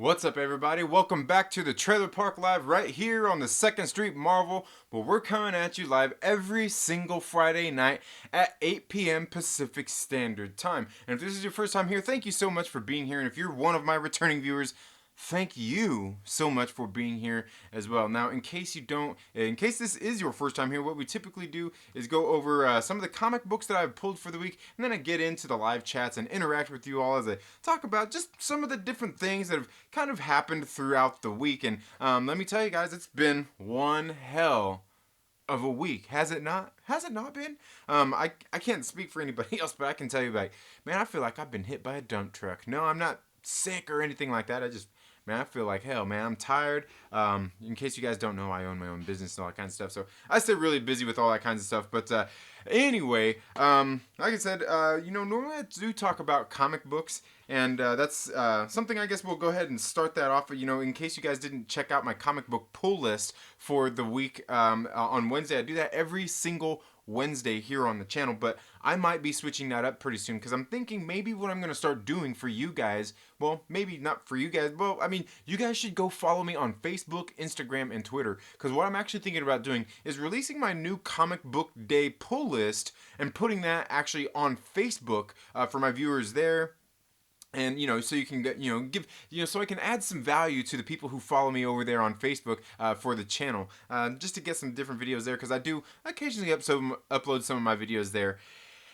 What's up, everybody? Welcome back to the Trailer Park Live right here on the 2nd Street Marvel, where we're coming at you live every single Friday night at 8 p.m. Pacific Standard Time. And if this is your first time here, thank you so much for being here. And if you're one of my returning viewers, thank you so much for being here as well. Now, in case this is your first time here, what we typically do is go over some of the comic books that I've pulled for the week, and then I get into the live chats and interact with you all as I talk about just some of the different things that have kind of happened throughout the week. And let me tell you guys, it's been one hell of a week, has it not? Has it not been? I can't speak for anybody else, but I can tell you, like, man, I feel like I've been hit by a dump truck. No, I'm not sick or anything like that. Man, I feel like hell, man. I'm tired. In case you guys don't know, I own my own business and all that kind of stuff. So I stay really busy with all that kinds of stuff. But anyway, like I said, normally I do talk about comic books. And that's something I guess we'll go ahead and start that off. In case you guys didn't check out my comic book pull list for the week on Wednesday, I do that every single Wednesday here on the channel, but I might be switching that up pretty soon because I'm thinking maybe what I'm going to start doing for you guys, well, maybe not for you guys, well, I mean, you guys should go follow me on Facebook, Instagram, and Twitter, because what I'm actually thinking about doing is releasing my new comic book day pull list and putting that actually on Facebook for my viewers there. And, so you can get, give, so I can add some value to the people who follow me over there on Facebook for the channel, just to get some different videos there, because I do occasionally upload some of my videos there.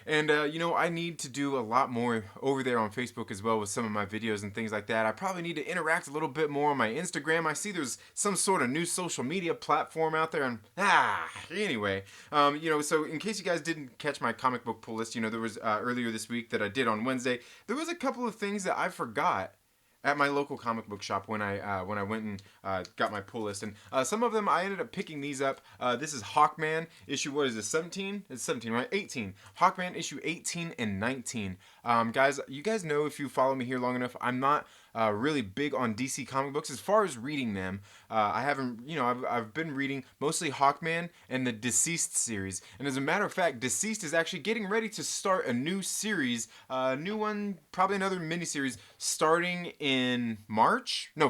And, I need to do a lot more over there on Facebook as well with some of my videos and things like that. I probably need to interact a little bit more on my Instagram. I see there's some sort of new social media platform out there. And, anyway, so in case you guys didn't catch my comic book pull list, there was earlier this week that I did on Wednesday, there was a couple of things that I forgot at my local comic book shop when I went and got my pull list. And some of them I ended up picking these up. This is Hawkman issue, what is this, 17? It's 17, right? 18. Hawkman issue 18 and 19. Guys, you guys know, if you follow me here long enough, I'm not really big on DC comic books as far as reading them. I haven't, I've been reading mostly Hawkman and the Deceased series. And as a matter of fact, Deceased is actually getting ready to start a new series, a new one, probably another miniseries, starting in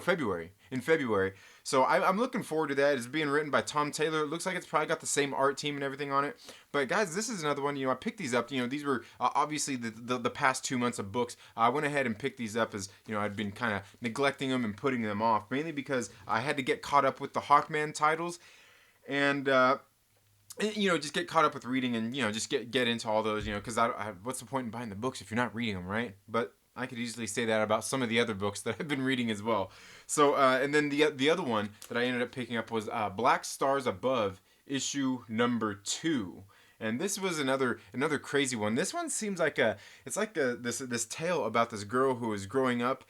February. In February. So I'm looking forward to that. It's being written by Tom Taylor. It looks like it's probably got the same art team and everything on it. But guys, this is another one. I picked these up. These were obviously the past 2 months of books. I went ahead and picked these up as, I'd been kind of neglecting them and putting them off. Mainly because I had to get caught up with the Hawkman titles. And, just get caught up with reading and, just get into all those, because what's the point in buying the books if you're not reading them, right? But I could easily say that about some of the other books that I've been reading as well. So, and then the other one that I ended up picking up was Black Stars Above, issue number 2. And this was another crazy one. This one seems like this tale about this girl who is growing up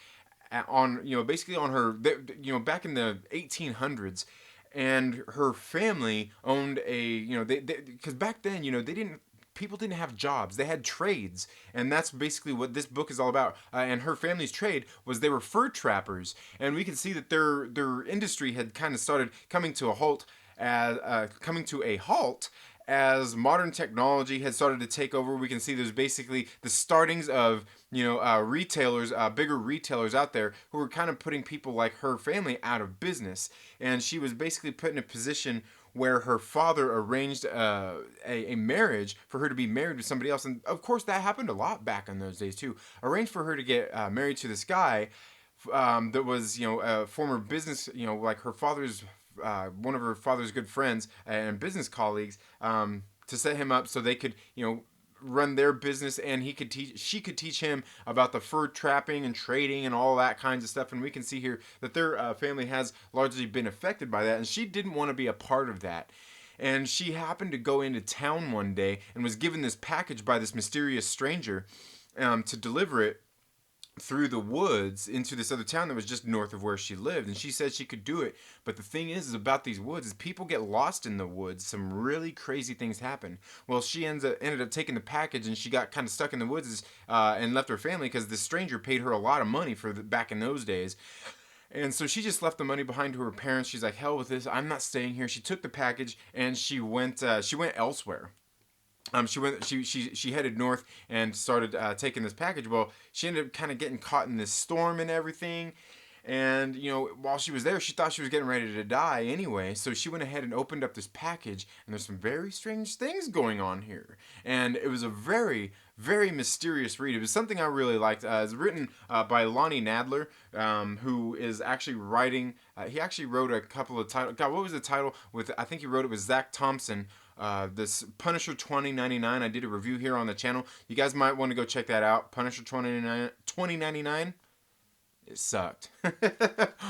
on, basically on her, back in the 1800s. And her family owned because back then, people didn't have jobs. They had trades. And that's basically what this book is all about. And her family's trade was they were fur trappers. And we can see that their industry had kind of started coming to a halt as modern technology had started to take over. We can see there's basically the startings of, retailers, bigger retailers out there who were kind of putting people like her family out of business. And she was basically put in a position where her father arranged a marriage for her to be married to somebody else. And of course that happened a lot back in those days too. Arranged for her to get married to this guy that was, a former business, like her father's, one of her father's good friends and business colleagues, to set him up so they could, run their business, and she could teach him about the fur trapping and trading and all that kinds of stuff. And we can see here that their family has largely been affected by that, and she didn't want to be a part of that. And she happened to go into town one day and was given this package by this mysterious stranger to deliver it through the woods into this other town that was just north of where she lived. And she said she could do it. But the thing is about these woods is people get lost in the woods. Some really crazy things happen. Well, she ended up taking the package, and she got kind of stuck in the woods and left her family because this stranger paid her a lot of money back in those days. And so she just left the money behind to her parents. She's like, hell with this. I'm not staying here. She took the package and she went elsewhere. She headed north and started taking this package. Well, she ended up kind of getting caught in this storm and everything. And, while she was there, she thought she was getting ready to die anyway. So she went ahead and opened up this package, and there's some very strange things going on here. And it was a very, very mysterious read. It was something I really liked. It's written by Lonnie Nadler, who is actually writing. He actually wrote a couple of titles. God, what was the title? I think he wrote it with Zach Thompson. This Punisher 2099. I did a review here on the channel. You guys might want to go check that out. Punisher 2099. It sucked.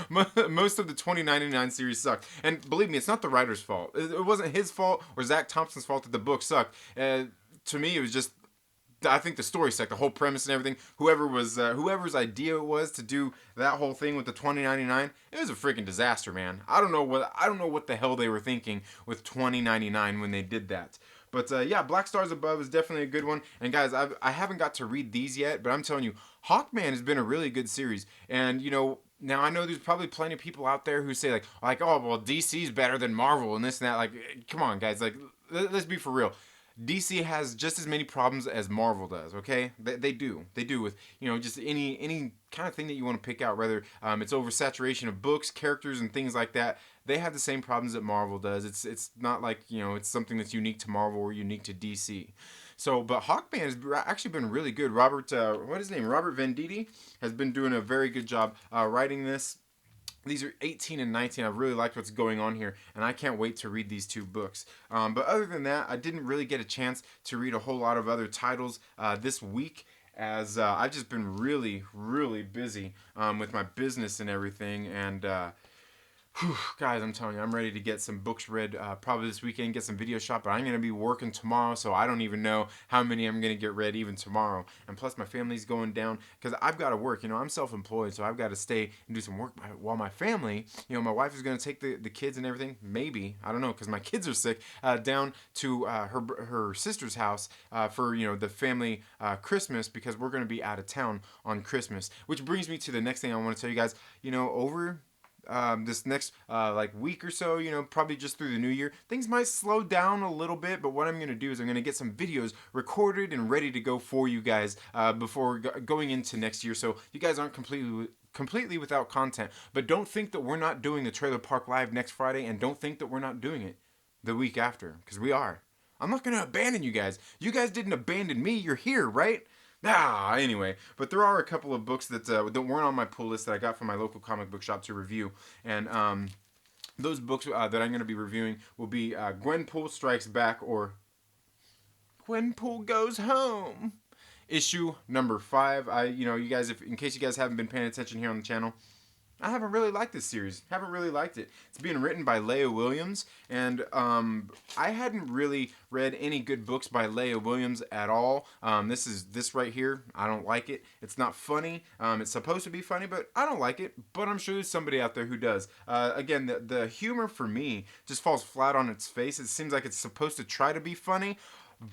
Most of the 2099 series sucked. And believe me, it's not the writer's fault. It wasn't his fault or Zach Thompson's fault that the book sucked. To me, it was just, I think the story sucked, the whole premise and everything. Whoever's idea it was to do that whole thing with the 2099, it was a freaking disaster, man. I don't know what the hell they were thinking with 2099 when they did that. But yeah, Black Stars Above is definitely a good one. And guys, I haven't got to read these yet, but I'm telling you, Hawkman has been a really good series. And now I know there's probably plenty of people out there who say like, oh well, DC's better than Marvel and this and that. Like, come on, guys, like let's be for real. DC has just as many problems as Marvel does, okay? They do with, just any kind of thing that you want to pick out, whether it's oversaturation of books, characters, and things like that. They have the same problems that Marvel does. It's not like, it's something that's unique to Marvel or unique to DC. So, but Hawkman has actually been really good. Robert Venditti has been doing a very good job writing this. These are 18 and 19. I really liked what's going on here, and I can't wait to read these two books. But other than that, I didn't really get a chance to read a whole lot of other titles this week, as I've just been really, really busy with my business and everything. And guys, I'm telling you, I'm ready to get some books read probably this weekend, get some video shot, but I'm going to be working tomorrow, so I don't even know how many I'm going to get read even tomorrow. And plus, my family's going down because I've got to work. I'm self-employed, so I've got to stay and do some work while my family, my wife is going to take the kids and everything, maybe, I don't know, because my kids are sick, down to her sister's house for, the family Christmas, because we're going to be out of town on Christmas. Which brings me to the next thing I want to tell you guys. Over this next week or so, probably just through the new year, things might slow down a little bit, but what I'm going to do is I'm going to get some videos recorded and ready to go for you guys before going into next year, so you guys aren't completely without content. But don't think that we're not doing the Trailer Park Live next Friday, and don't think that we're not doing it the week after, because we are. I'm not going to abandon you guys. You guys didn't abandon me. You're here, right? Anyway, but there are a couple of books that weren't on my pull list that I got from my local comic book shop to review, and those books that I'm going to be reviewing will be Gwenpool Strikes Back, or Gwenpool Goes Home, issue number 5. You guys, in case you guys haven't been paying attention here on the channel, I haven't really liked this series. Haven't really liked it. It's being written by Leah Williams, and I hadn't really read any good books by Leah Williams at all. This right here, I don't like it. It's not funny. It's supposed to be funny, but I don't like it. But I'm sure there's somebody out there who does. Again, the humor for me just falls flat on its face. It seems like it's supposed to try to be funny,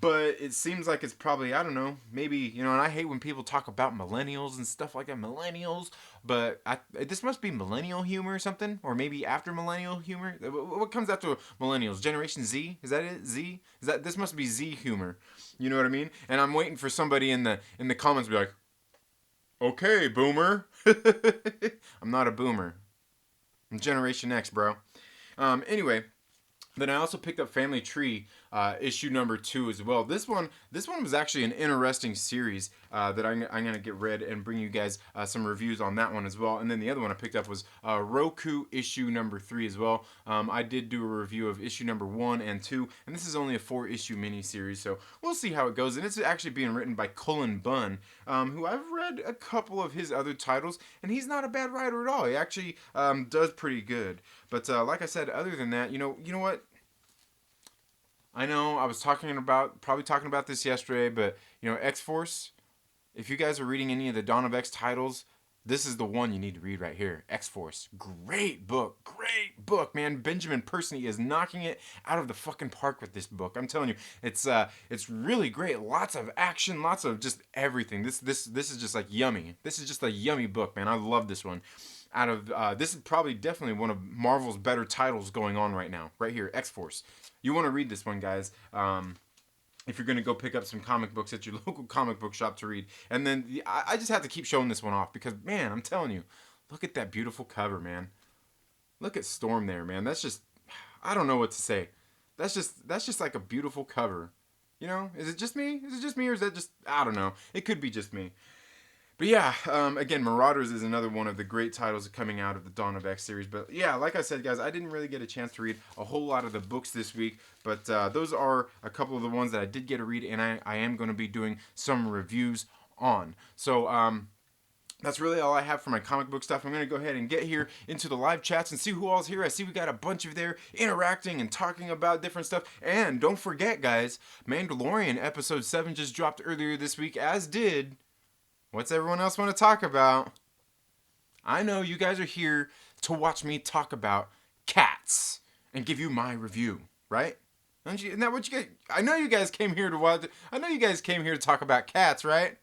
but it seems like it's probably, I don't know, maybe, and I hate when people talk about millennials and stuff like that, millennials, but this must be millennial humor or something, or maybe after millennial humor. What comes after millennials? Generation Z? Is that it? Z? This must be Z humor. You know what I mean? And I'm waiting for somebody in the comments to be like, okay, boomer. I'm not a boomer. I'm Generation X, bro. Anyway, then I also picked up Family Tree, issue number 2 as well. This one was actually an interesting series that I'm going to get read and bring you guys some reviews on that one as well. And then the other one I picked up was Roku, issue number 3 as well. I did do a review of issue number 1 and 2, and this is only a 4-issue miniseries, so we'll see how it goes. And it's actually being written by Cullen Bunn, who I've read a couple of his other titles, and he's not a bad writer at all. He actually does pretty good. But like I said, other than that, you know what? I know I was probably talking about this yesterday, but X-Force, if you guys are reading any of the Dawn of X titles, this is the one you need to read right here. X-Force. Great book, man. Benjamin Percy is knocking it out of the fucking park with this book. I'm telling you, it's really great. Lots of action, lots of just everything. This is just like yummy. This is just a yummy book, man. I love this one. This is probably definitely one of Marvel's better titles going on right now. Right here, X-Force. You want to read this one, guys, if you're going to go pick up some comic books at your local comic book shop to read. And then I just have to keep showing this one off because, man, I'm telling you, Look at that beautiful cover, man. Look at Storm there, man. That's just, I don't know what to say. That's just like a beautiful cover. You know, is it just me? Is it just me, or is that just, I don't know. It could be just me. But yeah, again, Marauders is another one of the great titles coming out of the Dawn of X series. But yeah, like I said, guys, I didn't really get a chance to read a whole lot of the books this week. But those are a couple of the ones that I did get to read, and I am going to be doing some reviews on. So that's really all I have for my comic book stuff. I'm going to go ahead and get here into the live chats and see who all's here. I see we got a bunch of there interacting and talking about different stuff. And don't forget, guys, Mandalorian episode 7 just dropped earlier this week, as did... What's everyone else want to talk about? I know you guys are here to watch me talk about cats and give you my review, right? Isn't that what you guys... I know you guys came here to watch... I know you guys came here to talk about cats, right?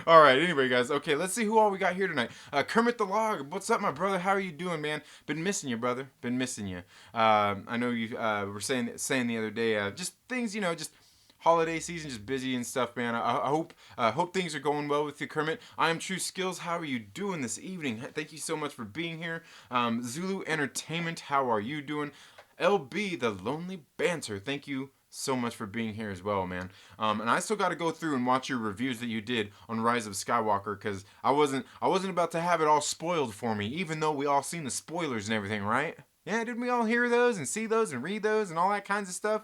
Alright, anyway, guys. Okay, let's see who all we got here tonight. Kermit the Log. What's up, my brother? How are you doing, man? Been missing you, brother. Been missing you. I know you were saying the other day, just things, just... holiday season, just busy and stuff, man. I hope things are going well with you, Kermit. I am True Skills. How are you doing this evening? Thank you so much for being here. Zulu Entertainment, how are you doing? LB, the Lonely Banter, thank you so much for being here as well, man. And I still got to go through and watch your reviews that you did on Rise of Skywalker, because I wasn't about to have it all spoiled for me, even though we all seen the spoilers and everything, right? Yeah, didn't we all hear those and see those and read those and all that kinds of stuff?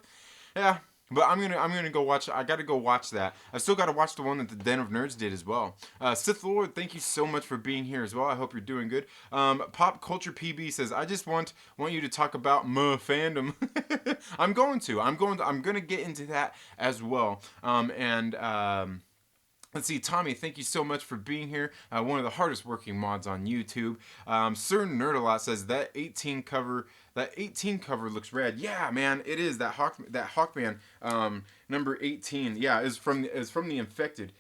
Yeah. But I'm gonna go watch. I gotta go watch that. I still gotta watch the one that the Den of Nerds did as well. Sith Lord, thank you so much for being here as well. I hope you're doing good. Pop Culture PB says, I just want you to talk about fandom. I'm gonna get into that as well. Let's see, Tommy, thank you so much for being here. One of the hardest working mods on YouTube. Sir Nerdalot says that 18 cover looks rad. Yeah, man, it is. That Hawkman number 18. Yeah, is from the Infected.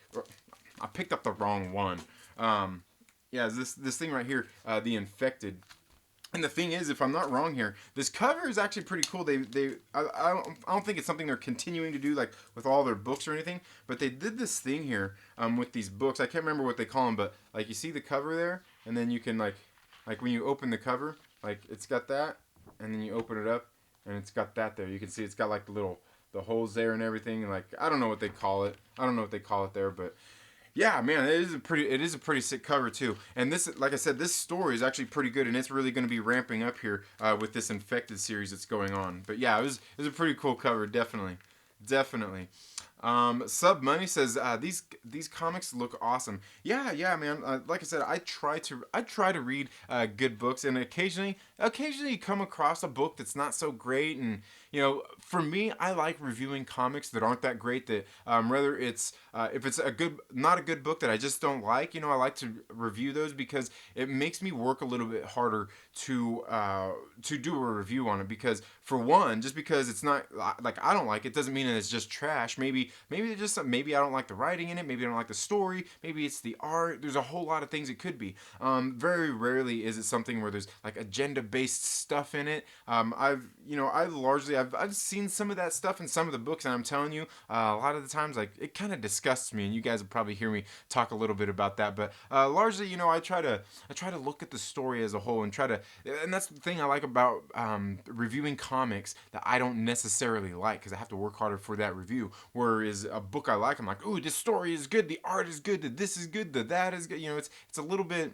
I picked up the wrong one. Yeah, this thing right here, the Infected. And the thing is, if I'm not wrong here, this cover is actually pretty cool. I don't think it's something they're continuing to do like with all their books or anything, but they did this thing here with these books. I can't remember what they call them, but like you see the cover there, and then you can like when you open the cover, like it's got that, and then you open it up, and it's got that there. You can see it's got like the holes there and everything. Like I don't know what they call it. I don't know what they call it there, but. Yeah, man, it is a pretty sick cover too. And this, like I said, this story is actually pretty good, and it's really going to be ramping up here with this Infected series that's going on. But yeah, it was a pretty cool cover, definitely. Sub Money says these comics look awesome. Yeah, man. Like I said, I try to read good books, and occasionally you come across a book that's not so great. And for me, I like reviewing comics that aren't that great. That whether it's if it's not a good book that I just don't like, I like to review those because it makes me work a little bit harder to do a review on it. Because for one, just because it's not like I don't like it doesn't mean that it's just trash. Maybe I don't like the writing in it. Maybe I don't like the story. Maybe it's the art. There's a whole lot of things it could be. Very rarely is it something where there's like agenda-based stuff in it. I've seen some of that stuff in some of the books, and I'm telling you, a lot of the times like it kind of disgusts me, and you guys will probably hear me talk a little bit about that. But largely, I try to look at the story as a whole and and that's the thing I like about reviewing comics that I don't necessarily like, because I have to work harder for that review. Whereas a book I like, I'm like, ooh, this story is good, the art is good, this is good, that is good. It's a little bit,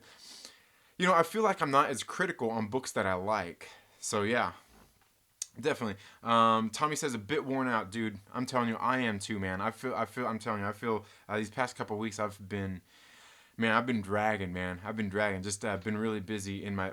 I feel like I'm not as critical on books that I like. So yeah, definitely. Tommy says a bit worn out, dude. I'm telling you, I am too, man. I'm telling you, I feel these past couple of weeks I've been dragging, man. Just been really busy in my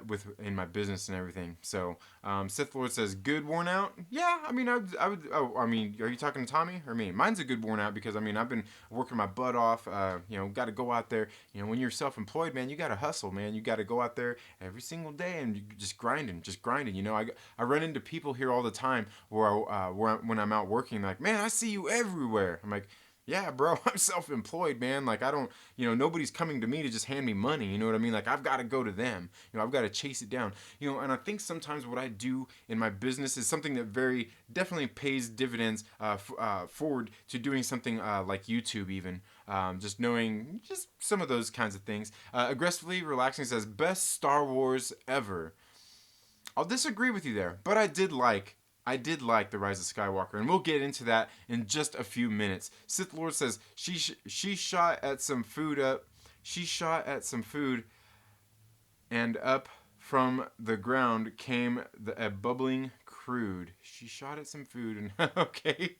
business and everything. So, Sith Lord says, good worn out? Yeah, I mean, I would, are you talking to Tommy or me? Mine's a good worn out because, I've been working my butt off, got to go out there. When you're self-employed, man, you got to hustle, man. You got to go out there every single day and just grinding. I run into people here all the time when I'm out working, like, man, I see you everywhere. I'm like, Yeah, bro, I'm self-employed, man. Like I don't, nobody's coming to me to just hand me money. You know what I mean? Like I've got to go to them. I've got to chase it down. And I think sometimes what I do in my business is something that very definitely pays dividends forward to doing something like YouTube, even just knowing just some of those kinds of things. Aggressively relaxing says best Star Wars ever. I'll disagree with you there, but I did like The Rise of Skywalker, and we'll get into that in just a few minutes. Sith Lord says she shot at some food up. She shot at some food, and up from the ground came a bubbling crude. She shot at some food, and okay.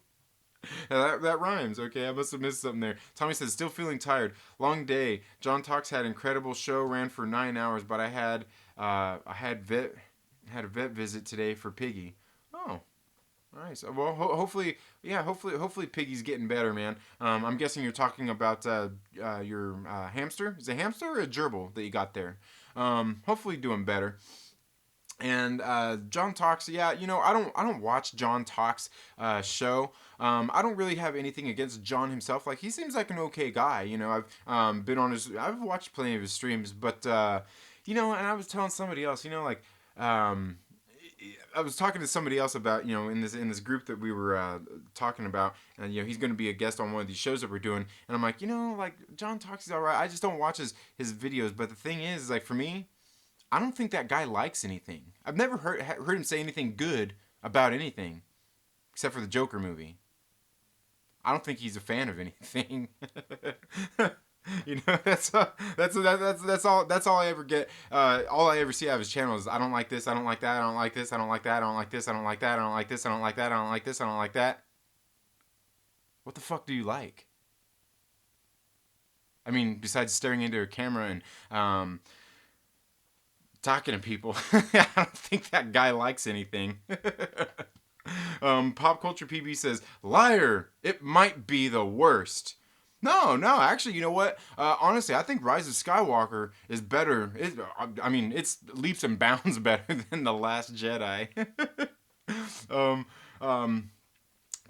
That rhymes, okay? I must have missed something there. Tommy says, still feeling tired. Long day. John Talks had incredible show, ran for 9 hours, but I had a vet visit today for Piggy. Oh, nice. Well, hopefully, yeah, hopefully Piggy's getting better, man. I'm guessing you're talking about your hamster. Is it a hamster or a gerbil that you got there? Hopefully doing better. And John Talks, yeah, I don't watch John Talks show. I don't really have anything against John himself. Like he seems like an okay guy. I've watched plenty of his streams, but and I was telling somebody else, um, I was talking to somebody else about in this group that we were talking about, and he's going to be a guest on one of these shows that we're doing, and I'm like, like John Talks is alright. I just don't watch his videos, but the thing is like for me, I don't think that guy likes anything. I've never heard him say anything good about anything except for the Joker movie. I don't think he's a fan of anything. That's all I ever get. All I ever see out of his channel is I don't like this, I don't like that, I don't like this, I don't like that, I don't like this, I don't like that, I don't like this, I don't like that, I don't like this, I don't like that. What the fuck do you like? I mean, besides staring into a camera and talking to people, I don't think that guy likes anything. Pop Culture PB says, liar, it might be the worst. No, actually, you know what? Honestly, I think Rise of Skywalker is better. It's leaps and bounds better than The Last Jedi. um, um,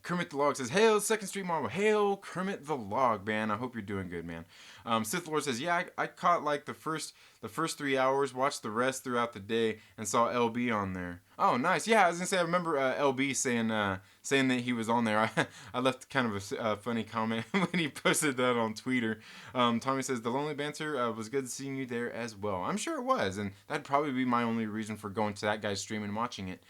Kermit the Log says, hail, Second Street Marvel. Hail, Kermit the Log, man. I hope you're doing good, man. Sith Lord says, yeah, I caught like the first 3 hours, watched the rest throughout the day, and saw LB on there. Oh, nice. Yeah, I was gonna say I remember LB saying that he was on there. I left kind of a funny comment when he posted that on Twitter. Tommy says the Lonely Banter was good seeing you there as well. I'm sure it was, and that'd probably be my only reason for going to that guy's stream and watching it.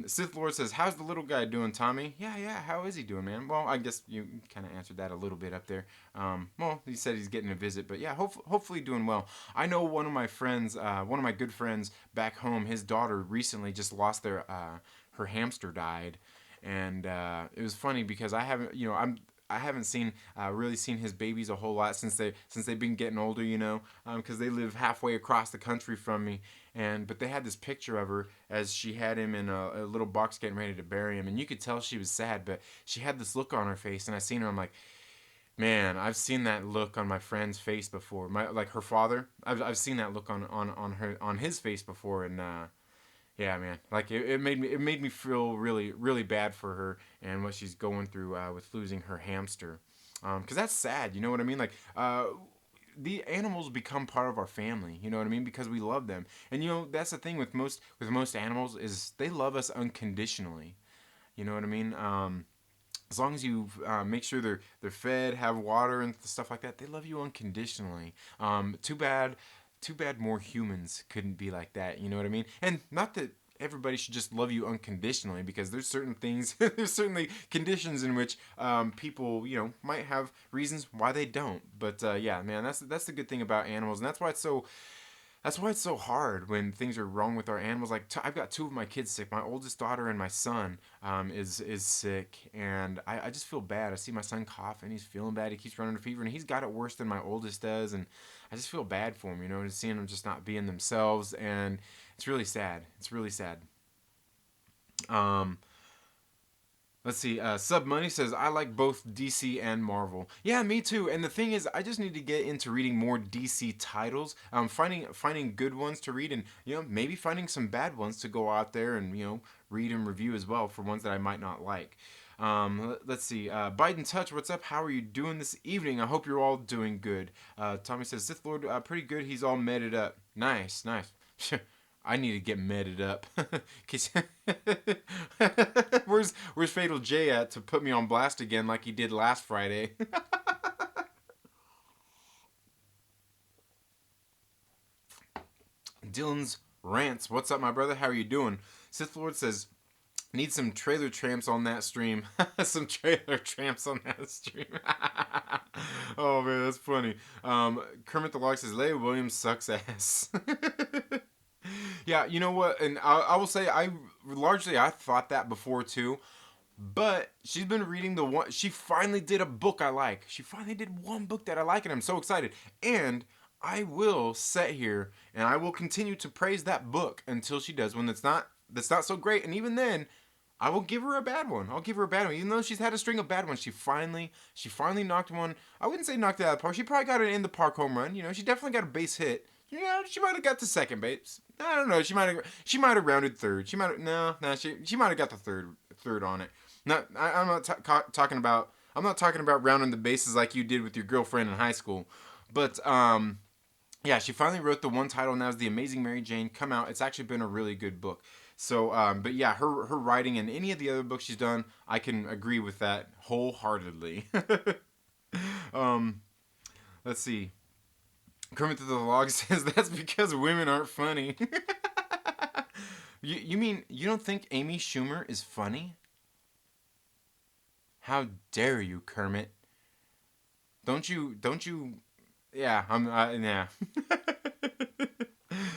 Sith Lord says, how's the little guy doing, Tommy? Yeah, how is he doing, man? Well, I guess you kind of answered that a little bit up there. Well, he said he's getting a visit, but yeah, hopefully doing well. I know one of my friends, one of my good friends back home, his daughter recently just lost her hamster died. And it was funny because I haven't really seen his babies a whole lot since they've been getting older, because they live halfway across the country from me. But they had this picture of her as she had him in a little box getting ready to bury him, and you could tell she was sad, but she had this look on her face, and I seen her, I'm like, man, I've seen that look on my friend's face before. Like her father, I've seen that look on his face before, and yeah, man, like it made me feel really really bad for her and what she's going through with losing her hamster, because that's sad. You know what I mean? Like the animals become part of our family. You know what I mean? Because we love them, and that's the thing with most animals is they love us unconditionally. You know what I mean? As long as you make sure they're fed, have water and stuff like that, they love you unconditionally. Too bad more humans couldn't be like that. You know what I mean? And not that everybody should just love you unconditionally, because there's certain things, there's certainly conditions in which people, might have reasons why they don't. But yeah, man, that's the good thing about animals, and that's why it's so hard when things are wrong with our animals. Like I've got two of my kids sick. My oldest daughter and my son is sick, and I just feel bad. I see my son cough, and he's feeling bad. He keeps running a fever, and he's got it worse than my oldest does, and I just feel bad for him. Just seeing them just not being themselves, and it's really sad. It's really sad. Um, Let's see. Sub Money says, I like both DC and Marvel. Yeah, me too. And the thing is, I just need to get into reading more DC titles. Finding good ones to read, and maybe finding some bad ones to go out there and read and review as well for ones that I might not like. Let's see. Biden Touch, what's up? How are you doing this evening? I hope you're all doing good. Tommy says, Sith Lord, pretty good. He's all meted up. Nice, nice. I need to get meted up. Where's Fatal J at to put me on blast again like he did last Friday? Dylan's Rants, what's up, my brother? How are you doing? Sith Lord says, need some trailer tramps on that stream. Some trailer tramps on that stream. Oh man, that's funny. Kermit the Log says, Leia Williams sucks ass. Yeah, you know what? And I will say, I thought that before too. But she's been reading the one. She finally did a book I like. She finally did one book that I like, and I'm so excited. And I will sit here and I will continue to praise that book until she does one that's not so great. And even then, I will give her a bad one. I'll give her a bad one, even though she's had a string of bad ones. She finally knocked one. I wouldn't say knocked it out of the park. She probably got an in the park home run. You know, she definitely got a base hit. Yeah, she might have got to second base. I don't know. She might have rounded third. She might have she might have got the third on it. I'm not talking about rounding the bases like you did with your girlfriend in high school, but yeah, she finally wrote the one title, and that was The Amazing Mary Jane. Come out. It's actually been a really good book. So, but yeah, her writing and any of the other books she's done, I can agree with that wholeheartedly. Let's see. Kermit the Log says that's because women aren't funny. You mean you don't think Amy Schumer is funny? How dare you, Kermit? Don't you? Yeah, yeah.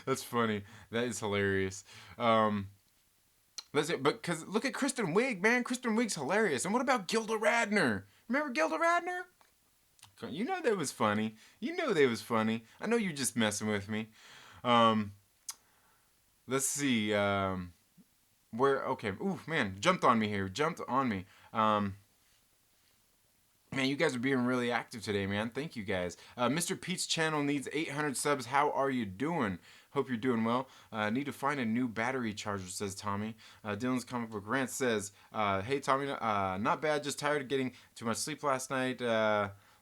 That's funny. That is hilarious. Let's see, but because look at Kristen Wiig, man. Kristen Wiig's hilarious. And what about Gilda Radner? Remember Gilda Radner? You know that was funny. I know you're just messing with me. Let's see. Okay. Ooh, man, jumped on me here. Man, you guys are being really active today, man. Thank you, guys. Mr. Pete's channel needs 800 subs. How are you doing? Hope you're doing well. Need to find a new battery charger, says Tommy. Dylan's Comic Book Rant says, hey, Tommy, not bad. Just tired of getting too much sleep last night.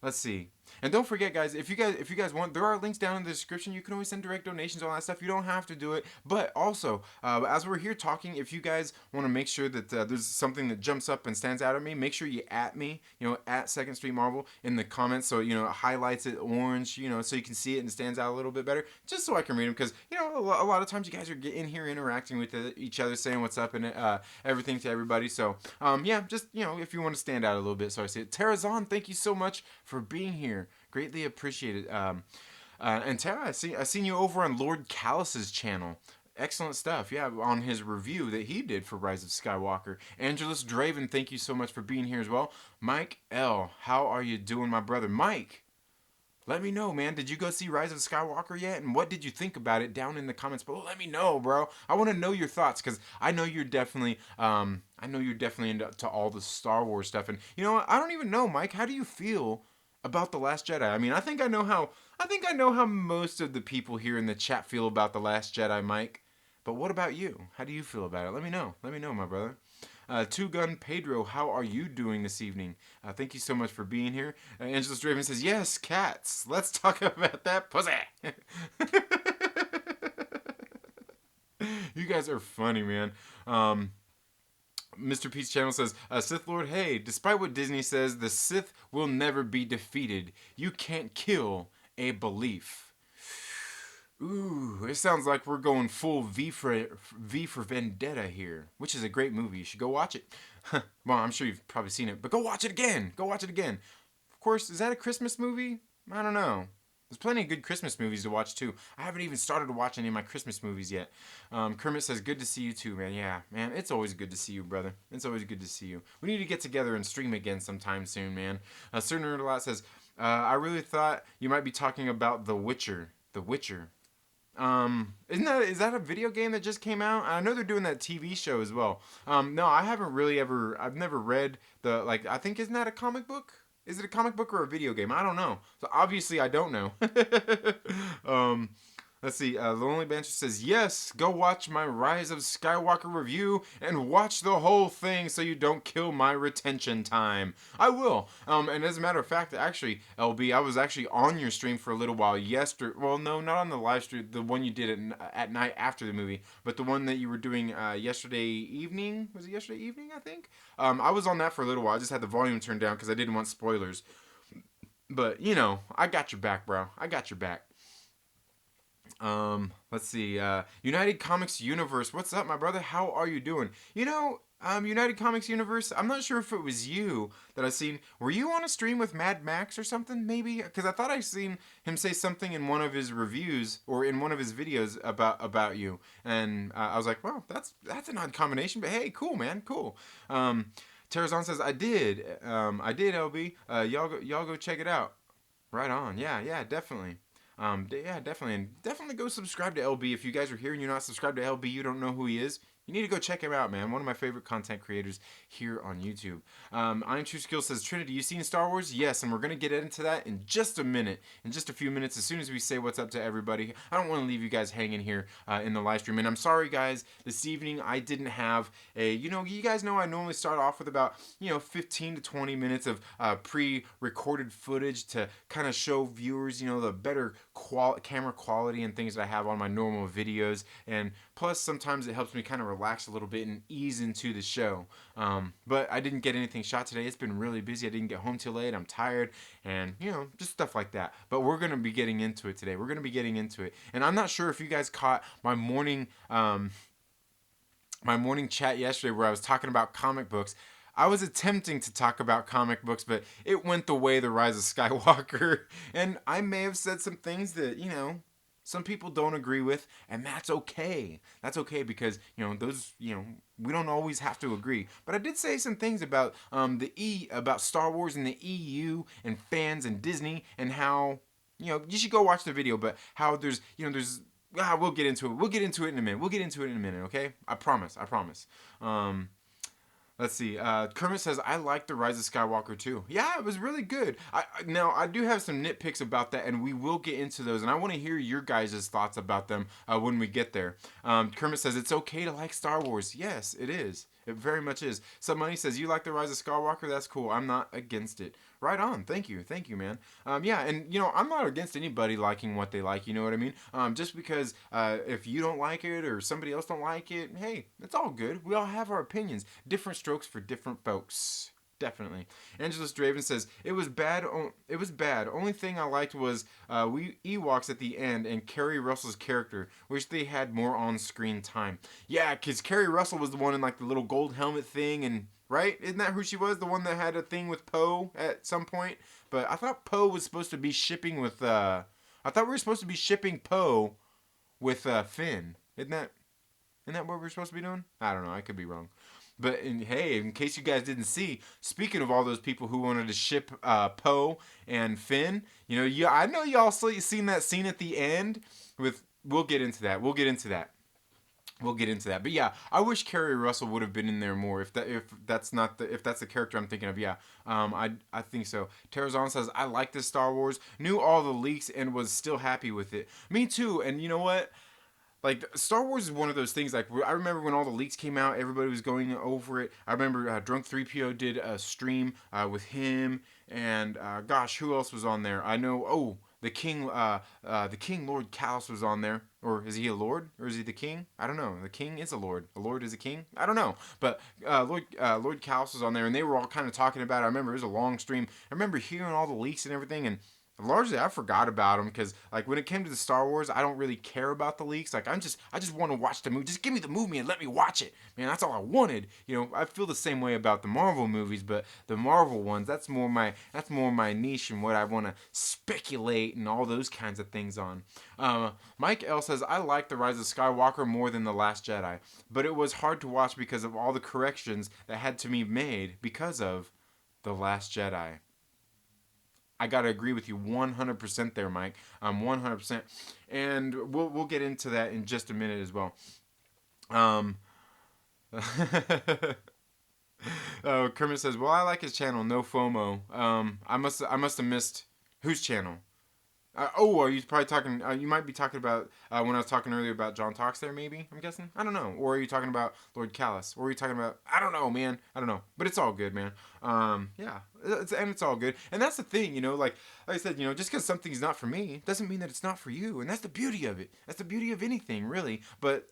Let's see. And don't forget, guys, if you guys want, there are links down in the description. You can always send direct donations, all that stuff. You don't have to do it. But also, as we're here talking, if you guys want to make sure that there's something that jumps up and stands out at me, make sure you at me, at Second Street Marvel in the comments, so it highlights it orange, so you can see it and it stands out a little bit better, just so I can read them. Because a lot of times you guys are in here interacting with each other, saying what's up and everything to everybody. So yeah, just if you want to stand out a little bit, so I see it. Terrazon, thank you so much for being here. Greatly appreciated. And Tara, I seen you over on Lord Callus's channel. Excellent stuff. Yeah, on his review that he did for Rise of Skywalker. Angelus Draven, thank you so much for being here as well. Mike L, how are you doing, my brother? Mike, let me know, man. Did you go see Rise of Skywalker yet? And what did you think about it down in the comments below? Let me know, bro. I want to know your thoughts, because I know you're definitely into all the Star Wars stuff. And you know what? I don't even know, Mike. How do you feel about The Last Jedi? I mean, I think I know how most of the people here in the chat feel about The Last Jedi, Mike. But what about you? How do you feel about it? Let me know. Let me know, my brother. Two Gun Pedro, how are you doing this evening? Thank you so much for being here. Angelus Draven says, yes, cats. Let's talk about that pussy. You guys are funny, man. Mr. Pete's channel says, Sith Lord, hey, despite what Disney says, the Sith will never be defeated. You can't kill a belief. Ooh, it sounds like we're going full V for Vendetta here, which is a great movie. You should go watch it. Well, I'm sure you've probably seen it, but go watch it again. Of course, is that a Christmas movie? I don't know. There's plenty of good Christmas movies to watch, too. I haven't even started to watch any of my Christmas movies yet. Kermit says, good to see you, too, man. Yeah, man, it's always good to see you, brother. It's always good to see you. We need to get together and stream again sometime soon, man. Sir Nerd a Lot says, I really thought you might be talking about The Witcher. The Witcher. Is that a video game that just came out? I know they're doing that TV show as well. No, I haven't really I've never read I think, isn't that a comic book? Is it a comic book or a video game? I don't know. So obviously I don't know. Let's see. Lonely Banter says, yes, go watch my Rise of Skywalker review and watch the whole thing so you don't kill my retention time. I will. And as a matter of fact, actually, LB, I was actually on your stream for a little while yesterday. Well, no, not on the live stream, the one you did at night after the movie, but the one that you were doing yesterday evening. Was it yesterday evening, I think? I was on that for a little while. I just had the volume turned down because I didn't want spoilers. But, I got your back, bro. I got your back. Let's see. United Comics Universe. What's up, my brother? How are you doing? United Comics Universe. I'm not sure if it was you that I seen. Were you on a stream with Mad Max or something? Maybe because I thought I seen him say something in one of his reviews or in one of his videos about you, and I was like, well, that's an odd combination, but hey, cool, man, cool. Terrazon says I did. I did, LB. Y'all go check it out. Right on. Yeah, definitely. Yeah, definitely. And definitely go subscribe to LB. If you guys are here and you're not subscribed to LB, you don't know who he is. You need to go check him out, man. One of my favorite content creators here on YouTube. Iron True Skill says, Trinity, you seen Star Wars? Yes, and we're going to get into that in just a minute. In just a few minutes, as soon as we say what's up to everybody. I don't want to leave you guys hanging here in the live stream. And I'm sorry, guys, this evening I didn't have you guys know I normally start off with about, 15 to 20 minutes of pre-recorded footage to kind of show viewers, the better camera quality and things that I have on my normal videos. And plus, sometimes it helps me kind of relax a little bit and ease into the show. But I didn't get anything shot today. It's been really busy. I didn't get home till late. I'm tired and, just stuff like that. But we're going to be getting into it today. We're going to be getting into it. And I'm not sure if you guys caught my morning chat yesterday where I was talking about comic books. I was attempting to talk about comic books, but it went the way of the Rise of Skywalker. And I may have said some things that, some people don't agree with, and that's okay. That's okay because, those, we don't always have to agree. But I did say some things about about Star Wars and the EU and fans and Disney and how, you should go watch the video, but how there's we'll get into it. We'll get into it in a minute. Okay? I promise. Let's see. Kermit says, I like The Rise of Skywalker too. Yeah, it was really good. Now, I do have some nitpicks about that, and we will get into those, and I want to hear your guys' thoughts about them when we get there. Kermit says, it's okay to like Star Wars. Yes, it is. It very much is. Some Money says, you like The Rise of Skywalker? That's cool. I'm not against it. Right on. Thank you, man. Yeah, and I'm not against anybody liking what they like. You know what I mean? Just because if you don't like it or somebody else don't like it, hey, it's all good. We all have our opinions. Different strokes for different folks. Definitely. Angelus Draven says, it was bad. Only thing I liked was we Ewoks at the end and Kerry Russell's character. Wish they had more on-screen time. Yeah, because Kerry Russell was the one in like the little gold helmet thing and... Right? Isn't that who she was? The one that had a thing with Poe at some point? But I thought Poe was supposed to be shipping with, I thought we were supposed to be shipping Poe with, Finn. Isn't that what we're supposed to be doing? I don't know. I could be wrong. But, hey, in case you guys didn't see, speaking of all those people who wanted to ship, Poe and Finn, I know y'all seen that scene at the end with, we'll get into that. But yeah, I wish Kerry Russell would have been in there more. If that's the character I'm thinking of, yeah. I think so. Terrazon says, I like this Star Wars, knew all the leaks and was still happy with it. Me too. And you know what? Like, Star Wars is one of those things, like, I remember when all the leaks came out, everybody was going over it. I remember Drunk 3PO did a stream with him, and gosh, who else was on there? I know, the King Lord Callus was on there. Or is he a lord? Or is he the king? I don't know. The king is a lord. A lord is a king? I don't know. But Lord Callus was on there, and they were all kind of talking about it. I remember it was a long stream. I remember hearing all the leaks and everything, and largely I forgot about them because, like, when it came to the Star Wars, I don't really care about the leaks. Like, I just want to watch the movie. Just give me the movie and let me watch it. Man, that's all I wanted. I feel the same way about the Marvel movies, but the Marvel ones, that's more my niche and what I want to speculate and all those kinds of things on. Mike L says, I like The Rise of Skywalker more than The Last Jedi, but it was hard to watch because of all the corrections that had to be made because of The Last Jedi. I gotta agree with you 100% there, Mike. 100%, and we'll get into that in just a minute as well. Kermit says, "Well, I like his channel, no FOMO." I must have missed whose channel. Are you probably talking? You might be talking about when I was talking earlier about John Talks there. Maybe I'm guessing. I don't know. Or are you talking about Lord Callus? Or are you talking about? I don't know, man. I don't know. But it's all good, man. Yeah, it's all good. And that's the thing, like I said, just because something's not for me doesn't mean that it's not for you. And that's the beauty of it. That's the beauty of anything, really. But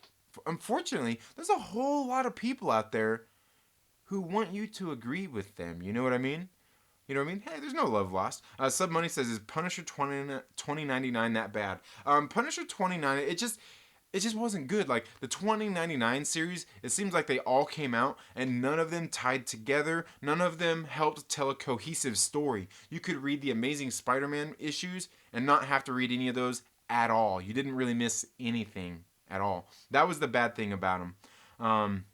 unfortunately, there's a whole lot of people out there who want you to agree with them. You know what I mean? You know what I mean? Hey, there's no love lost. Sub Money says, is Punisher 2099 that bad? Punisher 29, it just wasn't good. Like the 2099 series, it seems like they all came out and none of them tied together. None of them helped tell a cohesive story. You could read the Amazing Spider-Man issues and not have to read any of those at all. You didn't really miss anything at all. That was the bad thing about them.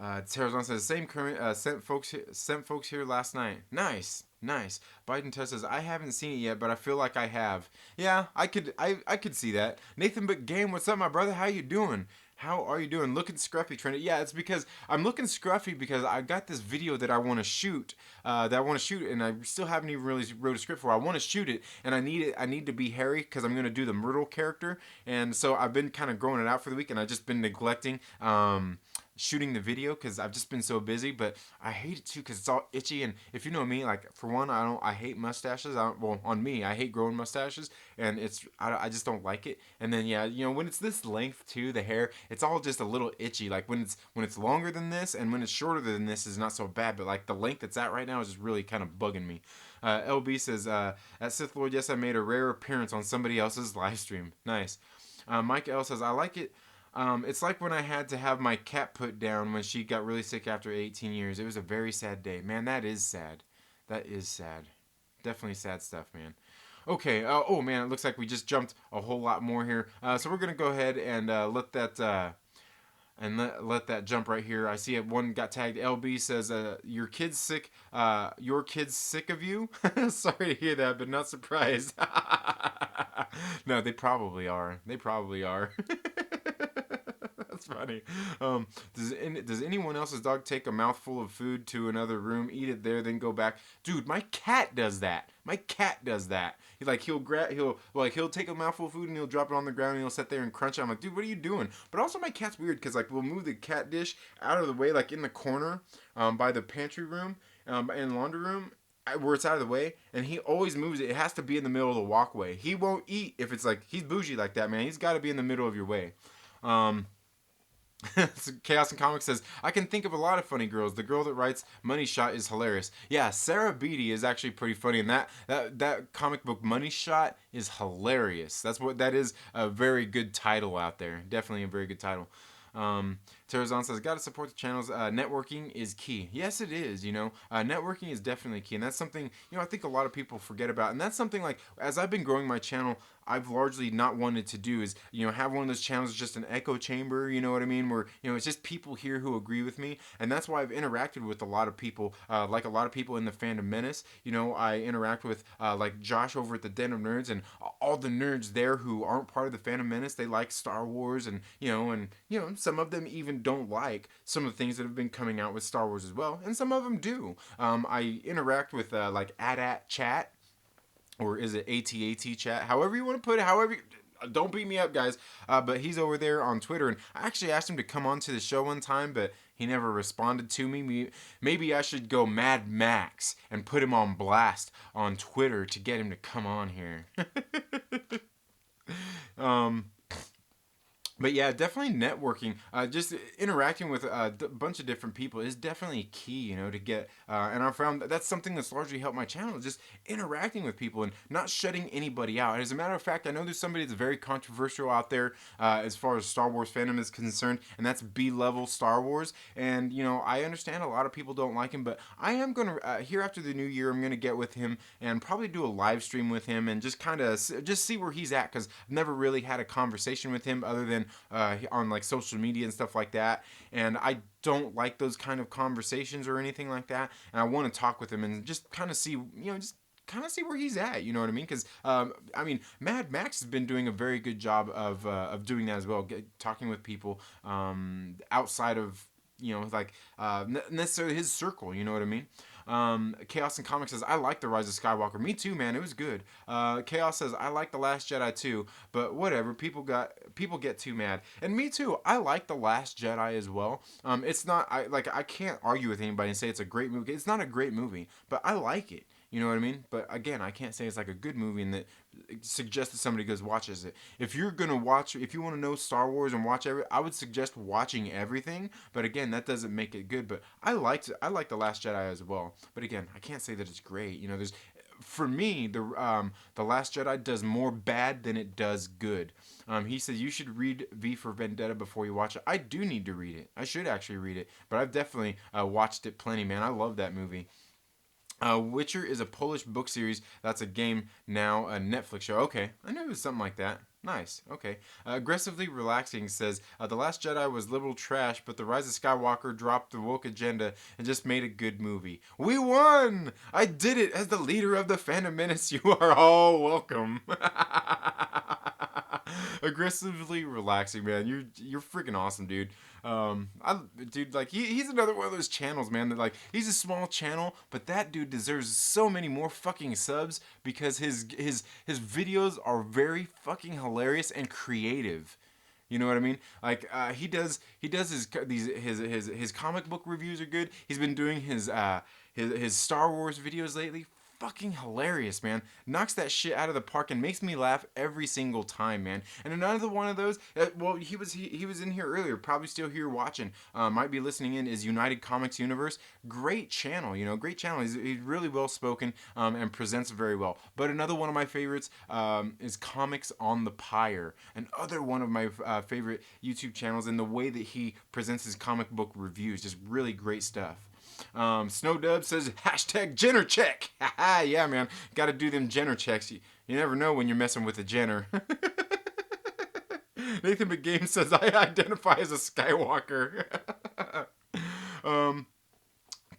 Terrazon says same Kermit sent folks here last night. Nice, nice. Biden Test says I haven't seen it yet, but I feel like I have. Yeah, I could see that. Nathan but Game, what's up, my brother? How you doing? How are you doing? Looking scruffy, Trent. Yeah, it's because I'm looking scruffy because I got this video that I want to shoot. And I still haven't even really wrote a script for. I want to shoot it, and I need to be hairy because I'm gonna do the Myrtle character, and so I've been kind of growing it out for the week, and I've just been neglecting shooting the video because I've just been so busy. But I hate it too because it's all itchy, and if you know me, like for one, I hate mustaches. On me, I hate growing mustaches, and I just don't like it. And then yeah, when it's this length too, the hair, it's all just a little itchy. Like when it's longer than this and when it's shorter than this is not so bad, but like the length it's at right now is just really kind of bugging me. LB says, at Sith Lord, yes, I made a rare appearance on somebody else's live stream. Nice. Mike L says, I like it. It's like when I had to have my cat put down when she got really sick after 18 years. It was a very sad day. Man, that is sad. That is sad. Definitely sad stuff, man. Okay. Oh, man, it looks like we just jumped a whole lot more here. So we're going to go ahead and let that... let that jump right here. I see it. One got tagged. LB says, "Your kid's sick. Your kid's sick of you." Sorry to hear that, but not surprised. No, they probably are. They probably are. That's funny. Does anyone else's dog take a mouthful of food to another room, eat it there, then go back? Dude, my cat does that. My cat does that. He'll take a mouthful of food and he'll drop it on the ground and he'll sit there and crunch it. I'm like, dude, what are you doing? But also my cat's weird because like we'll move the cat dish out of the way, like in the corner, by the pantry room, and laundry room, where it's out of the way, and he always moves it. It has to be in the middle of the walkway. He won't eat if it's like he's bougie like that, man. He's got to be in the middle of your way. Chaos and Comics says, I can think of a lot of funny girls. The girl that writes Money Shot is hilarious. Yeah, Sarah Beatty is actually pretty funny, and that comic book Money Shot is hilarious. That is a very good title out there. Definitely a very good title. Terrazon says, gotta support the channels. Networking is key. Yes, it is. Networking is definitely key, and that's something I think a lot of people forget about. And that's something like as I've been growing my channel, I've largely not wanted to do is have one of those channels just an echo chamber. You know what I mean? Where it's just people here who agree with me, and that's why I've interacted with a lot of people, like a lot of people in the Fandom Menace. I interact with like Josh over at the Den of Nerds, and all the nerds there who aren't part of the Fandom Menace. They like Star Wars, and some of them even don't like some of the things that have been coming out with Star Wars as well, and some of them do. I interact with like AT-AT chat, or is it AT-AT chat? However you want to put it, don't beat me up, guys. But he's over there on Twitter, and I actually asked him to come on to the show one time, but he never responded to me. Maybe I should go Mad Max and put him on blast on Twitter to get him to come on here. But yeah, definitely networking, just interacting with a bunch of different people is definitely key, to get, and I found that's something that's largely helped my channel, just interacting with people and not shutting anybody out. As a matter of fact, I know there's somebody that's very controversial out there as far as Star Wars fandom is concerned, and that's B-level Star Wars, and, I understand a lot of people don't like him, but I am going to, here after the new year, I'm going to get with him and probably do a live stream with him and just kind of, just see where he's at, because I've never really had a conversation with him other than on like social media and stuff like that, and I don't like those kind of conversations or anything like that, and I want to talk with him and just kind of see, just kind of see where he's at, you know what I mean? Because Mad Max has been doing a very good job of doing that as well, talking with people outside of necessarily his circle, you know what I mean? Chaos and Comics says, I like The Rise of Skywalker. Me too, man. It was good. Chaos says, I like The Last Jedi too, but whatever. People get too mad. And me too. I like The Last Jedi as well. It's not, I can't argue with anybody and say it's a great movie. It's not a great movie, but I like it. You know what I mean? But again, I can't say it's like a good movie and that suggest that somebody goes watches it. If you're gonna watch, if you want to know Star Wars and watch I would suggest watching everything. But again, that doesn't make it good. But I like The Last Jedi as well. But again, I can't say that it's great. You know, there's for me the Last Jedi does more bad than it does good. He says you should read V for Vendetta before you watch it. I do need to read it. I should actually read it. But I've definitely watched it plenty, man. I love that movie. Witcher is a Polish book series that's a game now, a Netflix show. Okay, I knew it was something like that. Nice. Okay. Aggressively Relaxing says, The Last Jedi was liberal trash, but The Rise of Skywalker dropped the woke agenda and just made a good movie. We won! I did it as the leader of the Fandom Menace. You are all welcome. Aggressively Relaxing, man. You're freaking awesome, dude. Dude, like he's another one of those channels, man. That like he's a small channel, but that dude deserves so many more fucking subs because his videos are very fucking hilarious and creative. You know what I mean? Like he does his comic book reviews are good. He's been doing his Star Wars videos lately. Fucking hilarious, man. Knocks that shit out of the park and makes me laugh every single time, man. And another one of those, well, he was in here earlier, probably still here watching, might be listening in, is United Comics Universe. Great channel, you know, great channel. He's really well spoken and presents very well. But another one of my favorites is Comics on the Pyre. Another one of my favorite YouTube channels, and the way that he presents his comic book reviews, just really great stuff. Snowdub says hashtag Jenner check. Yeah, man, gotta do them Jenner checks. You never know when you're messing with a Jenner. Nathan McGame says I identify as a Skywalker.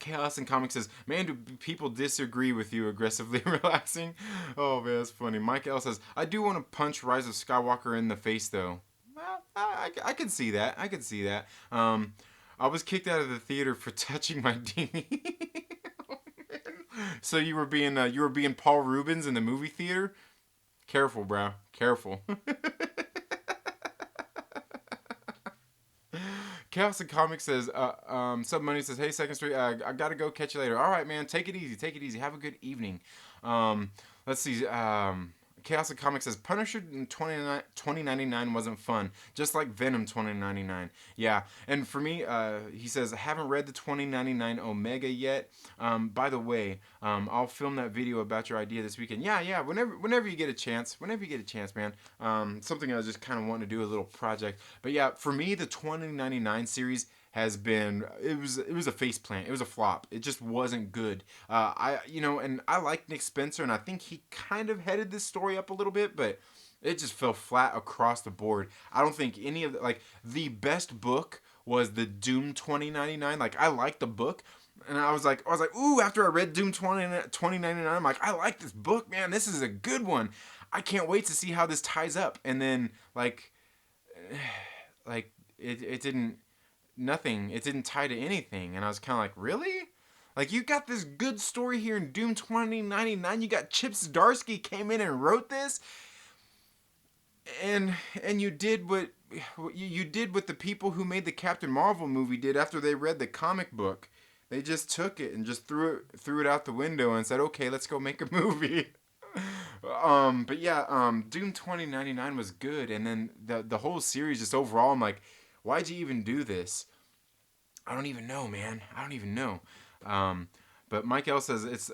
Chaos and Comics says, man, do people disagree with you? Aggressively Relaxing. Oh man, that's funny. Mike L says, I do want to punch Rise of Skywalker in the face though. Well, I can see that. I can see that. I was kicked out of the theater for touching my dinghy. So you were being Paul Rubens in the movie theater? Careful, bro. Careful. Chaos and Comics says, Sub Money says, hey, Second Street, I gotta go, catch you later. All right, man, take it easy. Have a good evening. Let's see, Chaos and Comics says, Punisher in 2099 wasn't fun, just like Venom 2099. Yeah, and for me, he says, I haven't read the 2099 Omega yet. By the way, I'll film that video about your idea this weekend. Yeah, whenever you get a chance, man. Something I was just kind of wanting to do, a little project. But yeah, for me, the 2099 series has been, it was a faceplant. It was a flop. It just wasn't good. And I like Nick Spencer, and I think he kind of headed this story up a little bit, but it just fell flat across the board. I don't think any of the best book was the Doom 2099. Like, I liked the book, and I was like, ooh, after I read Doom 2099, I'm like, I like this book, man. This is a good one. I can't wait to see how this ties up. And then it didn't. Nothing. It didn't tie to anything. And I was kind of like, really? Like, you got this good story here in Doom 2099. You got Chip Zdarsky came in and wrote this. And you did what the people who made the Captain Marvel movie did after they read the comic book. They just took it and just threw it out the window and said, okay, let's go make a movie. But yeah, Doom 2099 was good. And then the whole series, just overall, I'm like, why'd you even do this? I don't even know, man. I don't even know. But Mike L says it's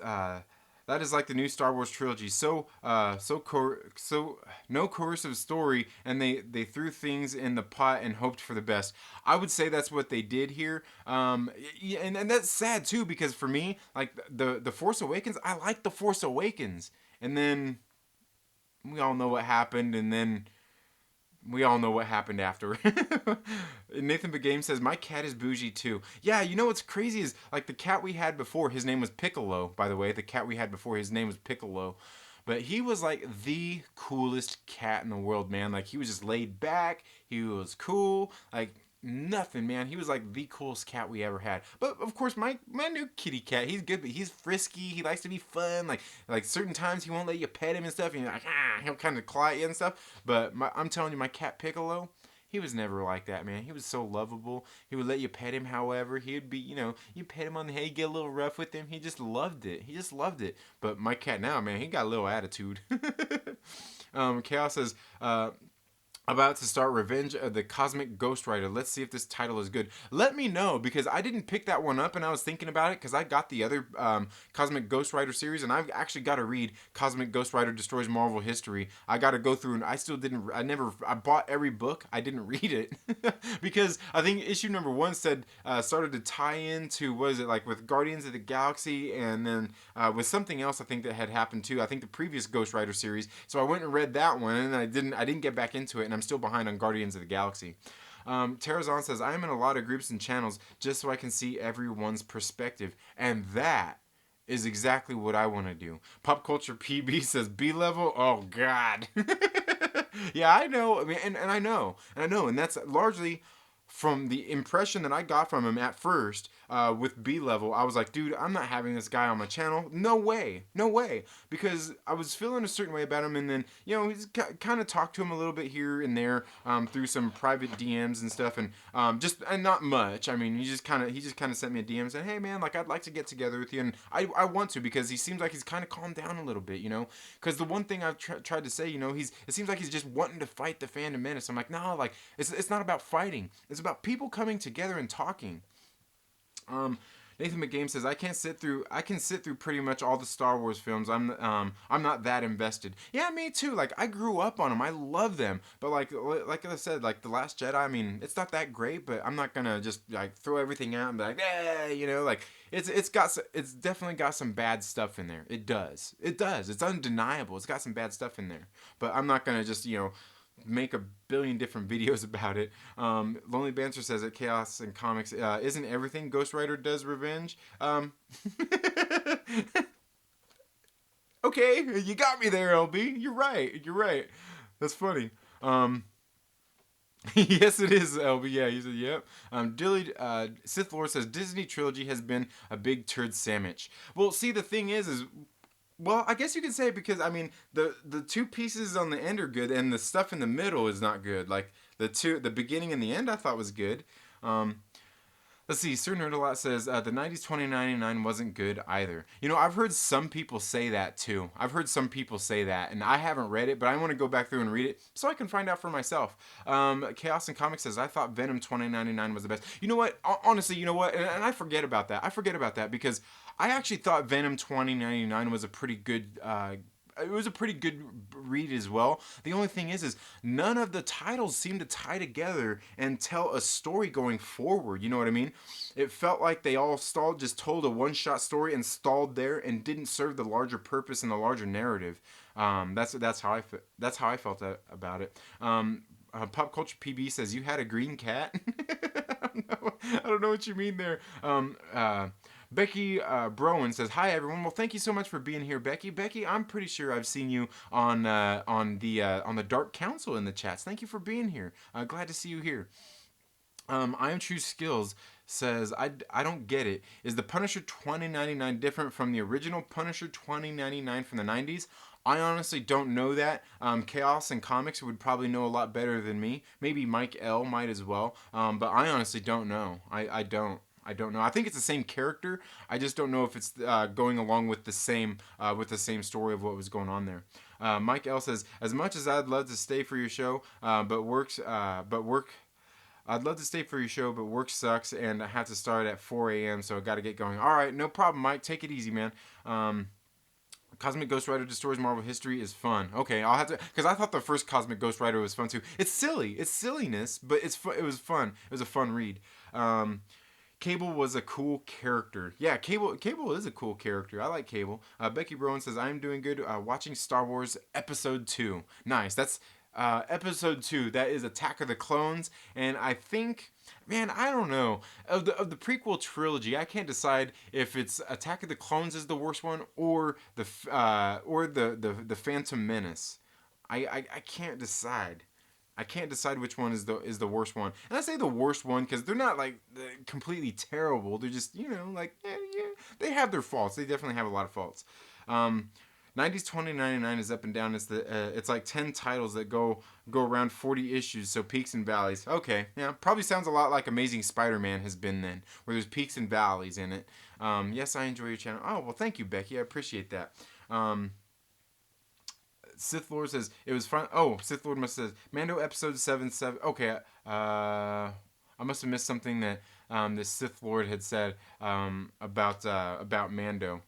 that is like the new Star Wars trilogy. So no coercive story, and they threw things in the pot and hoped for the best. I would say that's what they did here. And that's sad too, because for me, like the Force Awakens, I like the Force Awakens, and then we all know what happened, and then we all know what happened after. Nathan Begame says, my cat is bougie too. Yeah, you know what's crazy is, like, the cat we had before, his name was Piccolo, by the way. The cat we had before, his name was Piccolo. But he was, like, the coolest cat in the world, man. Like, he was just laid back. He was cool. Like, nothing, man. He was like the coolest cat we ever had. But of course, my new kitty cat, he's good, but he's frisky. He likes to be fun. Like certain times he won't let you pet him and stuff. And you're like, he'll kind of claw at you and stuff. But I'm telling you, my cat Piccolo, he was never like that, man. He was so lovable. He would let you pet him, however. He'd be, you pet him on the head, you get a little rough with him. He just loved it. He just loved it. But my cat now, man, he got a little attitude. Chaos says, about to start Revenge of the Cosmic Ghost Rider. Let's see if this title is good. Let me know, because I didn't pick that one up and I was thinking about it because I got the other Cosmic Ghost Rider series, and I've actually got to read Cosmic Ghost Rider Destroys Marvel History. I got to go through, and I bought every book. I didn't read it because I think issue number 1 said started to tie into, what is it, like with Guardians of the Galaxy, and then with something else I think that had happened too. I think the previous Ghost Rider series. So I went and read that one, and I didn't get back into it, and I'm still behind on Guardians of the Galaxy. Terrazon says, I am in a lot of groups and channels just so I can see everyone's perspective. And that is exactly what I want to do. Pop Culture PB says, B-level? Oh, God. Yeah, I know. I mean, and I know. And that's largely from the impression that I got from him at first with B-level. I was like, dude, I'm not having this guy on my channel. No way. Because I was feeling a certain way about him, and then, he's kind of talked to him a little bit here and there through some private DMs and stuff, and not much. I mean, he just kind of sent me a DM and said, hey man, like, I'd like to get together with you, and I want to, because he seems like he's kind of calmed down a little bit, because the one thing I've tried to say, it seems like he's just wanting to fight the Fandom menace. I'm like, no, like, it's not about fighting. It's about people coming together and talking. Nathan McGame says, I can sit through pretty much all the Star Wars films. I'm not that invested. Yeah, me too. Like, I grew up on them. I love them. But like I said, like The Last Jedi, I mean, it's not that great, but I'm not gonna just like throw everything out and be like, like it's definitely got some bad stuff in there. It does. It's undeniable. It's got some bad stuff in there. But I'm not gonna just, make a billion different videos about it. Lonely Banter says at Chaos and Comics, isn't everything Ghost Rider does revenge? Okay, you got me there, LB. You're right. That's funny. Yes, it is, LB. Yeah, he said, yep. Dilly, Sith Lord says, Disney trilogy has been a big turd sandwich. Well, see, the thing is well, I guess you could say it, because I mean the two pieces on the end are good, and the stuff in the middle is not good. Like the beginning and the end I thought was good. Let's see. Sir Nerd a lot says the '90s 2099 wasn't good either. I've heard some people say that too. And I haven't read it, but I want to go back through and read it so I can find out for myself. Chaos and Comics says, I thought Venom 2099 was the best. You know what? Honestly, you know what? And I forget about that because I actually thought Venom 2099 was a pretty good. It was a pretty good read as well. The only thing is none of the titles seem to tie together and tell a story going forward. You know what I mean? It felt like they all just told a one-shot story and stalled there and didn't serve the larger purpose and the larger narrative. That's how I felt about it. Pop Culture PB says, you had a green cat? I don't know what you mean there. Becky Browen says, hi everyone. Well, thank you so much for being here, Becky. Becky, I'm pretty sure I've seen you on the Dark Council in the chats. Thank you for being here. Glad to see you here. I Am True Skills says, I don't get it. Is the Punisher 2099 different from the original Punisher 2099 from the 90s? I honestly don't know that. Chaos and Comics would probably know a lot better than me. Maybe Mike L might as well. But I honestly don't know. I don't know. I think it's the same character. I just don't know if it's going along with the same story of what was going on there. Mike L says, as much as I'd love to stay for your show, I'd love to stay for your show, but work sucks, and I have to start at 4 a.m., so I got to get going. All right, no problem, Mike. Take it easy, man. Cosmic Ghost Rider Destroys Marvel History is fun. Okay, I'll have to, because I thought the first Cosmic Ghost Rider was fun too. It's silly. It's silliness, but it was fun. It was a fun read. Cable was a cool character. Yeah, Cable is a cool character. I like Cable. Becky Brown says, I'm doing good watching Star Wars Episode 2. Nice. That's Episode 2. That is Attack of the Clones. And I think, man, I don't know. Of the prequel trilogy, I can't decide if it's Attack of the Clones is the worst one or the Phantom Menace. I can't decide. I can't decide which one is the worst one. And I say the worst one because they're not like completely terrible. They're just, you know, like yeah, they have their faults. They definitely have a lot of faults. 90s 2099 is up and down. It's like 10 titles that go around 40 issues, so peaks and valleys. Okay, yeah, probably sounds a lot like Amazing Spider-Man has been then, where there's peaks and valleys in it. Yes, I enjoy your channel. Oh, well, thank you, Becky. I appreciate that. Sith Lord says it was fun. Oh, Sith Lord must says Mando episode 7. Okay, I must have missed something that the Sith Lord had said about Mando.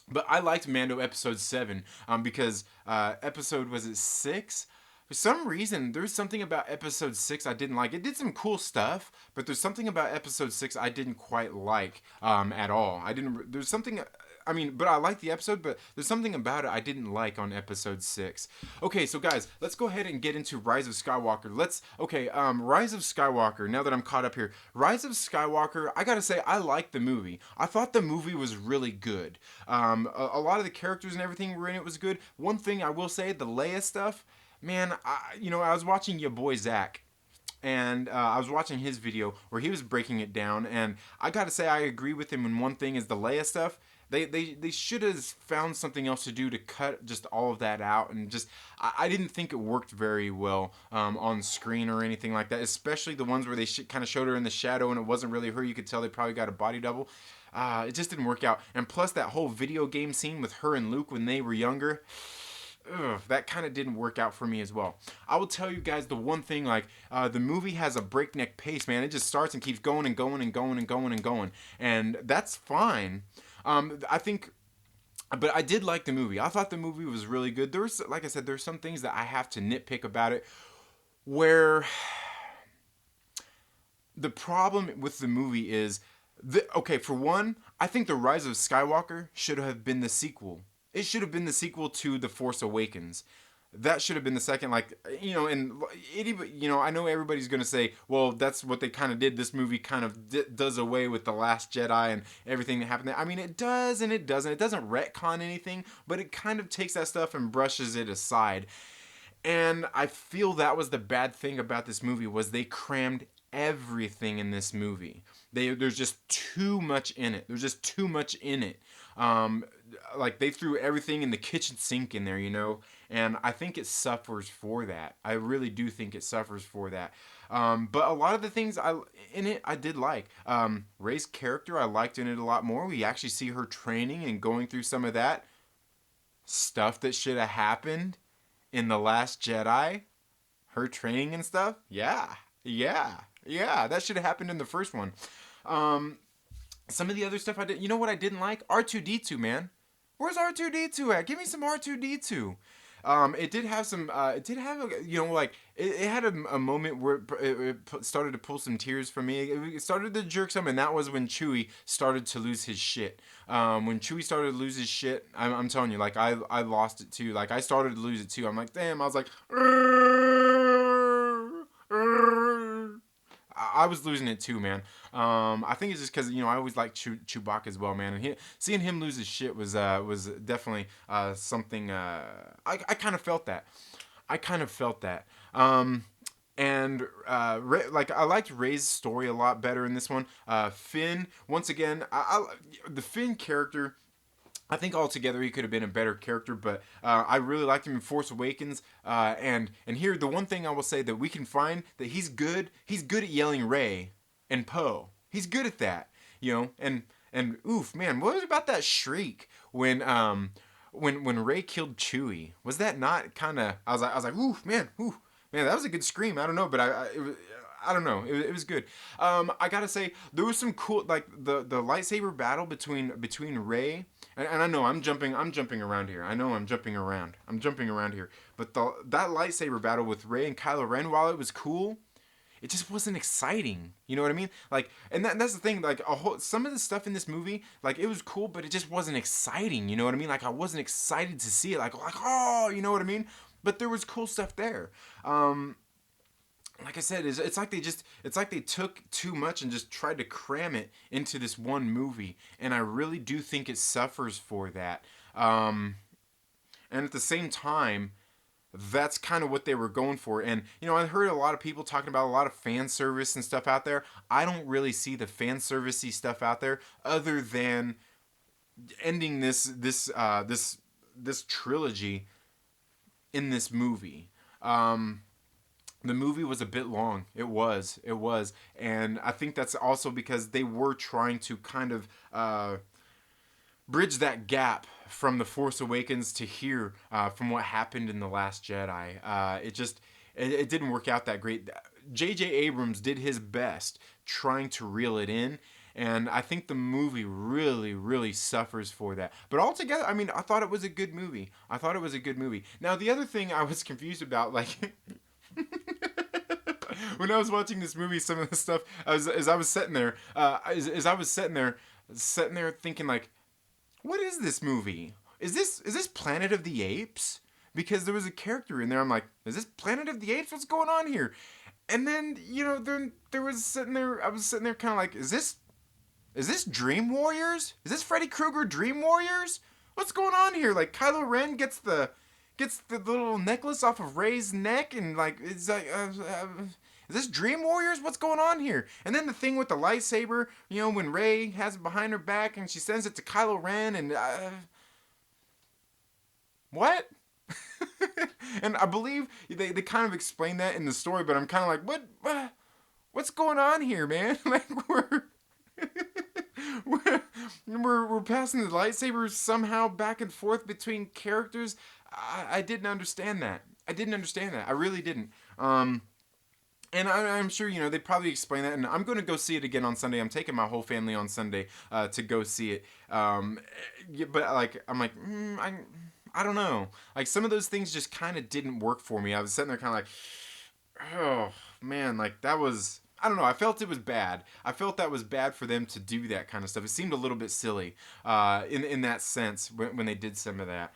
But I liked Mando episode 7 because episode, was it 6? For some reason, there's something about episode 6 I didn't like. It did some cool stuff, but there's something about episode 6 I didn't quite like at all. There's something, I mean, but I liked the episode, but there's something about it I didn't like on episode 6. Okay, so guys, let's go ahead and get into Rise of Skywalker. Rise of Skywalker, now that I'm caught up here. Rise of Skywalker, I gotta say, I liked the movie. I thought the movie was really good. A lot of the characters and everything were in it was good. One thing I will say, the Leia stuff, man, I was watching your boy Zach, and I was watching his video where he was breaking it down, and I gotta say I agree with him in one thing is the Leia stuff. They should have found something else to do to cut just all of that out, and just I didn't think it worked very well on screen or anything like that, especially the ones where they kind of showed her in the shadow and it wasn't really her. You could tell they probably got a body double. It just didn't work out, and plus that whole video game scene with her and Luke when they were younger, that kind of didn't work out for me as well. I will tell you guys the one thing, like the movie has a breakneck pace, man. It just starts and keeps going and going and going and going and going, and that's fine. I think, but I did like the movie. I thought the movie was really good. There's, like I said, there's some things that I have to nitpick about it, where the problem with the movie is, okay, for one, I think The Rise of Skywalker should have been the sequel. It should have been the sequel to The Force Awakens. That should have been the second, like, and I know everybody's going to say, well, that's what they kind of did. This movie kind of does away with The Last Jedi and everything that happened there. I mean, it does and it doesn't. It doesn't retcon anything, but it kind of takes that stuff and brushes it aside. And I feel that was the bad thing about this movie, was they crammed everything in this movie. There's just too much in it. There's just too much in it. Like, they threw everything in the kitchen sink in there, and I think it suffers for that. I really do think it suffers for that. But a lot of the things in it I did like. Rey's character, I liked in it a lot more. We actually see her training and going through some of that stuff that should have happened in The Last Jedi. Her training and stuff. Yeah, that should have happened in the first one. Some of the other stuff I did, what I didn't like? R2-D2, man. Where's R2-D2 at? Give me some R2-D2. It did have some, it had a moment where it started to pull some tears from me. It started to jerk some, and that was when Chewie started to lose his shit. When Chewie started to lose his shit, I'm telling you, like, I lost it too. Like, I started to lose it too. I'm like, damn, I was like, I was losing it too, man. I think it's just because I always liked Chewbacca as well, man. And seeing him lose his shit was definitely something. I kind of felt that. And I liked Rey's story a lot better in this one. Finn, once again, the Finn character, I think altogether he could have been a better character, but I really liked him in Force Awakens. And here, the one thing I will say that we can find that he's good at yelling Rey and Poe. He's good at that, And oof, man, what was about that shriek when Rey killed Chewie? Was that not kind of? I was like, oof, man, that was a good scream. I don't know, but I don't know. It was good. I gotta say, there was some cool, like the lightsaber battle between Rey. And I know I'm jumping around here. I know I'm jumping around here. But that lightsaber battle with Rey and Kylo Ren, while it was cool, it just wasn't exciting. You know what I mean? Like, and that's the thing. Like, some of the stuff in this movie, like, it was cool, but it just wasn't exciting. You know what I mean? Like, I wasn't excited to see it. Like, oh, you know what I mean? But there was cool stuff there. Like I said, it's like they took too much and just tried to cram it into this one movie, and I really do think it suffers for that. And at the same time, that's kind of what they were going for. And I heard a lot of people talking about a lot of fan service and stuff out there. I don't really see the fan servicey stuff out there, other than ending this trilogy in this movie. The movie was a bit long. It was, and I think that's also because they were trying to kind of bridge that gap from The Force Awakens to here, from what happened in The Last Jedi. It didn't work out that great. J.J. Abrams did his best trying to reel it in, and I think the movie really, really suffers for that. But altogether, I mean, I thought it was a good movie. Now, the other thing I was confused about, like, when I was watching this movie, some of the stuff, as I was sitting there, thinking, like, what is this movie? Is this Planet of the Apes? Because there was a character in there. I'm like, is this Planet of the Apes? What's going on here? And then, then I was sitting there kind of like, is this Dream Warriors? Is this Freddy Krueger Dream Warriors? What's going on here? Like, Kylo Ren gets the little necklace off of Rey's neck, and like, it's like, is this Dream Warriors? What's going on here? And then the thing with the lightsaber, when Rey has it behind her back and she sends it to Kylo Ren, and what? And I believe they kind of explain that in the story, but I'm kind of like, what's going on here, man? Like, we're passing the lightsabers somehow back and forth between characters. I didn't understand that. I really didn't. And I'm sure, they probably explain that, and I'm going to go see it again on Sunday. I'm taking my whole family on Sunday to go see it. But, like, I'm like, I don't know. Like, some of those things just kind of didn't work for me. I was sitting there kind of like, oh, man, like, that was, I don't know. I felt it was bad. I felt that was bad for them to do that kind of stuff. It seemed a little bit silly in that sense when they did some of that.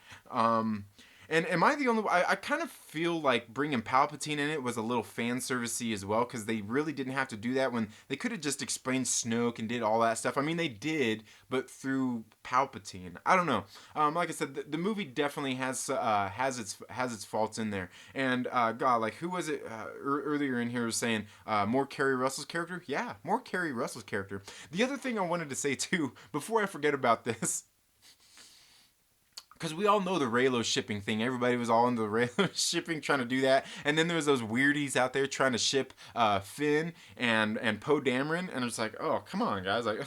And am I the only one? I kind of feel like bringing Palpatine in it was a little fan servicey as well, because they really didn't have to do that when they could have just explained Snoke and did all that stuff. I mean, they did, but through Palpatine. I don't know. Like I said, the movie definitely has its faults in there. And God, like, who was it earlier in here was saying more Kerry Russell's character? Yeah, more Kerry Russell's character. The other thing I wanted to say too, before I forget about this. Because we all know the Reylo shipping thing. Everybody was all into the Reylo shipping, trying to do that. And then there was those weirdies out there trying to ship Finn and Poe Dameron. And it's like, oh, come on, guys. Like,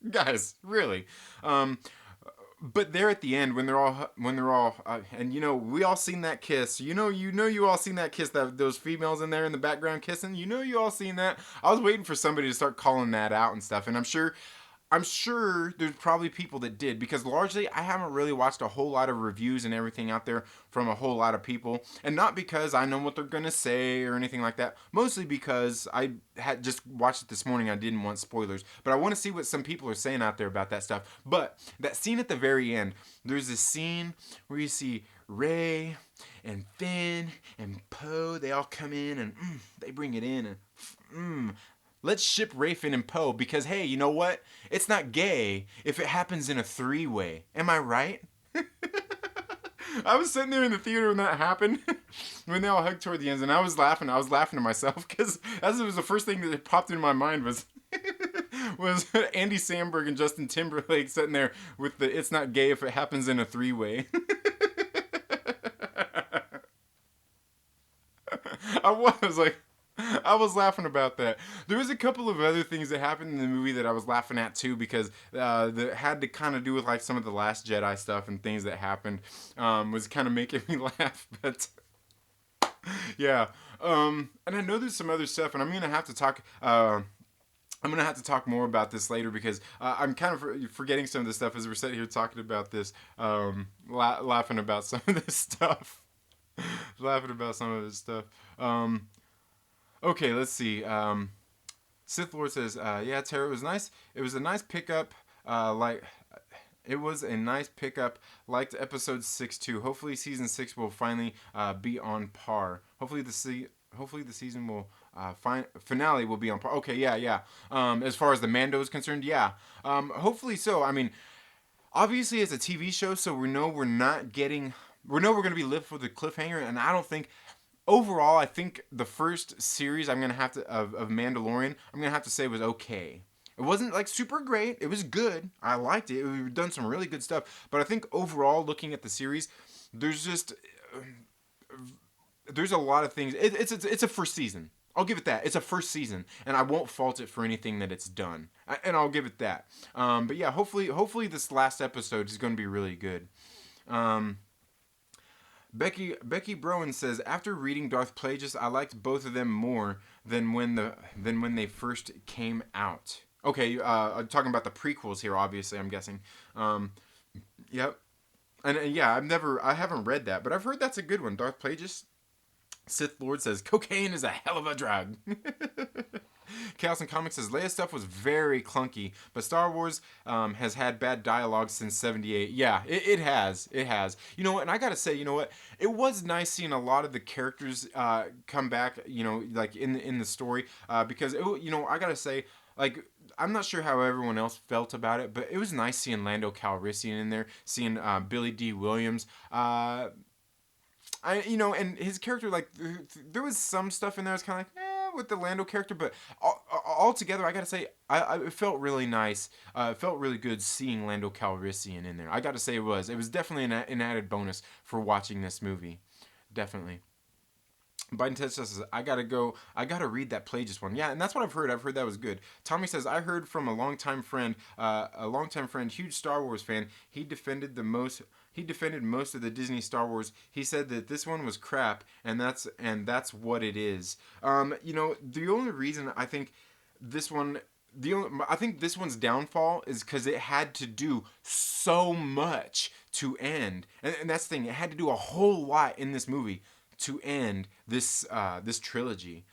guys, really. But there at the end, when they're all, and we all seen that kiss. You all seen that kiss, those females in there in the background kissing. You all seen that. I was waiting for somebody to start calling that out and stuff. And I'm sure there's probably people that did, because largely I haven't really watched a whole lot of reviews and everything out there from a whole lot of people, and not because I know what they're gonna say or anything like that, mostly because I had just watched it this morning. I didn't want spoilers, but I want to see what some people are saying out there about that stuff. But that scene at the very end, there's this scene where you see Rey and Finn and Poe, they all come in and they bring it in, and let's ship Rey Finn and Poe, because, hey, you know what? It's not gay if it happens in a 3-way. Am I right? I was sitting there in the theater when that happened, when they all hugged toward the end, and I was laughing. I was laughing to myself, because as it was the first thing that popped into my mind was Andy Samberg and Justin Timberlake sitting there with the "It's not gay if it happens in a 3-way." I was laughing about that. There was a couple of other things that happened in the movie that I was laughing at too, because that had to kind of do with like some of the Last Jedi stuff and things that happened. Was kind of making me laugh, but yeah. And I know there's some other stuff, and I'm gonna have to talk. I'm gonna have to talk more about this later, because I'm kind of forgetting some of the stuff as we're sitting here talking about this, laughing about some of this stuff. Okay, let's see. Sith Lord says, yeah, Tara, it was nice. It was a nice pickup. It was a nice pickup. Liked episode 6 too. Hopefully season 6 will finally be on par. Hopefully the season will finale will be on par. Okay, yeah. As far as the Mando is concerned, yeah. Hopefully so. I mean, obviously it's a TV show, so we know we're not getting we know we're gonna be left with a cliffhanger, and I don't think overall, I think the first series I'm gonna have to of Mandalorian, I'm gonna have to say was okay. It wasn't like super great. It was good. I liked it. We've done some really good stuff. But I think overall, looking at the series, there's just there's a lot of things. It's a first season. I'll give it that. It's a first season, and I won't fault it for anything that it's done. And I'll give it that. But yeah, hopefully this last episode is going to be really good. Um, Becky Browan says, after reading Darth Plagueis, I liked both of them more than when they first came out. Okay, I'm talking about the prequels here. Obviously, I'm guessing. Yep. And yeah, I haven't read that, but I've heard that's a good one. Darth Plagueis. Sith Lord says, cocaine is a hell of a drug. Chaos and Comics says, Leia stuff was very clunky, but Star Wars has had bad dialogue since 78. Yeah, it has. It has. You know what? And I gotta say, you know what? It was nice seeing a lot of the characters come back, you know, like in the story, because, you know, I gotta say, like, I'm not sure how everyone else felt about it, but it was nice seeing Lando Calrissian in there, seeing Billy D. Williams. You know, and his character, like, there was some stuff in there that's kind of like, with the Lando character, but altogether, I gotta say, it felt really nice. It felt really good seeing Lando Calrissian in there. I gotta say it was definitely an added bonus for watching this movie. Definitely. Biden Test says, I gotta read that Plagueis one. Yeah, and that's what I've heard. I've heard that was good. Tommy says, I heard from a longtime friend, huge Star Wars fan. He defended most of the Disney Star Wars. He said that this one was crap, and that's what it is. You know, the only reason I think this one I think this one's downfall is because it had to do so much to end, and that's the thing. It had to do a whole lot in this movie to end this trilogy,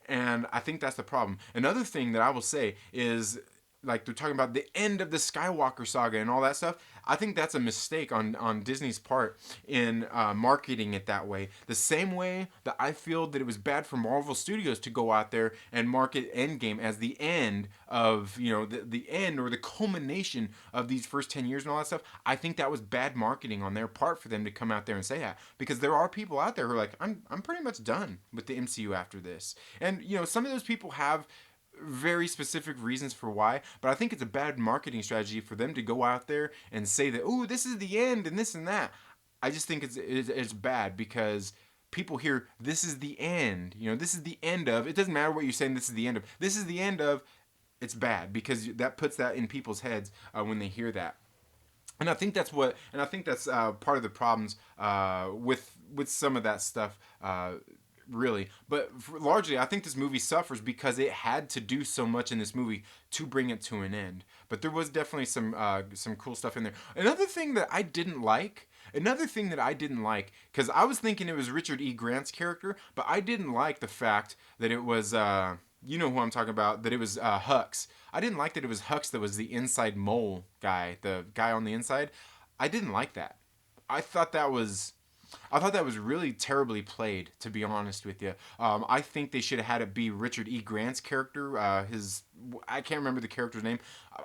and I think that's the problem. Another thing that I will say is, like, they're talking about the end of the Skywalker saga and all that stuff. I think that's a mistake on Disney's part in marketing it that way. The same way that I feel that it was bad for Marvel Studios to go out there and market Endgame as the end of, you know, the end or the culmination of these first 10 years and all that stuff. I think that was bad marketing on their part for them to come out there and say that, because there are people out there who are like, I'm pretty much done with the MCU after this. And, you know, some of those people have very specific reasons for why, but I think it's a bad marketing strategy for them to go out there and say that, oh, this is the end and this and that. I just think it's bad, because people hear this is the end, you know, this is the end of, it doesn't matter what you're saying, this is the end of, this is the end of, it's bad, because that puts that in people's heads when they hear that. And I think that's part of the problems with some of that stuff, really. But largely, I think this movie suffers because it had to do so much in this movie to bring it to an end. But there was definitely some cool stuff in there. Another thing that I didn't like, because I was thinking it was Richard E. Grant's character, but I didn't like the fact that it was, you know who I'm talking about, that it was Hux. I didn't like that it was Hux that was the inside mole guy, the guy on the inside. I didn't like that. I thought that was really terribly played, to be honest with you. I think they should have had it be Richard E. Grant's character. I can't remember the character's name.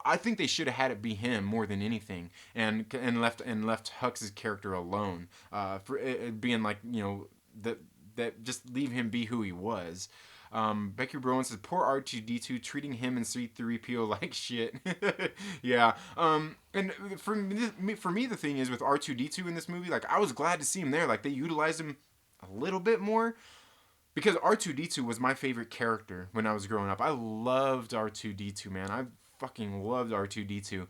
I think they should have had it be him more than anything, and left Hux's character alone. For it being like, you know, that just leave him be who he was. Becky Browan says, poor R2D2 treating him and C3PO like shit. Yeah. And for me, the thing is with R2D2 in this movie, like, I was glad to see him there. Like, they utilized him a little bit more, because R2D2 was my favorite character when I was growing up. I loved R2D2, man. I fucking loved R2D2.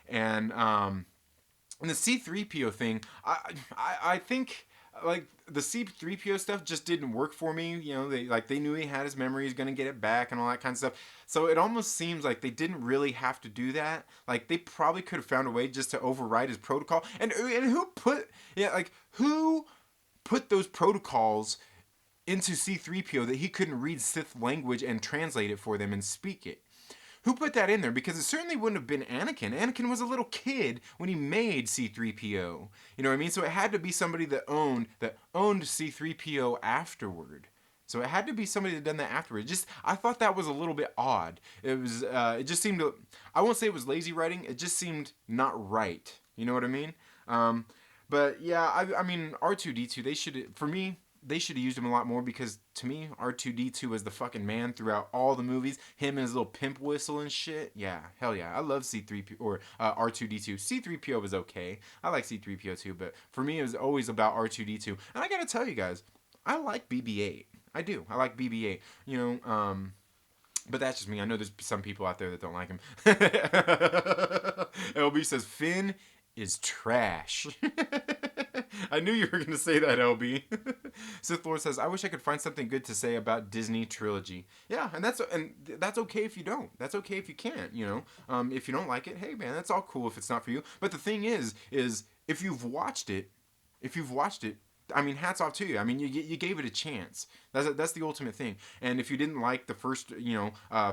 And the C3PO thing, I think, like, the C3PO stuff just didn't work for me. You know, they knew he had his memory, he's gonna get it back and all that kind of stuff. So it almost seems like they didn't really have to do that. Like, they probably could have found a way just to override his protocol. And who put those protocols into C3PO that he couldn't read Sith language and translate it for them and speak it? Who put that in there? Because it certainly wouldn't have been Anakin. Anakin was a little kid when he made C-3PO. You know what I mean? So it had to be somebody that owned C-3PO afterward. So it had to be somebody that done that afterward. I thought that was a little bit odd. It just seemed to, I won't say it was lazy writing. It just seemed not right. You know what I mean? But yeah, I mean R2D2. They should for me. They should have used him a lot more because to me R2D2 was the fucking man throughout all the movies. Him and his little pimp whistle and shit. Yeah, hell yeah. I love C3PO or R2D2. C3PO was okay. I like C3PO too, but for me it was always about R2D2. And I gotta tell you guys, I like BB-8. I do. I like BB-8. You know, but that's just me. I know there's some people out there that don't like him. LB says Finn is trash. I knew you were going to say that, LB. Sith Lord says, I wish I could find something good to say about Disney trilogy. Yeah, and that's okay if you don't. That's okay if you can't, you know. If you don't like it, hey man, that's all cool if it's not for you. But the thing is if you've watched it, I mean, hats off to you. I mean, you gave it a chance. That's the ultimate thing. And if you didn't like the first,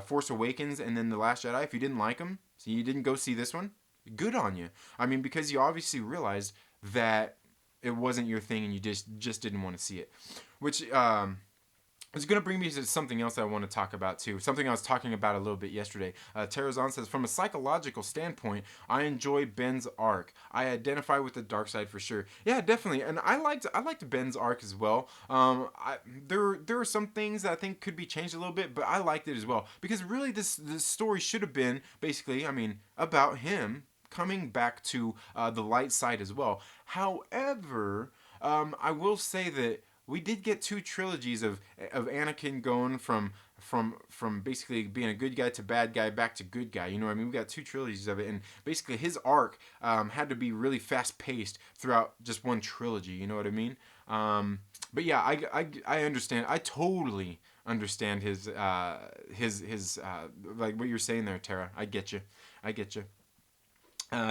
Force Awakens and then The Last Jedi, if you didn't like them, so you didn't go see this one, good on you. I mean, because you obviously realized that it wasn't your thing and you just didn't want to see it. Which is going to bring me to something else that I want to talk about too. Something I was talking about a little bit yesterday. Terrazon says, from a psychological standpoint, I enjoy Ben's arc. I identify with the dark side for sure. Yeah, definitely. And I liked Ben's arc as well. There are some things that I think could be changed a little bit, but I liked it as well. Because really this story should have been basically, I mean, about him coming back to the light side as well. However, I will say that we did get 2 trilogies of Anakin going from basically being a good guy to bad guy back to good guy. You know what I mean? We got 2 trilogies of it, and basically his arc had to be really fast paced throughout just one trilogy. You know what I mean? But yeah, I understand. I totally understand his like what you're saying there, Tara. I get you.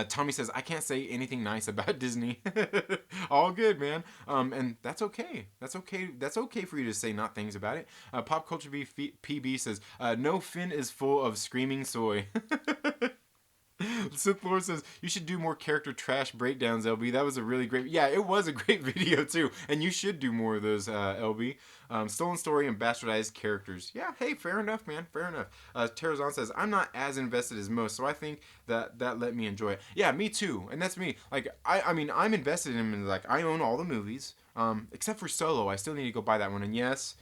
Tommy says, I can't say anything nice about Disney. All good, man. And that's okay. That's okay for you to say not things about it. Pop Culture PB says, no, Finn is full of screaming soy. Sith Lord says, you should do more character trash breakdowns, LB. That was a really great... Yeah, it was a great video, too. And you should do more of those, LB. Stolen story and bastardized characters. Yeah, hey, fair enough, man. Fair enough. Terrazon says, I'm not as invested as most, so I think that let me enjoy it. Yeah, me too. And that's me. Like, I mean, I'm invested in them. Like, I own all the movies. Except for Solo. I still need to go buy that one. And yes,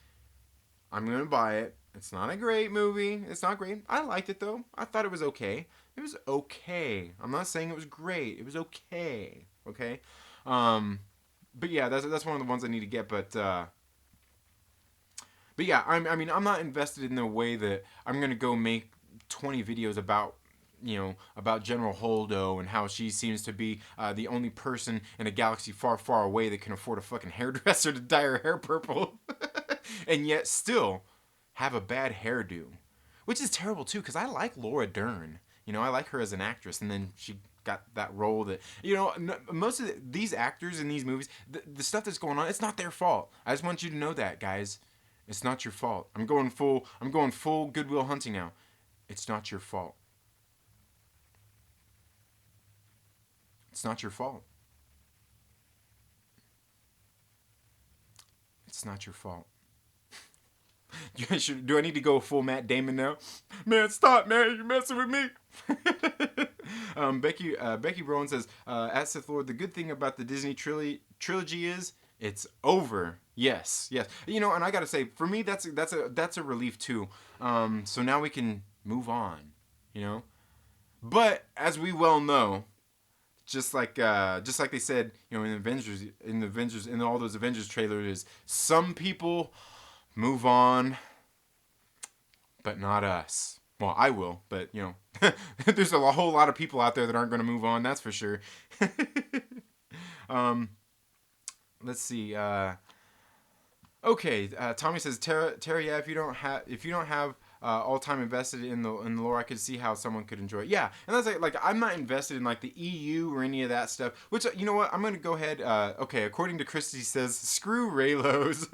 I'm going to buy it. It's not a great movie. It's not great. I liked it, though. I thought it was okay. It was okay. I'm not saying it was great. It was okay. Okay? But yeah, that's one of the ones I need to get. But yeah, I mean, I'm not invested in the way that I'm going to go make 20 videos about, about General Holdo and how she seems to be the only person in a galaxy far, far away that can afford a fucking hairdresser to dye her hair purple. And yet still have a bad hairdo. Which is terrible, too, because I like Laura Dern. I like her as an actress, and then she got that role that, most of these actors in these movies, the stuff that's going on, it's not their fault. I just want you to know that, guys. It's not your fault. I'm going full Good Will Hunting now. It's not your fault. It's not your fault. It's not your fault. Do I need to go full Matt Damon now? Man, stop, man. You're messing with me. Becky Rowan says, at Sith Lord, the good thing about the Disney trilogy is it's over. Yes. And I gotta say, for me, that's a relief too. So now we can move on. But as we well know, just like they said, in all those Avengers trailers, some people move on, but not us. Well, I will, but, there's a whole lot of people out there that aren't going to move on, that's for sure. Let's see. Okay, Tommy says, Tara, yeah, if you don't have all time invested in the lore, I could see how someone could enjoy it. Yeah, and that's like I'm not invested in like the EU or any of that stuff. Which, you know what? I'm gonna go ahead. Okay, according to Christy says, screw Reylos.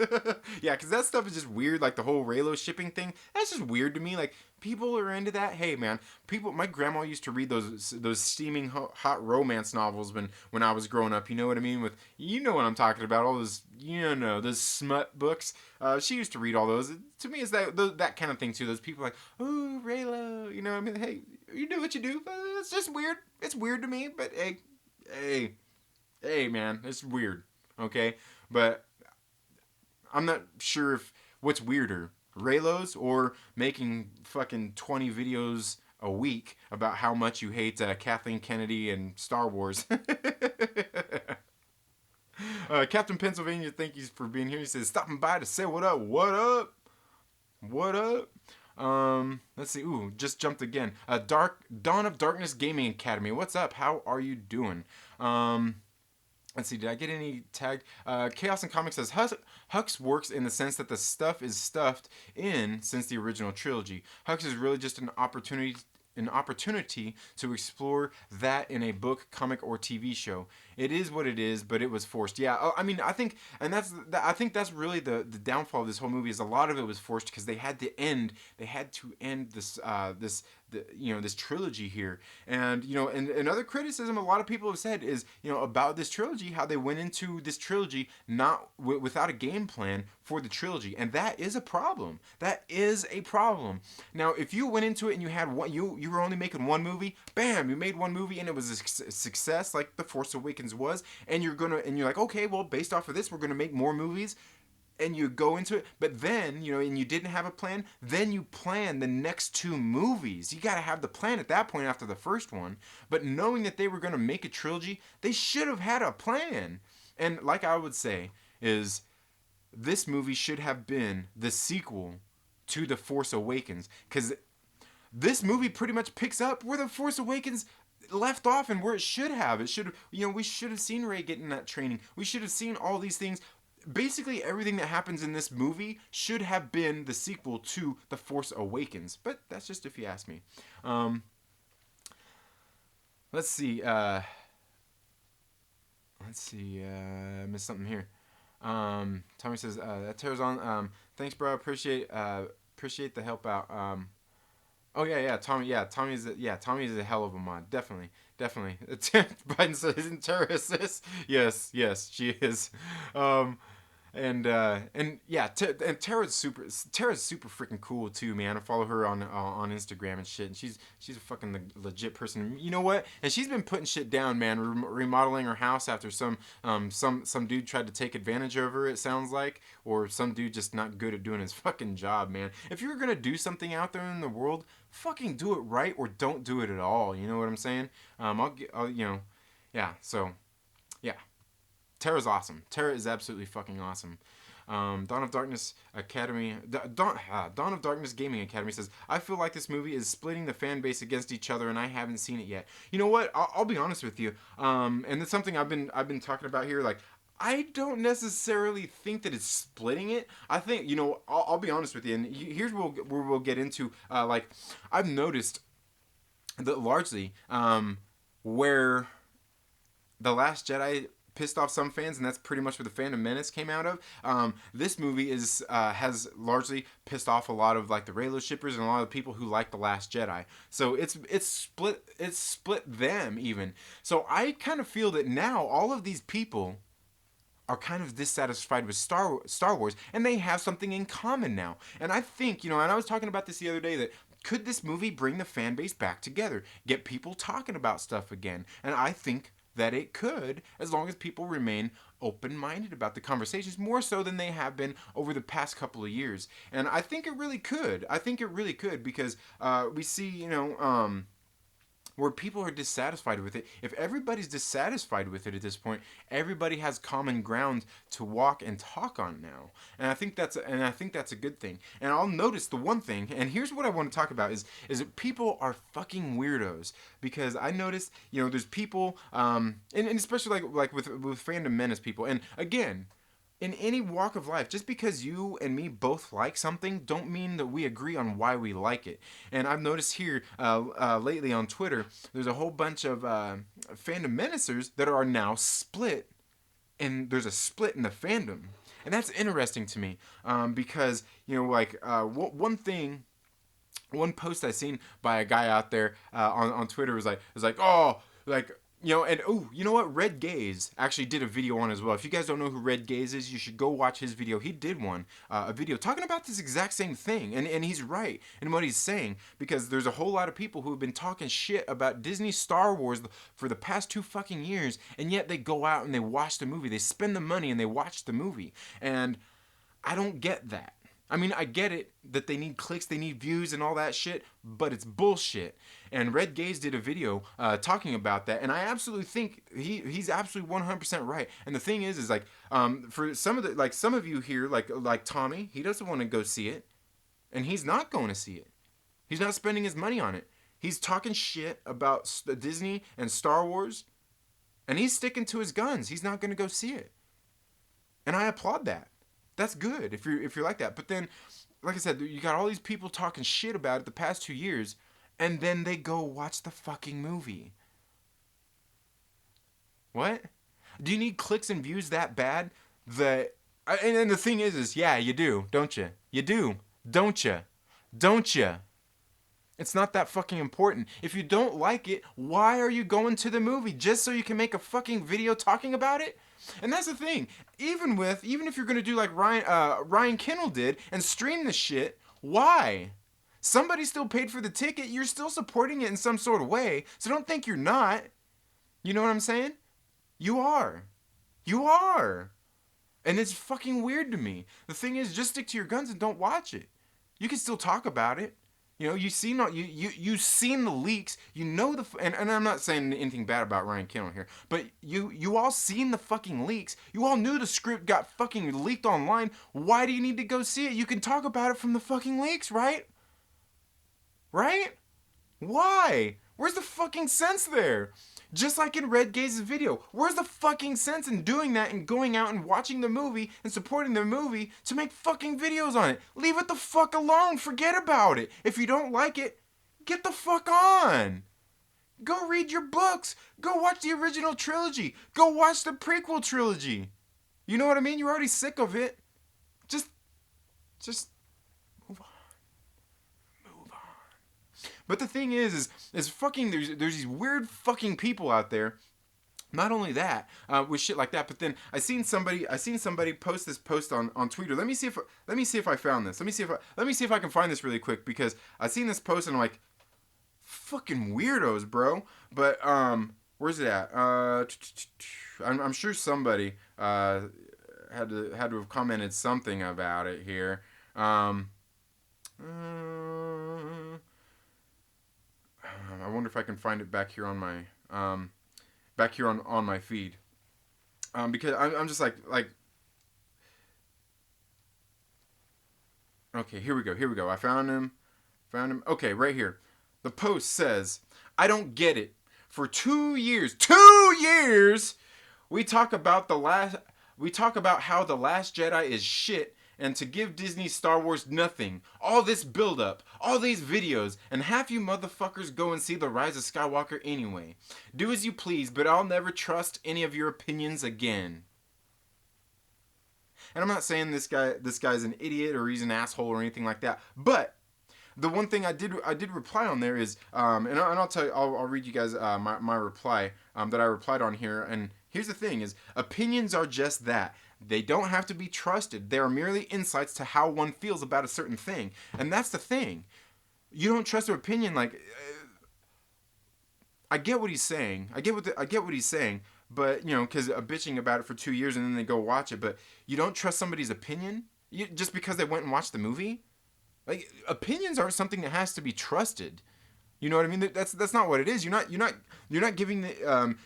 Yeah, because that stuff is just weird. Like the whole Reylo shipping thing. That's just weird to me. Like people are into that. Hey, man, my grandma used to read those steaming hot romance novels when I was growing up. You know what I mean? What I'm talking about. All those those smut books. She used to read all those. To me, it's that kind of thing too. Those people like, ooh, Reylo. I mean, hey, you do what you do. But it's just weird. It's weird to me. But hey, Hey, man, it's weird. Okay, but I'm not sure if what's weirder, Raylos or making fucking 20 videos a week about how much you hate Kathleen Kennedy and Star Wars. Captain Pennsylvania, thank you for being here. He says, stopping by to say what up. What up? What up? Let's see. Ooh, just jumped again. Dawn of Darkness Gaming Academy. What's up? How are you doing? Um, Let's see, did I get any tagged? Chaos and Comics says Hux works in the sense that the stuff is stuffed in since the original trilogy. Hux is really just an opportunity to explore that in a book, comic, or TV show. It is what it is, but it was forced. Yeah, I mean, I think that's really the downfall of this whole movie is a lot of it was forced because they had to end this trilogy here. And and another criticism a lot of people have said is about this trilogy, how they went into this trilogy not without a game plan for the trilogy, and that is a problem. That is a problem. Now, if you went into it and you had one, you were only making one movie, bam, you made one movie and it was a success like The Force Awakens was, and you're like, okay, well, based off of this, we're gonna make more movies, and you go into it, but then and you didn't have a plan, then you plan the next two movies. You got to have the plan at that point after the first one, but knowing that they were going to make a trilogy, they should have had a plan. And like I would say is this movie should have been the sequel to The Force Awakens, because this movie pretty much picks up where The Force Awakens left off and where it should have. It should have, we should have seen Rey getting that training. We should have seen all these things. Basically, everything that happens in this movie should have been the sequel to The Force Awakens. But that's just if you ask me. Let's see. I missed something here. Tommy says that tears on. Thanks, bro. Appreciate the help out. Oh yeah, Tommy. Yeah, Tommy is a hell of a mod. Definitely. Biden says, "Isn't Tara a sis?" Yes, she is. And yeah, and Tara's super freaking cool too, man. I follow her on Instagram and shit, and she's a fucking legit person. You know what? And she's been putting shit down, man. Remodeling her house after some dude tried to take advantage of her. It sounds like, or some dude just not good at doing his fucking job, man. If you're gonna do something out there in the world, fucking do it right, or don't do it at all. You know what I'm saying? Yeah. So, yeah. Tara's awesome. Tara is absolutely fucking awesome. Dawn of Darkness Academy, Dawn of Darkness Gaming Academy says, I feel like this movie is splitting the fan base against each other, and I haven't seen it yet. You know what? I'll be honest with you. And it's something I've been talking about here. Like, I don't necessarily think that it's splitting it. I think I'll be honest with you, and here's where we'll get into. Like, I've noticed that largely where The Last Jedi pissed off some fans, and that's pretty much where the Phantom Menace came out of. This movie has largely pissed off a lot of like the Reylo shippers and a lot of the people who like The Last Jedi. So it's split them even. So I kind of feel that now all of these people are kind of dissatisfied with Star Wars, and they have something in common now. And I think, and I was talking about this the other day, that could this movie bring the fan base back together, get people talking about stuff again? And I think that it could, as long as people remain open-minded about the conversations, more so than they have been over the past couple of years. And I think it really could. Because we see, where people are dissatisfied with it. If everybody's dissatisfied with it at this point, everybody has common ground to walk and talk on now. And I think that's a good thing. And I'll notice the one thing, and here's what I want to talk about is that people are fucking weirdos. Because I noticed, there's people, and especially like with Fandom Menace people. And again, in any walk of life, just because you and me both like something don't mean that we agree on why we like it. And I've noticed here lately on Twitter, there's a whole bunch of Fandom Menacers that are now split, and there's a split in the fandom. And that's interesting to me because, one post I seen by a guy out there on Twitter was like, oh, like, You know, and oh, you know what? Red Gaze actually did a video on as well. If you guys don't know who Red Gaze is, you should go watch his video. He did one, a video talking about this exact same thing, and he's right in what he's saying, because there's a whole lot of people who have been talking shit about Disney Star Wars for the past 2 fucking years, and yet they go out and they watch the movie. They spend the money and they watch the movie, and I don't get that. I mean, I get it that they need clicks, they need views and all that shit, but it's bullshit. And Red Gaze did a video talking about that, and I absolutely think he's absolutely 100% right. And the thing is like, for some of you here, like Tommy, he doesn't want to go see it, and he's not going to see it. He's not spending his money on it. He's talking shit about Disney and Star Wars, and he's sticking to his guns. He's not going to go see it, and I applaud that. That's good if you're like that. But then, like I said, you got all these people talking shit about it the past 2 years, and then they go watch the fucking movie. What? Do you need clicks and views that bad? And the thing is yeah, you do, don't you? You do, don't you? Don't you? It's not that fucking important. If you don't like it, why are you going to the movie? Just so you can make a fucking video talking about it? And that's the thing. Even if you're gonna do like Ryan Kennel did and stream the shit, why? Somebody still paid for the ticket. You're still supporting it in some sort of way. So don't think you're not. You know what I'm saying? You are. You are. And it's fucking weird to me. The thing is, just stick to your guns and don't watch it. You can still talk about it. You know, you've seen the leaks. You know and I'm not saying anything bad about Ryan Kennel here, but you all seen the fucking leaks. You all knew the script got fucking leaked online. Why do you need to go see it? You can talk about it from the fucking leaks, right? Right? Why? Where's the fucking sense there? Just like in Red Gaze's video, where's the fucking sense in doing that and going out and watching the movie and supporting the movie to make fucking videos on it? Leave it the fuck alone. Forget about it. If you don't like it, get the fuck on. Go read your books. Go watch the original trilogy. Go watch the prequel trilogy. You know what I mean? You're already sick of it. Just move on. But the thing is fucking there's these weird fucking people out there. Not only that, with shit like that, but then I seen somebody post this post on Twitter. Let me see if I found this. Let me see if I can find this really quick, because I seen this post and I'm like, fucking weirdos, bro. But where's it at? I'm sure somebody had to have commented something about it here. I wonder if I can find it back here on my on my feed, because I'm just like okay, here we go. I found him. Okay, right here. The post says, "I don't get it. For 2 years, we talk about how The Last Jedi is shit, and to give Disney Star Wars nothing. All this build-up, all these videos, and half you motherfuckers go and see The Rise of Skywalker anyway. Do as you please, but I'll never trust any of your opinions again." And I'm not saying this guy's an idiot or he's an asshole or anything like that, but the one thing I did reply on there is, and I'll tell you, I'll read you guys my reply that I replied on here. And here's the thing: is opinions are just that. They don't have to be trusted. They are merely insights to how one feels about a certain thing. And that's the thing. You don't trust their opinion. Like, I get what he's saying. I get what he's saying. But, you know, because bitching about it for 2 years and then they go watch it. But you don't trust somebody's opinion just because they went and watched the movie? Like, opinions aren't something that has to be trusted. You know what I mean? That's not what it is. You're not giving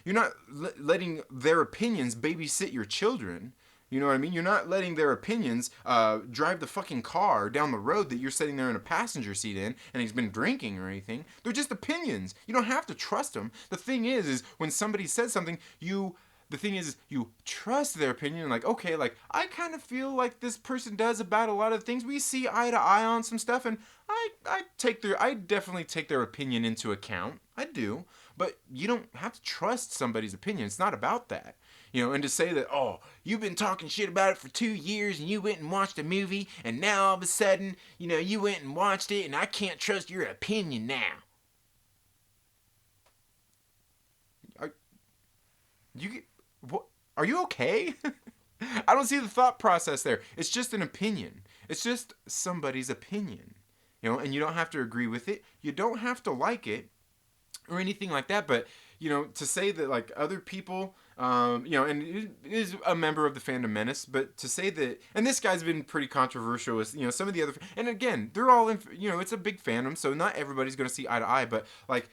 you're not letting their opinions babysit your children. You know what I mean? You're not letting their opinions drive the fucking car down the road that you're sitting there in a passenger seat in, and he's been drinking or anything. They're just opinions. You don't have to trust them. The thing is when somebody says something, you trust their opinion. Like, okay, like, I kind of feel like this person does about a lot of things. We see eye to eye on some stuff, and I definitely take their opinion into account. I do. But you don't have to trust somebody's opinion. It's not about that. You know, and to say that, oh, you've been talking shit about it for 2 years and you went and watched a movie and now all of a sudden, you know, you went and watched it and I can't trust your opinion now. You what? Are you okay? I don't see the thought process there. It's just an opinion. It's just somebody's opinion. And you don't have to agree with it. You don't have to like it or anything like that. But to say that like other people, and he is a member of the Fandom Menace, but to say that, and this guy's been pretty controversial with some of the other, and again, they're all in, it's a big fandom, so not everybody's gonna see eye to eye, but like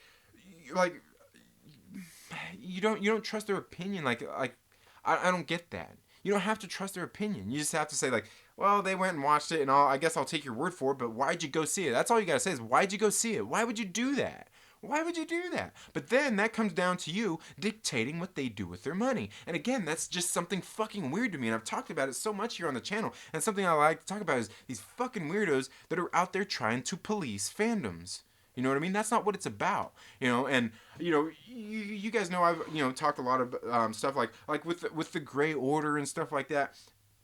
you don't trust their opinion, I don't get that. You don't have to trust their opinion. You just have to say like, well, they went and watched it, and I guess I'll take your word for it. But why'd you go see it? That's all you gotta say is why'd you go see it? Why would you do that? Why would you do that? But then that comes down to you dictating what they do with their money. And again, that's just something fucking weird to me. And I've talked about it so much here on the channel. And something I like to talk about is these fucking weirdos that are out there trying to police fandoms. You know what I mean? That's not what it's about. And you guys know I've talked a lot of stuff like with the Gray Order and stuff like that.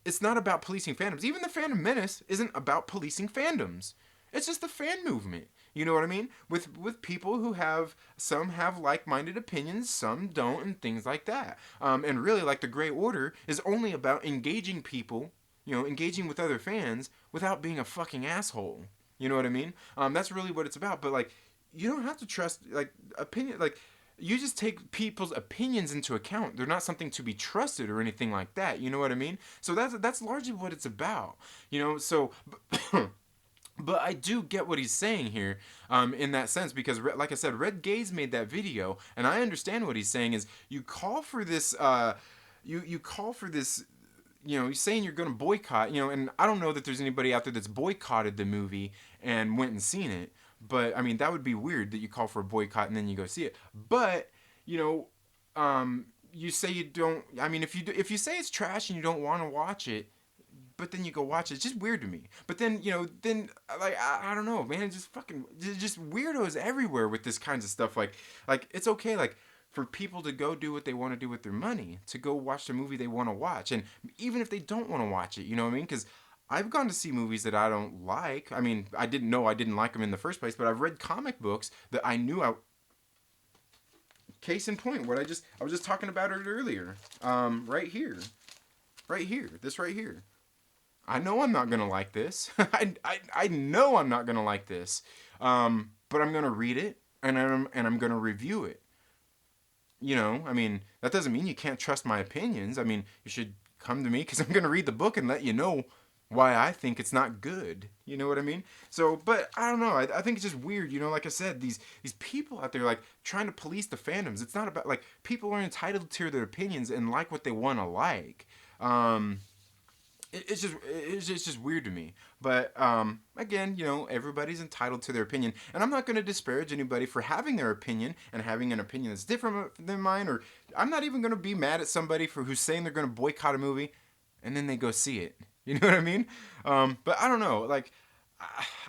It's not about policing fandoms. Even the Fandom Menace isn't about policing fandoms. It's just the fan movement. You know what I mean? With people who some have like-minded opinions, some don't, and things like that. And really, like the Gray Order is only about engaging people, engaging with other fans without being a fucking asshole. You know what I mean? That's really what it's about. But like, you don't have to trust opinion. Like, you just take people's opinions into account. They're not something to be trusted or anything like that. You know what I mean? So that's largely what it's about. So. But I do get what he's saying here, in that sense, because like I said, Red Gaze made that video, and I understand what he's saying is you call for this, you call for this, you're saying you're going to boycott, and I don't know that there's anybody out there that's boycotted the movie and went and seen it, but I mean that would be weird that you call for a boycott and then you go see it. But you say you don't. I mean, if you say it's trash and you don't want to watch it, but then you go watch it. It's just weird to me. But then, I don't know, man. Just weirdos everywhere with this kinds of stuff. Like it's okay, for people to go do what they want to do with their money, to go watch the movie they want to watch, and even if they don't want to watch it, you know what I mean? Because I've gone to see movies that I don't like. I mean, I didn't know I didn't like them in the first place, but I've read comic books that I knew I. Case in point, I was just talking about it earlier. Right here, this right here. I know I'm not gonna like this. I know I'm not gonna like this. But I'm gonna read it and I'm gonna review it. I mean, that doesn't mean you can't trust my opinions. I mean, you should come to me because I'm gonna read the book and let you know why I think it's not good. You know what I mean? So, but I don't know. I think it's just weird. Like I said, these people out there trying to police the fandoms. It's not about people are entitled to their opinions and like what they want to like. It's just weird to me. But again, everybody's entitled to their opinion, and I'm not going to disparage anybody for having their opinion and having an opinion that's different than mine. Or I'm not even going to be mad at somebody who's saying they're going to boycott a movie, and then they go see it. You know what I mean? But I don't know.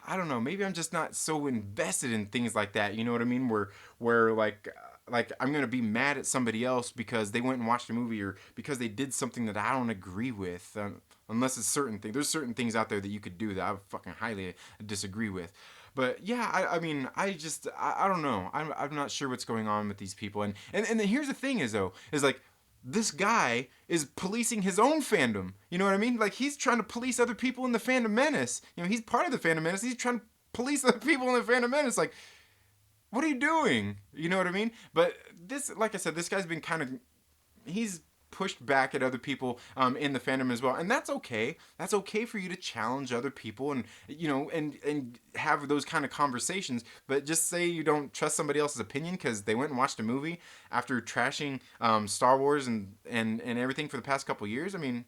I don't know. Maybe I'm just not so invested in things like that. You know what I mean? Where I'm gonna be mad at somebody else because they went and watched a movie or because they did something that I don't agree with. Unless it's certain things. There's certain things out there that you could do that I fucking highly disagree with. But yeah, I mean, I don't know. I'm not sure what's going on with these people. And here's the thing is this guy is policing his own fandom. You know what I mean? He's trying to police other people in the Fandom Menace. He's part of the Fandom Menace. He's trying to police other people in the Fandom Menace. What are you doing? You know what I mean? But this, like I said, this guy's been he's pushed back at other people in the fandom as well, and that's okay. That's okay for you to challenge other people and and have those kind of conversations. But just say you don't trust somebody else's opinion because they went and watched a movie after trashing Star Wars and everything for the past couple years. I mean,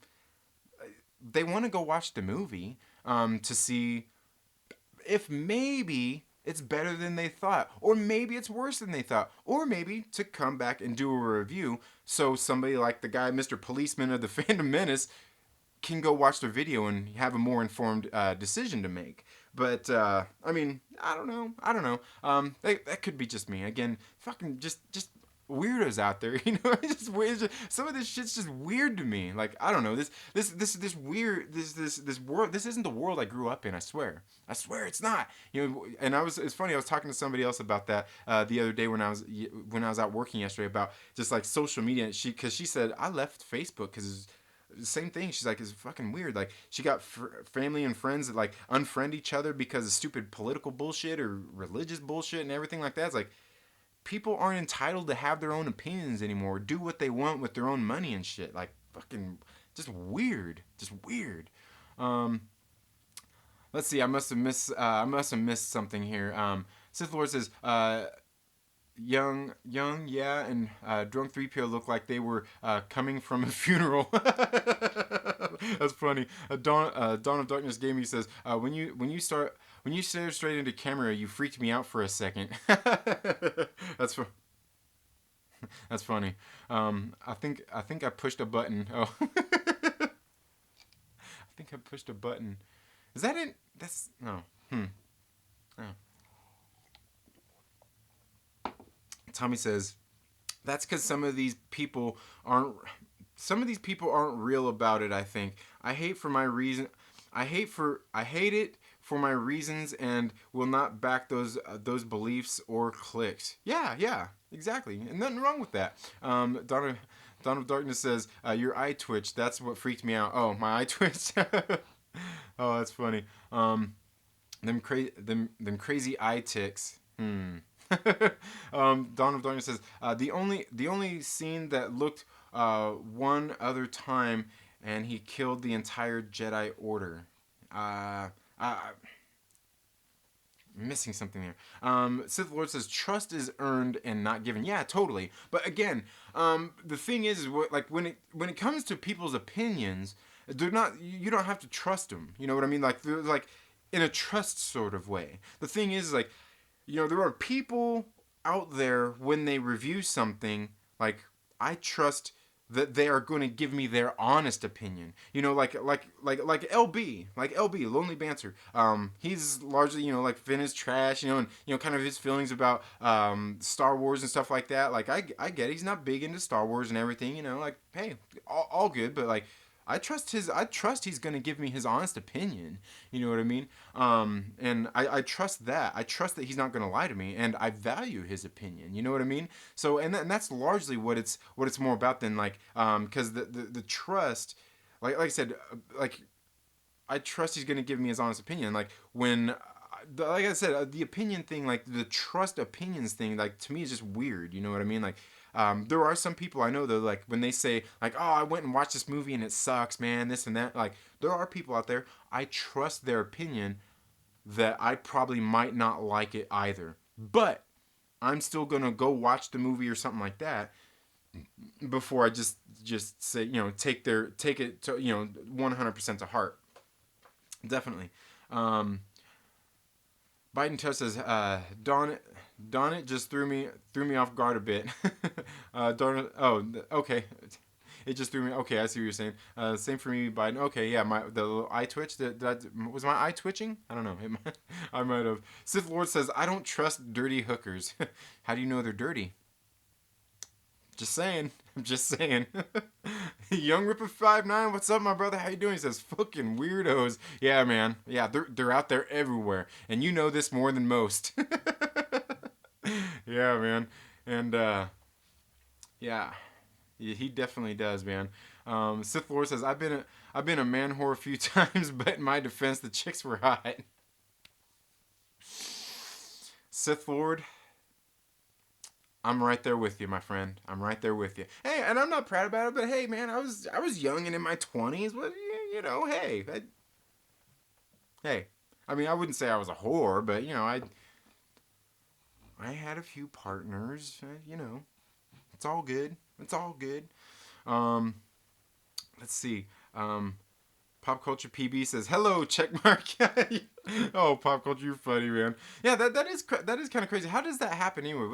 they want to go watch the movie to see if maybe it's better than they thought, or maybe it's worse than they thought, or maybe to come back and do a review so somebody like the guy, Mr. Policeman of the Fandom Menace, can go watch the video and have a more informed decision to make. But I mean, I don't know. That could be just me. Again, fucking just weirdos out there. You know, it's just weird. Some of this shit's just weird to me. Like, I don't know, this weird this world. This isn't the world I grew up in. I swear it's not. You know, and it's funny. I was talking to somebody else about that the other day when I was out working yesterday about just like social media. Because she said I left Facebook because same thing. She's like, it's fucking weird. Like, she got family and friends that like unfriend each other because of stupid political bullshit or religious bullshit and everything like that. It's like, people aren't entitled to have their own opinions anymore, do what they want with their own money and shit. Like, fucking just weird. um let's see. I must have missed something here. Sith Lord says young, yeah, and drunk 3PO look like they were coming from a funeral. That's funny. Dawn of Darkness Gaming says, when you stare straight into camera, you freaked me out for a second. That's funny. I think I pushed a button. Oh, I think I pushed a button. Is that it? That's no. Oh. Tommy says, that's because some of these people aren't real about it. I think I hate it for my reasons and will not back those beliefs or clicks. Yeah, exactly, and nothing wrong with that. Dawn of Darkness says, your eye twitch. That's what freaked me out. Oh, my eye twitch. Oh, that's funny. Them crazy eye ticks. Dawn of Darkness says, the only scene that looked one other time, and he killed the entire Jedi Order. Missing something there. Sith Lord says, trust is earned and not given. Yeah, totally. But again, the thing is like when it comes to people's opinions, they're not. You don't have to trust them. You know what I mean? Like, they're like in a trust sort of way. The thing is, like, you know, there are people out there when they review something, like, I trust that they are going to give me their honest opinion. You know, like LB, Lonely Banter. He's largely, you know, like, Finn is trash, you know, and, you know, kind of his feelings about Star Wars and stuff like that. Like, I get it. He's not big into Star Wars and everything, you know, like, hey, all good, but, like, I trust he's gonna give me his honest opinion. You know what I mean? And I trust that. I trust that he's not gonna lie to me, and I value his opinion. You know what I mean? So, and that's largely what it's more about than, like, because the trust, like I said, like, I trust he's gonna give me his honest opinion. Like, when, like I said, the opinion thing, like the trust opinions thing, like, to me is just weird. You know what I mean? Like, there are some people I know that, like, when they say, like, oh, I went and watched this movie and it sucks, man, this and that. Like, there are people out there, I trust their opinion that I probably might not like it either. But I'm still gonna go watch the movie or something like that before I just say, you know, take it to, you know, 100% to heart. Definitely. Biden Test says, Dawn it just threw me off guard a bit. Okay. It just threw me. Okay, I see what you're saying. Same for me, Biden. Okay, yeah, the little eye twitch. Was my eye twitching? I don't know. I might have. Sith Lord says, I don't trust dirty hookers. How do you know they're dirty? Just saying. I'm just saying. Young Ripper 59, what's up, my brother? How you doing? He says, fucking weirdos. Yeah, man. Yeah, they're out there everywhere, and you know this more than most. Yeah, man. And yeah, he definitely does, man. Sith Lord says, I've been a man whore a few times, but in my defense, the chicks were hot. Sith Lord, I'm right there with you, my friend. I'm right there with you. Hey, and I'm not proud about it, but hey, man, I was young and in my 20s. But, you know, hey, I mean, I wouldn't say I was a whore, but, you know, I had a few partners. You know, it's all good. It's all good. Let's see. Pop Culture PB says, hello, checkmark. Oh, Pop Culture, you're funny, man. Yeah, that is kind of crazy. How does that happen anyway?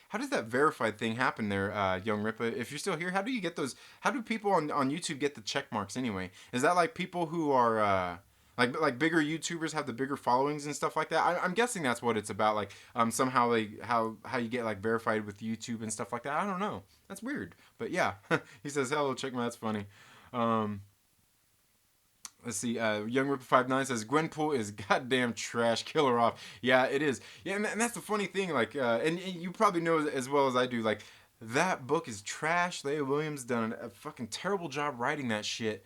How does that verified thing happen there, Young Rippa? If you're still here, how do you get those? How do people on YouTube get the check marks anyway? Is that like people who are Like bigger YouTubers have the bigger followings and stuff like that. I'm guessing that's what it's about. Like somehow like how you get like verified with YouTube and stuff like that. I don't know. That's weird. But yeah, he says hello, Chickman. That's funny. Um, Let's see. Young Ripper 59 says Gwenpool is goddamn trash. Kill her off. Yeah, it is. Yeah, and that's the funny thing. Like, and you probably know as well as I do. Like, that book is trash. Leah Williams done a fucking terrible job writing that shit.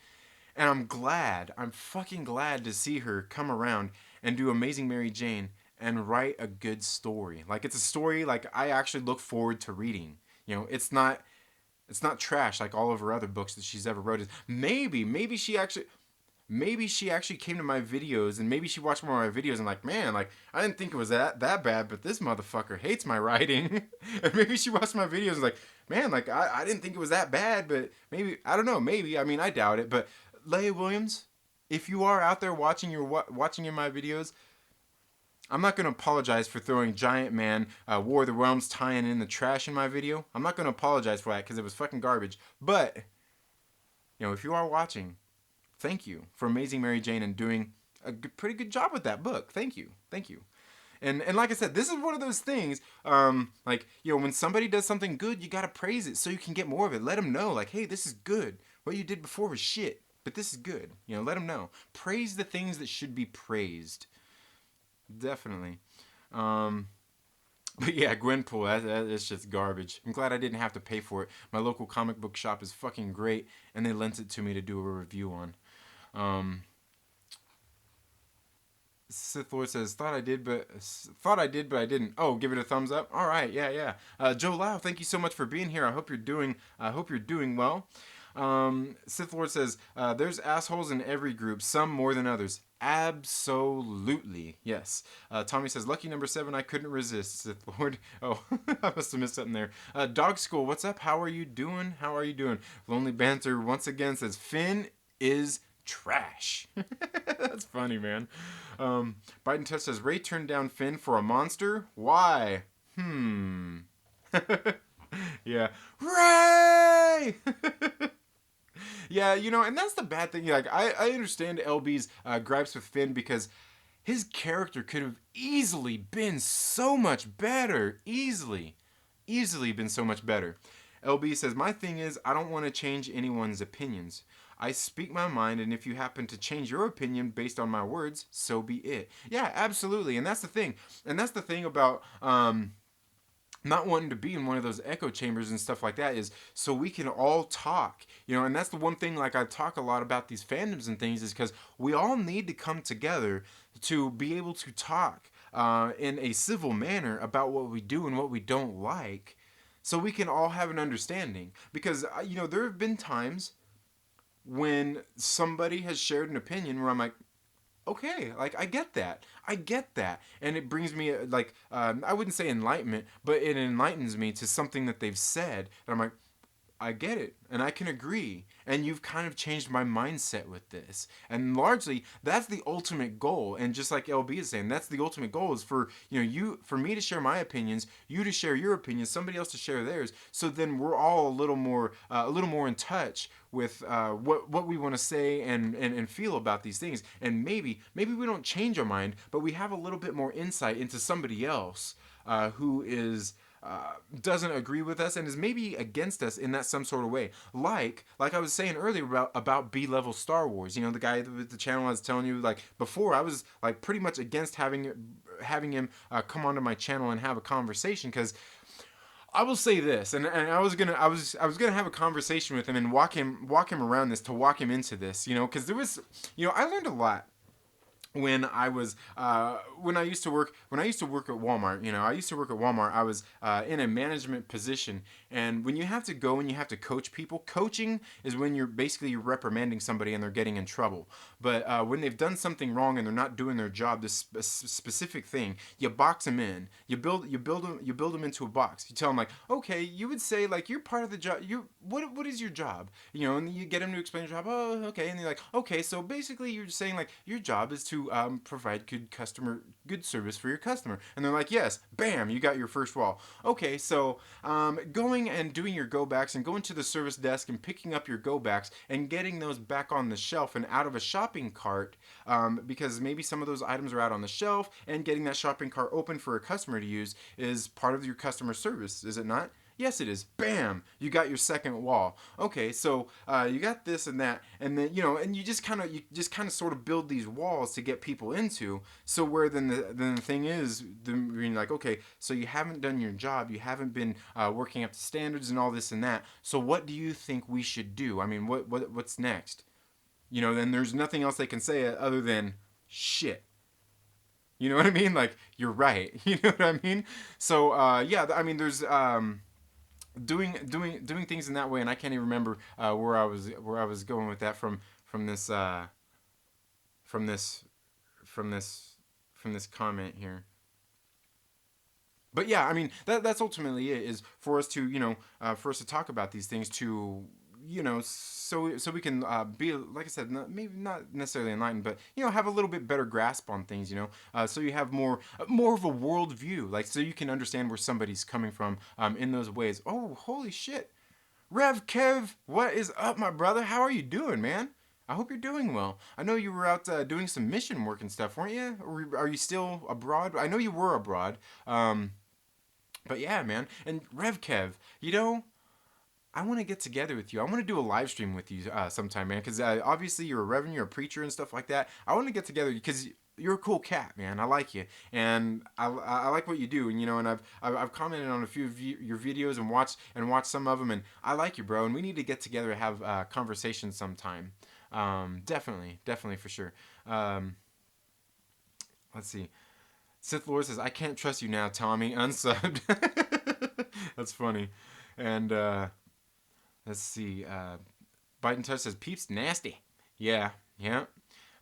And I'm glad. I'm fucking glad to see her come around and do Amazing Mary Jane and write a good story. Like, it's a story like I actually look forward to reading. You know, it's not trash like all of her other books that she's ever wrote. Maybe she actually came to my videos and maybe she watched more of my videos and like, man, like I didn't think it was that bad, but this motherfucker hates my writing. And maybe she watched my videos and like, man, like I didn't think it was that bad, but maybe, I don't know, maybe, I mean, I doubt it, but Leah Williams, if you are out there watching in my videos, I'm not going to apologize for throwing Giant Man, War of the Realms tying in the trash in my video. I'm not going to apologize for that because it was fucking garbage. But, you know, if you are watching, thank you for Amazing Mary Jane and doing a pretty good job with that book. Thank you. Thank you. And like I said, this is one of those things, like, you know, when somebody does something good, you got to praise it so you can get more of it. Let them know, like, hey, this is good. What you did before was shit, but this is good. You know, let them know. Praise the things that should be praised. Definitely. But yeah, Gwenpool, that's just garbage. I'm glad I didn't have to pay for it. My local comic book shop is fucking great, and they lent it to me to do a review on. Sith Lord says, thought I did, but I didn't. Oh, give it a thumbs up. All right, yeah. Joe Lau, thank you so much for being here. I hope you're doing well. Sith Lord says, there's assholes in every group, some more than others. Absolutely, yes. Tommy says, lucky number 7, I couldn't resist, Sith Lord. Oh, I must have missed something there. Dog School, what's up? How are you doing? Lonely Banter once again says, Finn is trash. That's funny, man. Biden Touch says, Ray turned down Finn for a monster? Why? Yeah. Ray! Yeah, you know, and that's the bad thing. Like, I understand LB's gripes with Finn because his character could have easily been so much better. Easily been so much better. LB says, my thing is, I don't want to change anyone's opinions. I speak my mind, and if you happen to change your opinion based on my words, so be it. Yeah, absolutely. And that's the thing. And that's the thing about not wanting to be in one of those echo chambers and stuff like that is so we can all talk, you know. And that's the one thing, like, I talk a lot about these fandoms and things, is because we all need to come together to be able to talk in a civil manner about what we do and what we don't like, so we can all have an understanding. Because you know, there have been times when somebody has shared an opinion where I'm like, okay, like, I get that, and it brings me like, I wouldn't say enlightenment, but it enlightens me to something that they've said, and I'm like, I get it, and I can agree, and you've kind of changed my mindset with this. And largely, that's the ultimate goal. And just like LB is saying, that's the ultimate goal, is for, you know, for me to share my opinions, you to share your opinions, somebody else to share theirs. So then we're all a little more in touch with what we want to say and feel about these things. And maybe we don't change our mind, but we have a little bit more insight into somebody else who is doesn't agree with us and is maybe against us in that some sort of way. Like I was saying earlier about B-level Star Wars. You know, the guy with the channel I was telling you, like, before, I was like pretty much against having him come onto my channel and have a conversation, because I will say this, and I was gonna have a conversation with him and walk him around this, to walk him into this, you know, because there was, you know, I learned a lot when I used to work at Walmart. You know, I used to work at Walmart. I was in a management position, and when you have to go and you have to coach people, coaching is when you're reprimanding somebody and they're getting in trouble. But when they've done something wrong and they're not doing their job, this specific thing, you box them in. You build them into a box. You tell them, like, okay, you would say, like, you're part of the job. What is your job? You know, and you get them to explain your job. Oh, okay, and they're like, okay, so basically you're saying, like, your job is to to provide good service for your customer? And they're like, yes. Bam, you got your first wall. Okay, so going and doing your go backs and going to the service desk and picking up your go backs and getting those back on the shelf and out of a shopping cart, because maybe some of those items are out on the shelf, and getting that shopping cart open for a customer to use is part of your customer service, is it not? Yes, it is. Bam! You got your second wall. Okay, so you got this and that, and then and you just kind of sort of build these walls to get people into. So where then the thing is, you're like, okay, so you haven't done your job, you haven't been working up to standards and all this and that. So what do you think we should do? I mean, what's next? Then there's nothing else they can say other than shit. You know what I mean? Like, you're right. You know what I mean? So yeah, I mean, there's doing things in that way, and I can't even remember where I was going with that from this comment here. But yeah, I mean that's ultimately it, is for us to for us to talk about these things, to so we can be, like I said, maybe not necessarily enlightened, but have a little bit better grasp on things, so you have more of a world view, like, so you can understand where somebody's coming from in those ways. Oh, holy shit, Rev Kev, what is up, my brother? How are you doing, man? I hope you're doing well. I know you were out doing some mission work and stuff, weren't you? Or are you still abroad? I know you were abroad, but yeah, man. And Rev Kev, I want to get together with you. I want to do a live stream with you sometime, man. Because obviously you're a reverend, you're a preacher and stuff like that. I want to get together because you're a cool cat, man. I like you, and I like what you do. And I've commented on a few of your videos and watched some of them, and I like you, bro. And we need to get together and have conversations sometime. Definitely for sure. Let's see. Sith Lord says, I can't trust you now, Tommy. Unsubbed. That's funny. And let's see. Biden Touch says, Peeps nasty. Yeah.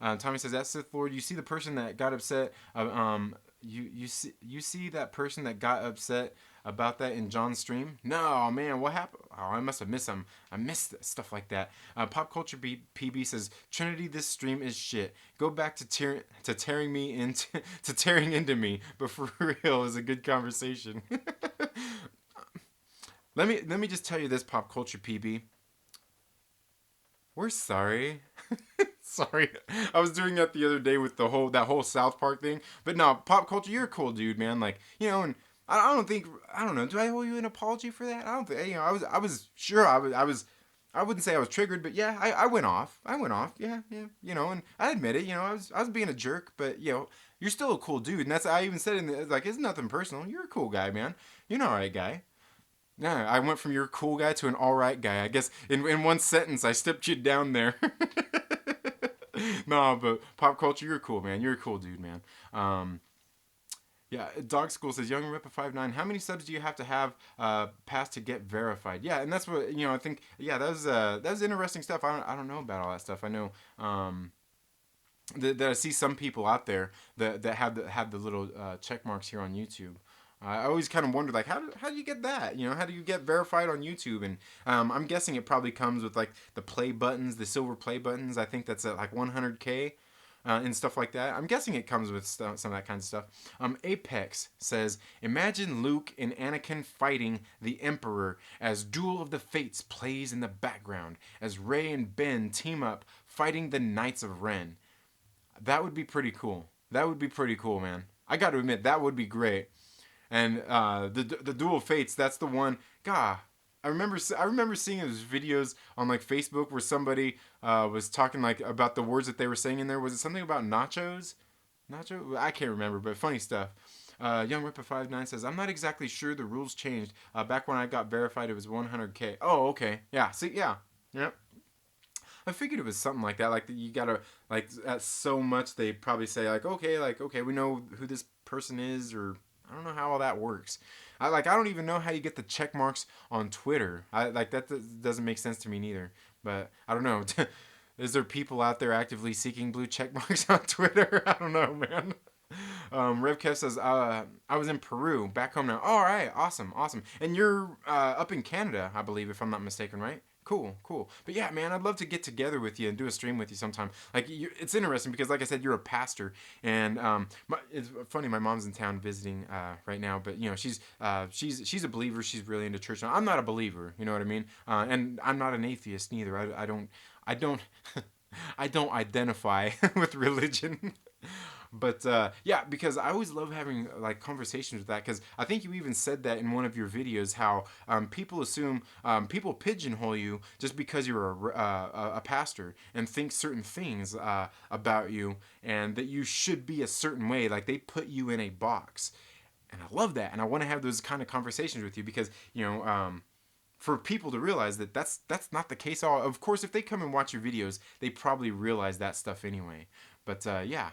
Tommy says, that's Sith Lord. You see the person that got upset. You see that person that got upset about that in John's stream? No, man, what happened? Oh, I must have missed them. I missed stuff like that. Pop Culture PB says, Trinity, this stream is shit. Go back to tearing me into to tearing into me. But for real, is a good conversation. Let me just tell you this, Pop Culture PB. We're sorry. Sorry. I was doing that the other day with that whole South Park thing. But no, Pop Culture, you're a cool dude, man. Like, and I don't know, do I owe you an apology for that? I don't think, I was sure I wouldn't say I was triggered, but yeah, I went off. Yeah. And I admit it, I was being a jerk, but you're still a cool dude. And I even said it's nothing personal. You're a cool guy, man. You're an alright guy. Yeah, I went from you're a cool guy to an alright guy. I guess in one sentence I stepped you down there. No, but Pop Culture, you're cool, man. You're a cool dude, man. Yeah, Dog School says, Young Ripper 59, how many subs do you have to have passed to get verified? Yeah, and that's what, I think, yeah, that was interesting stuff. I don't know about all that stuff. I know that I see some people out there that have the little check marks here on YouTube. I always kind of wondered, like, how do you get that? How do you get verified on YouTube? And I'm guessing it probably comes with, like, the play buttons, the silver play buttons. I think that's at, like, 100K and stuff like that. I'm guessing it comes with some of that kind of stuff. Apex says, imagine Luke and Anakin fighting the Emperor as Duel of the Fates plays in the background, as Rey and Ben team up fighting the Knights of Ren. That would be pretty cool. That would be pretty cool, man. I got to admit, that would be great. And the Duel of Fates, that's the one. God, I remember seeing those videos on like Facebook where somebody was talking like about the words that they were saying in there. Was it something about nachos? Nacho? I can't remember, but funny stuff. Young Ripper 59 says, I'm not exactly sure the rules changed. Back when I got verified, it was 100K. Oh, okay. Yeah. See, yeah. Yep. I figured it was something like that. Like you gotta like at so much they probably say like okay, we know who this person is, or I don't know how all that works. I don't even know how you get the check marks on Twitter. That doesn't make sense to me neither. But I don't know. Is there people out there actively seeking blue check marks on Twitter? I don't know, man. Rev Kev says, I was in Peru, back home now. All right, awesome. And you're up in Canada, I believe, if I'm not mistaken, right? Cool. But yeah, man, I'd love to get together with you and do a stream with you sometime. Like, it's interesting because, like I said, you're a pastor, and it's funny. My mom's in town visiting right now, but you know, she's a believer. She's really into church. Now, I'm not a believer. You know what I mean? And I'm not an atheist neither. I don't I don't identify with religion. But yeah, because I always love having like conversations with that, because I think you even said that in one of your videos, how people assume, people pigeonhole you just because you're a pastor, and think certain things about you, and that you should be a certain way, like they put you in a box. And I love that, and I want to have those kind of conversations with you, because you know, for people to realize that that's not the case at all. Of course, if they come and watch your videos, they probably realize that stuff anyway. But yeah,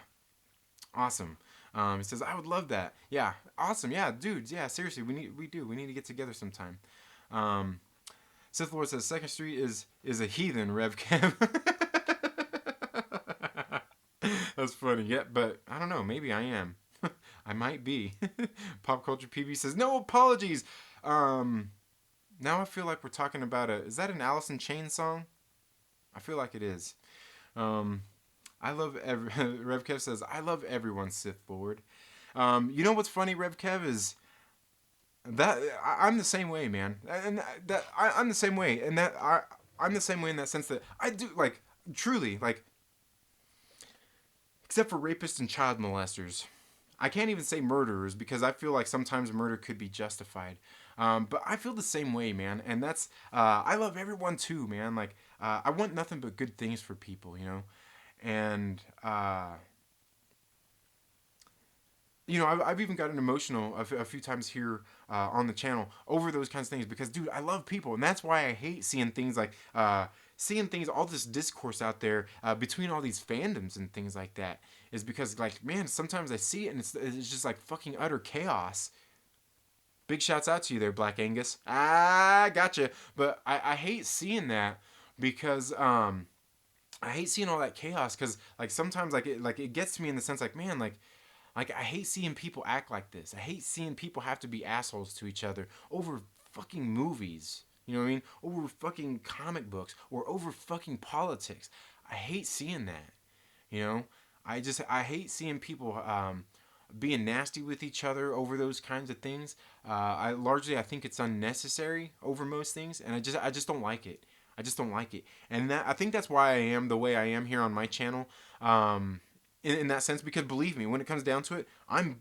awesome. It says I would love that. Yeah, awesome. Yeah, dudes. Yeah, seriously, we need to get together sometime. Um, Sith Lord says Second Street is a heathen, Rev Kev. That's funny. Yeah, but I don't know. Maybe I am. I might be. Pop Culture PB says no apologies. Um, Now I feel like we're talking about a. Is that an Alice in Chains song? I feel like it is. Um, I love every. Rev Kev says I love everyone, Sith Lord. You know what's funny, Rev Kev, is that I'm the same way, man, and I'm the same way, and I'm the same way in that sense that I do, like, truly, like, except for rapists and child molesters. I can't even say murderers, because I feel like sometimes murder could be justified. But I feel the same way, man, and that's I love everyone too, man. Like, I want nothing but good things for people, you know, and you know, I've even gotten emotional a few times here on the channel over those kinds of things, because, dude, I love people, and that's why I hate seeing things like all this discourse out there between all these fandoms and things like that. Is because, like, man, sometimes I see it and it's just like fucking utter chaos. Big shouts out to you there, Black Angus. Ah, gotcha. But I hate seeing that, because I hate seeing all that chaos, because like sometimes it gets to me in the sense, like, man, like, I hate seeing people act like this. I hate seeing people have to be assholes to each other over fucking movies. You know what I mean? Over fucking comic books, or over fucking politics. I hate seeing that. You know? I hate seeing people being nasty with each other over those kinds of things. I think it's unnecessary over most things, and I just don't like it. I just don't like it, and I think that's why I am the way I am here on my channel. In that sense, because believe me, when it comes down to it, I'm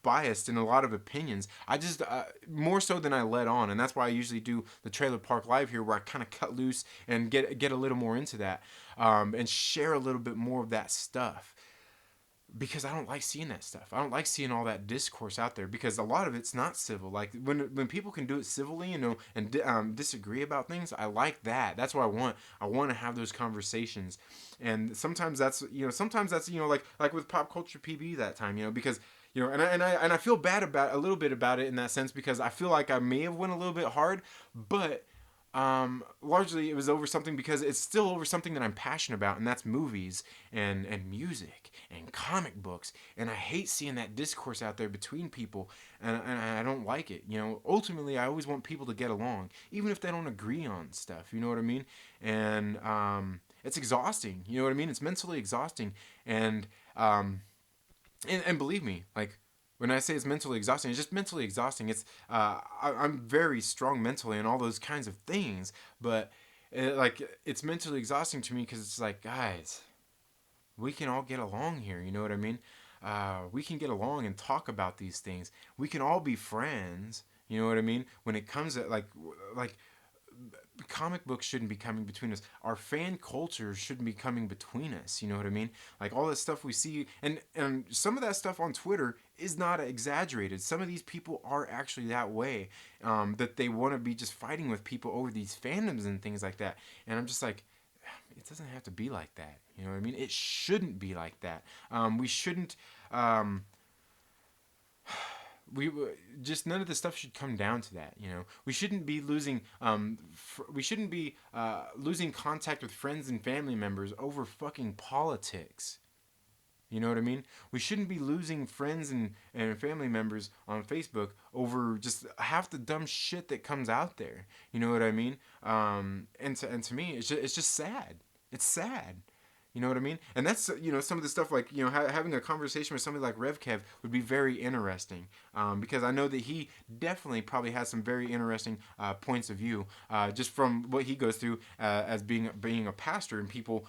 biased in a lot of opinions. I just more so than I let on, and that's why I usually do the Trailer Park Live here, where I kind of cut loose and get a little more into that, and share a little bit more of that stuff. Because I don't like seeing that stuff. I don't like seeing all that discourse out there, because a lot of it's not civil. Like, when people can do it civilly, you know, and disagree about things, I like that. That's what I want. I want to have those conversations, and sometimes that's like with Pop Culture PB that time, you know, because you know, and I feel bad about a little bit about it in that sense, because I feel like I may have went a little bit hard, but largely it was over something, because it's still over something that I'm passionate about, and that's movies and music and comic books, and I hate seeing that discourse out there between people, and I don't like it. You know, ultimately I always want people to get along, even if they don't agree on stuff, you know what I mean? And it's exhausting, you know what I mean? It's mentally exhausting, and believe me, like, when I say it's mentally exhausting, it's just mentally exhausting. It's I'm very strong mentally and all those kinds of things, but it's mentally exhausting to me, because it's like, guys, we can all get along here. You know what I mean? We can get along and talk about these things. We can all be friends. You know what I mean? When it comes to like comic books shouldn't be coming between us. Our fan culture shouldn't be coming between us. You know what I mean? Like, all this stuff we see, and some of that stuff on Twitter is not exaggerated. Some of these people are actually that way, that they want to be just fighting with people over these fandoms and things like that. And I'm just like, it doesn't have to be like that. You know what I mean? It shouldn't be like that. We shouldn't. We just, none of the stuff should come down to that. You know, we shouldn't be losing losing contact with friends and family members over fucking politics. You know what I mean? We shouldn't be losing friends and family members on Facebook over just half the dumb shit that comes out there. You know what I mean? And to me, it's just sad. It's sad. You know what I mean? And that's, some of the stuff like, having a conversation with somebody like RevKev would be very interesting, because I know that he definitely probably has some very interesting points of view, just from what he goes through as being a pastor, and people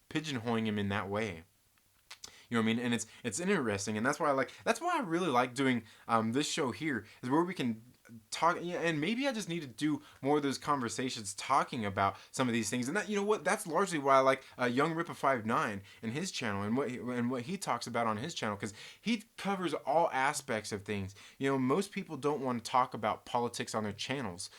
pigeonholing him in that way. You know what I mean? And it's interesting, and that's why I really like doing this show here, is where we can talk. Yeah, and maybe I just need to do more of those conversations talking about some of these things. And that, that's largely why I like Young Rippa 59 and his channel, and what he talks about on his channel, because he covers all aspects of things. Most people don't want to talk about politics on their channels.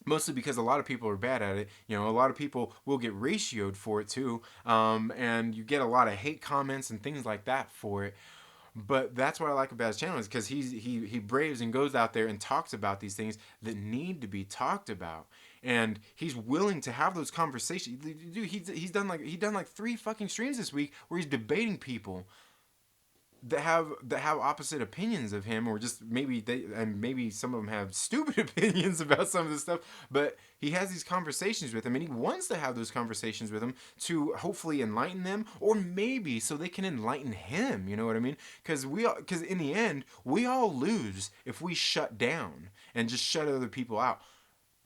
Mostly because a lot of people are bad at it. A lot of people will get ratioed for it too, and you get a lot of hate comments and things like that for it. But that's what I like about his channel, is because he braves and goes out there and talks about these things that need to be talked about, and he's willing to have those conversations. Dude, he's done like 3 fucking streams this week where he's debating people that have opposite opinions of him, or just maybe some of them have stupid opinions about some of this stuff, but he has these conversations with them, and he wants to have those conversations with them to hopefully enlighten them, or maybe so they can enlighten him. You know what I mean? Because in the end, we all lose if we shut down and just shut other people out.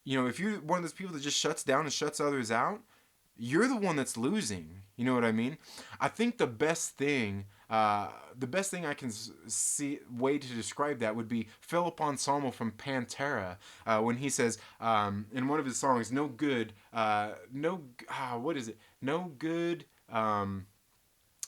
If you're one of those people that just shuts down and shuts others out, you're the one that's losing. You know what I mean? I think the best thing I can see way to describe that would be Philip Anselmo from Pantera, when he says in one of his songs, "No good, what is it? No good."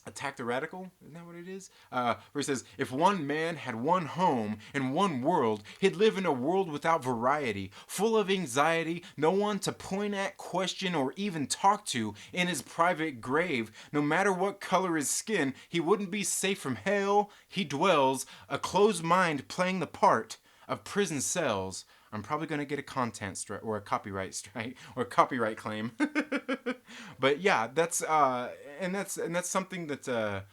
Attack the Radical? Isn't that what it is? Where he says, if one man had one home in one world, he'd live in a world without variety, full of anxiety, no one to point at, question, or even talk to in his private grave. No matter what color his skin, he wouldn't be safe from hell. He dwells, a closed mind playing the part of prison cells. I'm probably going to get a content strike, or a copyright strike, or a copyright claim. But yeah, that's something that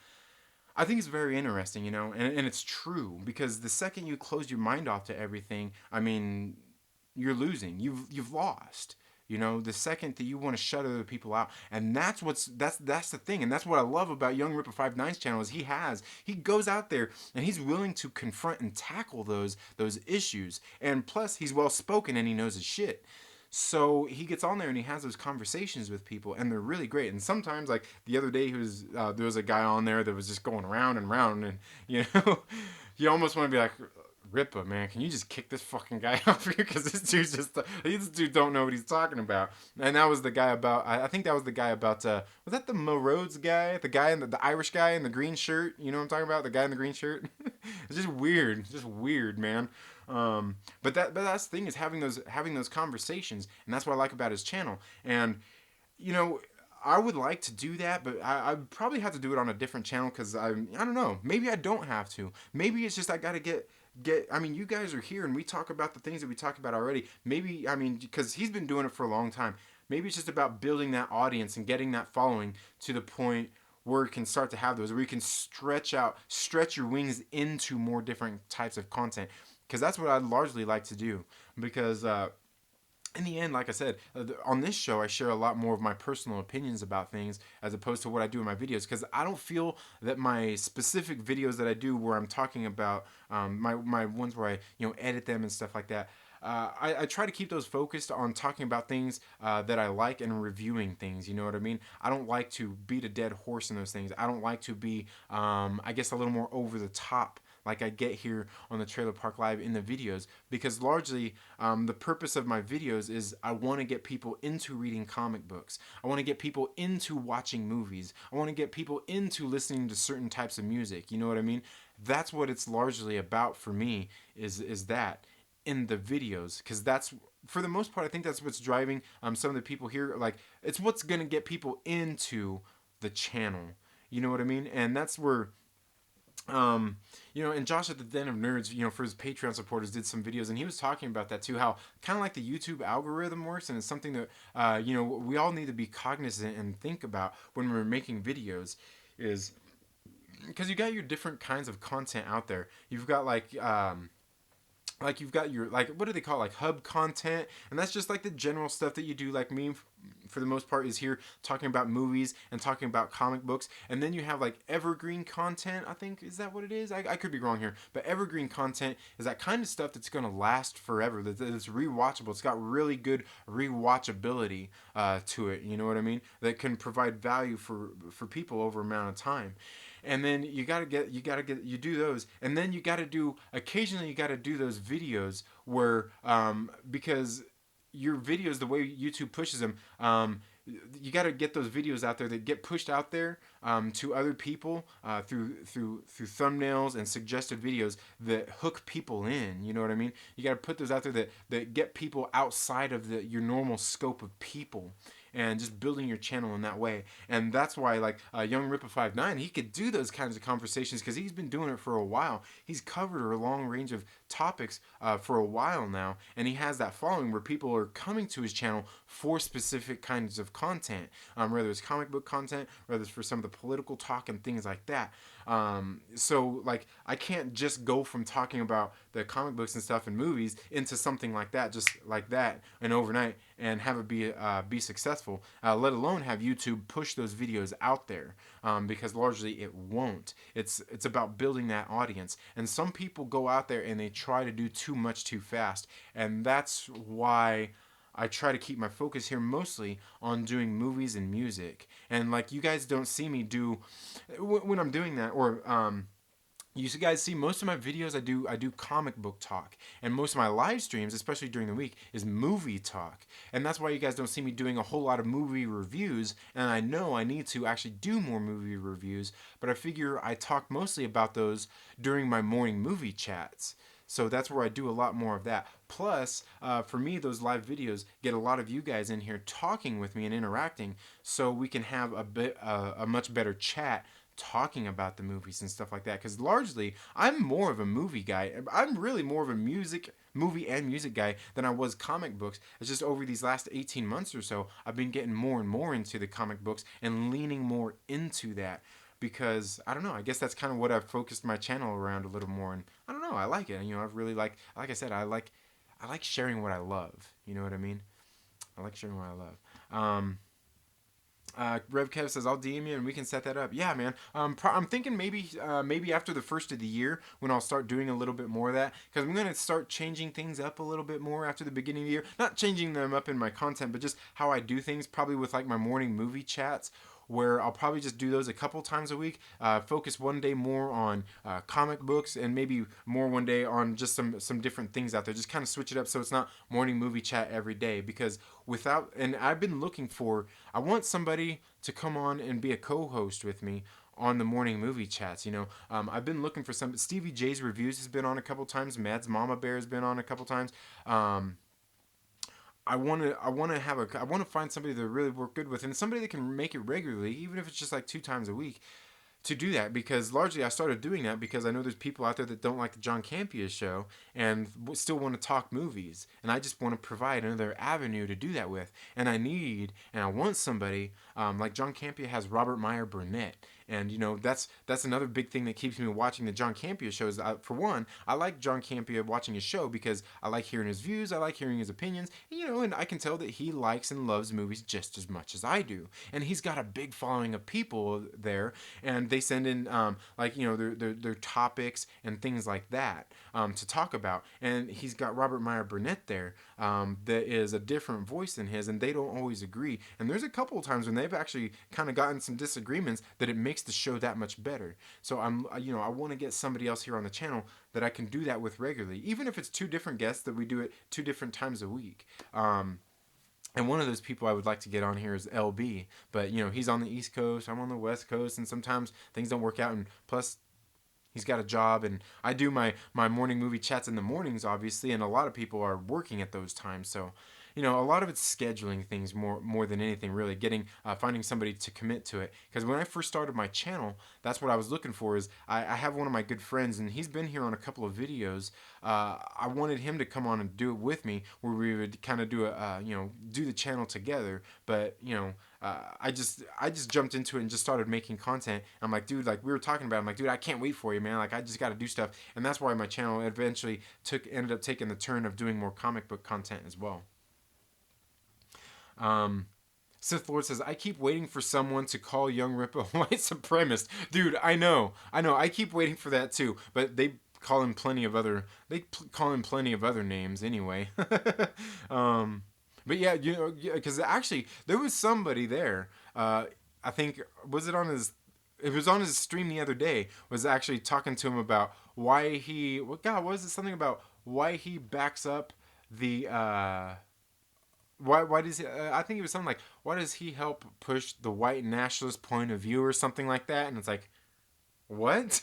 I think is very interesting, and it's true, because the second you close your mind off to everything, I mean, you're losing. You've lost. The second that you want to shut other people out, and that's the thing, and that's what I love about Young Ripper 59's channel, is he goes out there and he's willing to confront and tackle those issues, and plus he's well spoken and he knows his shit. So he gets on there and he has those conversations with people, and they're really great. And sometimes, like the other day, there was a guy on there that was just going around and around, and you almost want to be like, Rippa, man, can you just kick this fucking guy off here? Because this dude don't know what he's talking about. And that was the guy about, I think that was the guy about, was that the Mo Rhodes guy? The guy, the Irish guy in the green shirt? You know what I'm talking about? The guy in the green shirt? It's just weird, man. But that's the thing, is having those conversations, and that's what I like about his channel. And, I would like to do that, but I probably have to do it on a different channel, because I don't know. Maybe I don't have to. Maybe it's just I got to get, I mean, you guys are here and we talk about the things that we talked about already. Maybe, because he's been doing it for a long time. Maybe it's just about building that audience and getting that following to the point where you can start to have those, where you can stretch your wings into more different types of content. Because that's what I'd largely like to do. Because, in the end, like I said, on this show, I share a lot more of my personal opinions about things as opposed to what I do in my videos, because I don't feel that my specific videos that I do where I'm talking about my ones where I edit them and stuff like that, I try to keep those focused on talking about things that I like and reviewing things. You know what I mean? I don't like to beat a dead horse in those things. I don't like to be, I guess, a little more over the top like I get here on the Trailer Park Live in the videos, because largely the purpose of my videos is I want to get people into reading comic books. I want to get people into watching movies. I want to get people into listening to certain types of music. You know what I mean? That's what it's largely about for me, is that in the videos, because that's, for the most part, I think that's what's driving some of the people here. Like, it's what's going to get people into the channel. You know what I mean? And that's where um and Josh at the Den of Nerds, for his Patreon supporters, did some videos, and he was talking about that too, how kind of like the YouTube algorithm works, and it's something that we all need to be cognizant and think about when we're making videos, is because you got your different kinds of content out there. You've got like you've got your, like, what do they call it? Like hub content, and that's just like the general stuff that you do. Like me, for the most part, is here talking about movies and talking about comic books. And then you have like evergreen content, I think, is that what it is? I could be wrong here, but evergreen content is that kind of stuff that's going to last forever, that's rewatchable. It's got really good rewatchability to it, you know what I mean, that can provide value for people over amount of time. And then you do those, and then occasionally you gotta do those videos where, because your videos, the way YouTube pushes them, you got to get those videos out there that get pushed out there, to other people, through thumbnails and suggested videos that hook people in. You know what I mean? You got to put those out there that get people outside of your normal scope of people, and just building your channel in that way. And that's why, like, Young Rippa 59, he could do those kinds of conversations because he's been doing it for a while. He's covered a long range of topics for a while now, and he has that following where people are coming to his channel for specific kinds of content, whether it's comic book content, whether it's for some of the political talk and things like that. So, like, I can't just go from talking about the comic books and stuff and movies into something like that, just like that, and overnight, and have it be successful. Let alone have YouTube push those videos out there, because largely it won't. It's about building that audience, and some people go out there and they try to do too much too fast, and that's why I try to keep my focus here mostly on doing movies and music. And like, you guys don't see me do when I'm doing that, or you guys see most of my videos, I do comic book talk, and most of my live streams, especially during the week, is movie talk. And that's why you guys don't see me doing a whole lot of movie reviews, and I know I need to actually do more movie reviews, but I figure I talk mostly about those during my morning movie chats. So that's where I do a lot more of that. Plus, for me, those live videos get a lot of you guys in here talking with me and interacting, so we can have a much better chat talking about the movies and stuff like that. Because largely, I'm more of a movie guy. I'm really more of a movie and music guy than I was comic books. It's just over these last 18 months or so, I've been getting more and more into the comic books and leaning more into that, because I don't know, I guess that's kind of what I've focused my channel around a little more. And I don't know, I like it. I really like I said, I like sharing what I love. You know what I mean? I like sharing what I love. Rev Kev says, I'll DM you and we can set that up. Yeah, man. I'm thinking maybe after the first of the year, when I'll start doing a little bit more of that, because I'm going to start changing things up a little bit more after the beginning of the year. Not changing them up in my content, but just how I do things, probably with like my morning movie chats, where I'll probably just do those a couple times a week. Focus one day more on comic books, and maybe more one day on just some different things out there. Just kind of switch it up so it's not morning movie chat every day. Because and I've been looking for, I want somebody to come on and be a co-host with me on the morning movie chats. I've been looking for some. Stevie J's Reviews has been on a couple times. Mad's Mama Bear has been on a couple times. I want to find somebody to really work good with, and somebody that can make it regularly, even if it's just like 2 times a week, to do that. Because largely I started doing that because I know there's people out there that don't like the John Campea show and still want to talk movies, and I just want to provide another avenue to do that with. And I want somebody, like John Campea has Robert Meyer Burnett, and that's another big thing that keeps me watching the John Campea shows. For one, I like John Campea watching his show because I like hearing his views, I like hearing his opinions, and I can tell that he likes and loves movies just as much as I do. And he's got a big following of people there, and they send in their topics and things like that, to talk about. And he's got Robert Meyer Burnett there, that is a different voice than his, and they don't always agree. And there's a couple of times when they've actually kind of gotten some disagreements that it makes the show that much better. So I want to get somebody else here on the channel that I can do that with regularly, even if it's 2 different guests that we do it 2 different times a week. And one of those people I would like to get on here is LB, but he's on the East Coast, I'm on the West Coast, and sometimes things don't work out. And plus, he's got a job, and I do my morning movie chats in the mornings, obviously, and a lot of people are working at those times. So you know, a lot of it's scheduling things more than anything, really getting finding somebody to commit to it. Because when I first started my channel, that's what I was looking for. Is I have one of my good friends, and he's been here on a couple of videos. I wanted him to come on and do it with me, where we would kind of do a do the channel together. But I just jumped into it and just started making content. I'm like, dude, like we were talking about, I'm like, dude, I can't wait for you, man. Like I just got to do stuff, and that's why my channel eventually ended up taking the turn of doing more comic book content as well. Sith Lord says, I keep waiting for someone to call Young Rip a white supremacist. Dude, I know. I keep waiting for that too. But they call him plenty of other names anyway. But yeah, because actually there was somebody there. I think it was on his stream the other day. Was actually talking to him about why he. What God was it? Something about why he backs up the. Why does he, I think it was something like, why does he help push the white nationalist point of view or something like that? And it's like, what?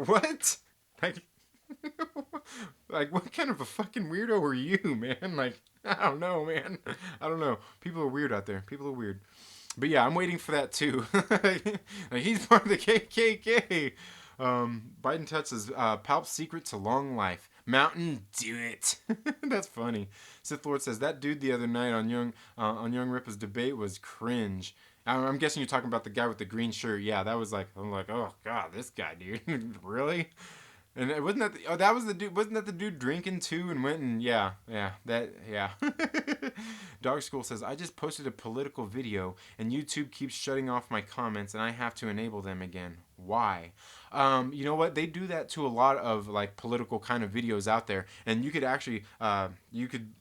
What? Like, like what kind of a fucking weirdo are you, man? Like, I don't know, man. I don't know. People are weird out there. People are weird. But yeah, I'm waiting for that too. Like, he's part of the KKK. Biden touches Palp's secret to long life. Mountain, do it. That's funny. Sith Lord says that dude the other night on Young Ripa's debate was cringe. I'm guessing you're talking about the guy with the green shirt. Yeah, that was like, I'm like, oh god, this guy, dude, really? And it wasn't that that was the dude? Wasn't that the dude drinking too and went and yeah. Dog School says I just posted a political video and YouTube keeps shutting off my comments and I have to enable them again. Why? You know what? They do that to a lot of like political kind of videos out there, and you could actually you could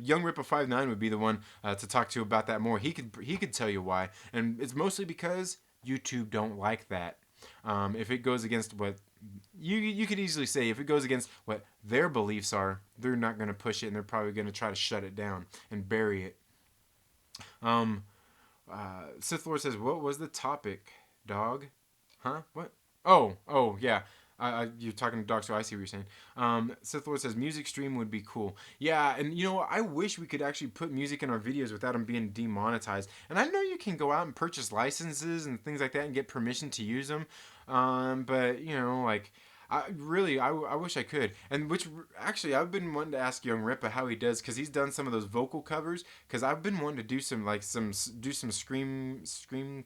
Young Rippa 59 would be the one to talk to about that more. He could tell you why, and it's mostly because YouTube don't like that. If it goes against what you could easily say, if it goes against what their beliefs are, they're not going to push it, and they're probably going to try to shut it down and bury it. Sith Lord says, "What was the topic, dog? Huh? What? Oh, yeah. You're talking to Doc, so I see what you're saying. Sith Lord says music stream would be cool. Yeah, and you know, I wish we could actually put music in our videos without them being demonetized. And I know you can go out and purchase licenses and things like that and get permission to use them. But you know, like I wish I could. And which actually I've been wanting to ask Young Rippa how he does, because he's done some of those vocal covers. Because I've been wanting to do some scream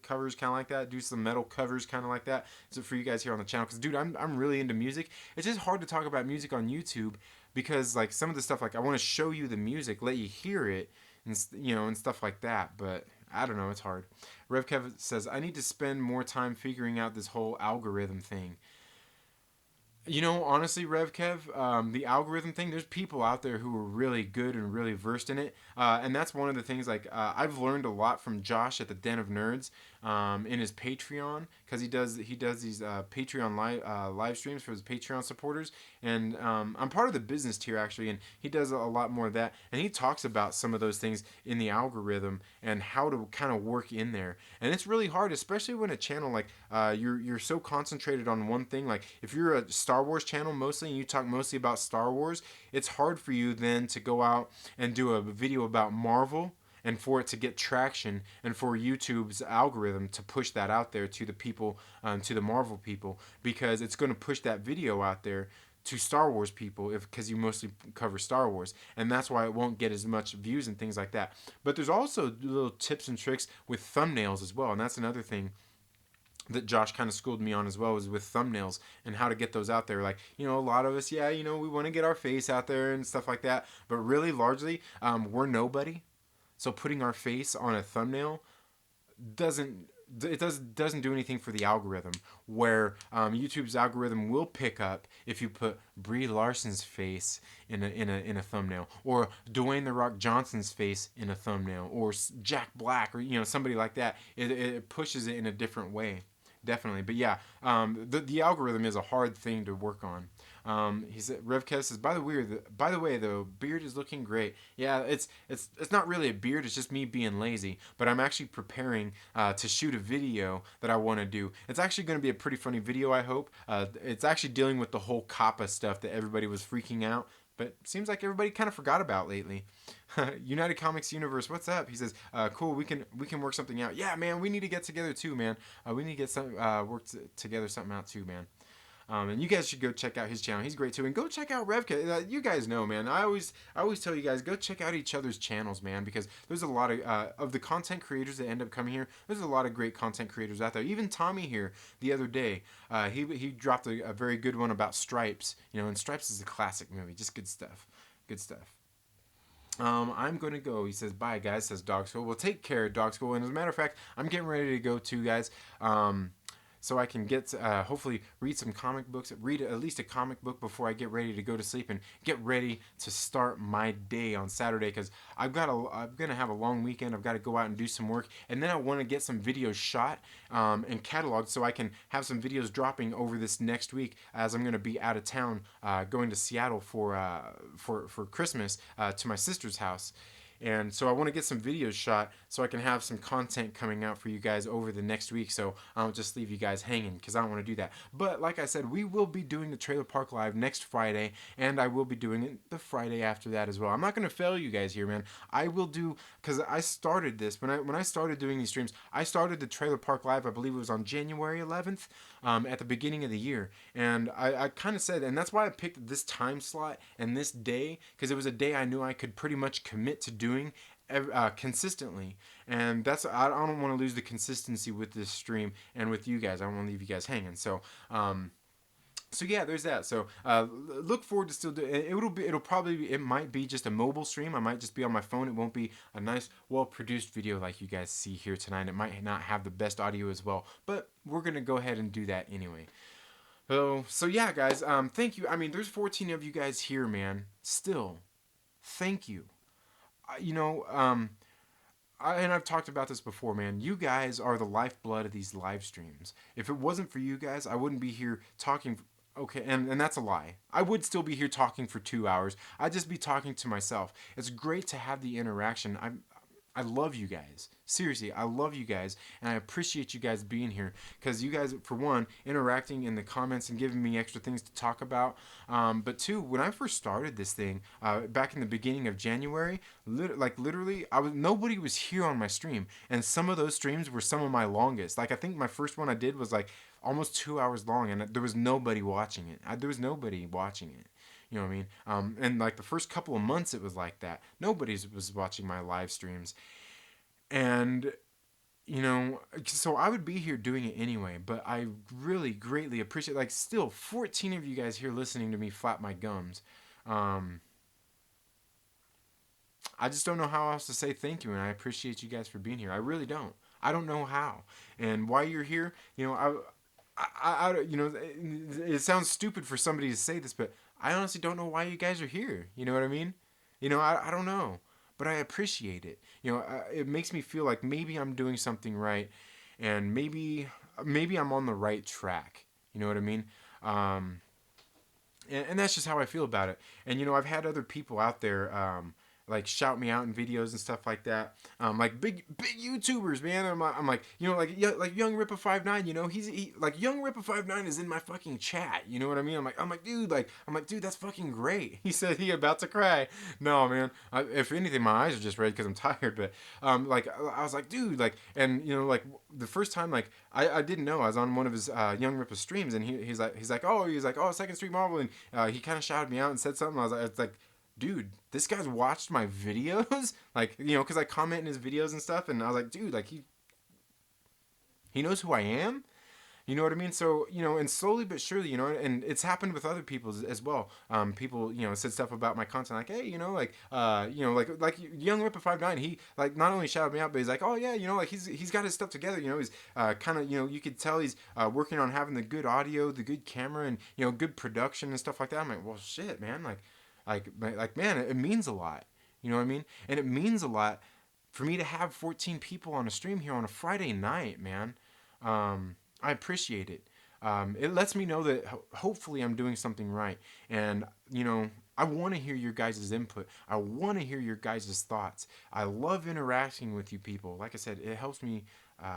covers kind of like that, do some metal covers kind of like that. So for you guys here on the channel, because dude, I'm really into music. It's just hard to talk about music on YouTube because like some of the stuff, like I want to show you the music, let you hear it, and and stuff like that. But I don't know, it's hard. Rev Kev says I need to spend more time figuring out this whole algorithm thing. You know, honestly, Rev Kev, the algorithm thing, there's people out there who are really good and really versed in it. And that's one of the things, like, I've learned a lot from Josh at the Den of Nerds in his Patreon, because he does these Patreon live streams for his Patreon supporters. And I'm part of the business tier, actually, and he does a lot more of that. And he talks about some of those things in the algorithm and how to kind of work in there. And it's really hard, especially when a channel, like, you're so concentrated on one thing. Like, if you're a Star Wars channel mostly and you talk mostly about Star Wars, it's hard for you then to go out and do a video about Marvel and for it to get traction and for YouTube's algorithm to push that out there to the people, to the Marvel people, because it's going to push that video out there to Star Wars people because you mostly cover Star Wars, and that's why it won't get as much views and things like that. But there's also little tips and tricks with thumbnails as well, and that's another thing that Josh kind of schooled me on as well, was with thumbnails and how to get those out there. Like, you know, a lot of us, yeah, you know, we want to get our face out there and stuff like that, but really largely we're nobody, so putting our face on a thumbnail doesn't do anything for the algorithm, where YouTube's algorithm will pick up if you put Brie Larson's face in a thumbnail, or Dwayne The Rock Johnson's face in a thumbnail, or Jack Black, or somebody like that. It pushes it in a different way, definitely. But yeah, the algorithm is a hard thing to work on. He said, Revkev says, by the way, though, beard is looking great. Yeah, it's not really a beard. It's just me being lazy. But I'm actually preparing to shoot a video that I want to do. It's actually going to be a pretty funny video, I hope. It's actually dealing with the whole Kappa stuff that everybody was freaking out. but seems like everybody kind of forgot about lately. United Comics Universe, what's up? He says, cool, we can work something out. Yeah, man, we need to get together too, man. We need to get some together something out too, man. And you guys should go check out his channel. He's great too. And go check out Revka. You guys know, man. I always tell you guys, go check out each other's channels, man, because there's a lot of the content creators that end up coming here. There's a lot of great content creators out there. Even Tommy here the other day, he dropped a very good one about Stripes. You know, and Stripes is a classic movie. Just good stuff. Good stuff. I'm going to go. He says, bye, guys, says Dog School. Well, take care, Dog School. And as a matter of fact, I'm getting ready to go too, guys. So I can get hopefully read some comic books, read at least a comic book before I get ready to go to sleep and get ready to start my day on Saturday, because I'm gonna have a long weekend. I've got to go out and do some work, and then I want to get some videos shot and cataloged so I can have some videos dropping over this next week, as I'm gonna be out of town going to Seattle for Christmas to my sister's house. And so I want to get some videos shot so I can have some content coming out for you guys over the next week. So I don't just leave you guys hanging, because I don't want to do that. But like I said, we will be doing the Trailer Park Live next Friday, and I will be doing it the Friday after that as well. I'm not going to fail you guys here, man. I will do, because I started this, when I started doing these streams, I started the Trailer Park Live, I believe it was on January 11th, at the beginning of the year. And I kind of said, and that's why I picked this time slot and this day, because it was a day I knew I could pretty much commit to doing consistently. And that's, I don't want to lose the consistency with this stream and with you guys. I don't want to leave you guys hanging. So yeah, there's that. So look forward to still doing it. It might be just a mobile stream. I might just be on my phone. It won't be a nice, well-produced video like you guys see here tonight. It might not have the best audio as well, but we're gonna go ahead and do that anyway. So yeah, guys, thank you. I mean, there's 14 of you guys here, man. Still, thank you. And I've talked about this before, man. You guys are the lifeblood of these live streams. If it wasn't for you guys, I wouldn't be here talking. Okay, and that's a lie. I would still be here talking for 2 hours. I'd just be talking to myself. It's great to have the interaction. I love you guys. Seriously, I love you guys, and I appreciate you guys being here, because you guys, for one, interacting in the comments and giving me extra things to talk about. But two, when I first started this thing back in the beginning of January, literally, nobody was here on my stream, and some of those streams were some of my longest. Like, I think my first one I did was like almost 2 hours long, and there was nobody watching it. There was nobody watching it. You know what I mean? And like the first couple of months, it was like that. Nobody was watching my live streams. And, so I would be here doing it anyway. But I really greatly appreciate, like, still 14 of you guys here listening to me flap my gums. I just don't know how else to say thank you. And I appreciate you guys for being here. I really don't. I don't know how. And why you're here, it sounds stupid for somebody to say this, but I honestly don't know why you guys are here. You know what I mean? I don't know, but I appreciate it. It makes me feel like maybe I'm doing something right, and maybe I'm on the right track. You know what I mean? And that's just how I feel about it. And I've had other people out there like shout me out in videos and stuff like that. Like big YouTubers, man. I'm like, like Young Rippa 59. He like Young Rippa 59 is in my fucking chat. You know what I mean? I'm like, dude, that's fucking great. He said he about to cry. No, man. If anything, my eyes are just red because I'm tired. But like I was like, dude, like, and like the first time, like I didn't know I was on one of his Young Rippa streams, and he's like, oh, Second Street Marvel, and he kind of shouted me out and said something. I was like, it's like, dude, this guy's watched my videos, like, because I comment in his videos and stuff, and I was like, dude, like, he knows who I am, you know what I mean? So, and slowly but surely, and it's happened with other people as well. People, said stuff about my content, like, hey, like Young Ripper 59, he, like, not only shouted me out, but he's like, oh yeah, like, he's got his stuff together, he's kind of, you could tell he's working on having the good audio, the good camera, and good production and stuff like that. I'm like, well, shit, man, like, man, it means a lot. You know what I mean? And it means a lot for me to have 14 people on a stream here on a Friday night, man. I appreciate it. It lets me know that hopefully I'm doing something right. And, I want to hear your guys' input. I want to hear your guys' thoughts. I love interacting with you people. Like I said, it helps me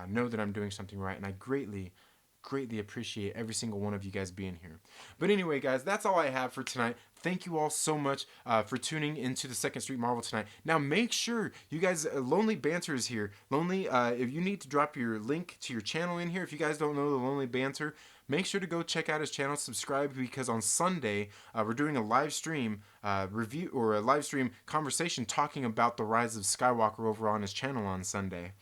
know that I'm doing something right. And I greatly appreciate every single one of you guys being here. But anyway, guys, that's all I have for tonight. thank you all so much for tuning into the Second Street Marvel tonight. Now, make sure you guys, Lonely Banter is here. Lonely, if you need to drop your link to your channel in here, if you guys don't know the Lonely Banter, make sure to go check out his channel, subscribe, because on Sunday we're doing a live stream review or a live stream conversation talking about the Rise of Skywalker over on his channel on Sunday.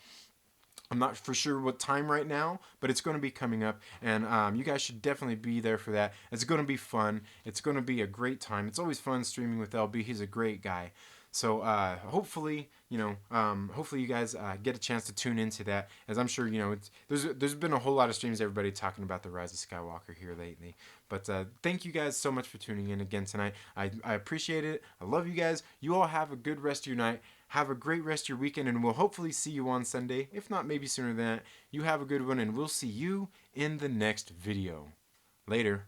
I'm not for sure what time right now, but it's going to be coming up, and you guys should definitely be there for that. It's going to be fun. It's going to be a great time. It's always fun streaming with LB. He's a great guy. So hopefully, hopefully you guys get a chance to tune into that, as I'm sure, there's been a whole lot of streams, everybody talking about the Rise of Skywalker here lately. But thank you guys so much for tuning in again tonight. I appreciate it. I love you guys. You all have a good rest of your night. Have a great rest of your weekend, and we'll hopefully see you on Sunday. If not, maybe sooner than that. You have a good one, and we'll see you in the next video. Later.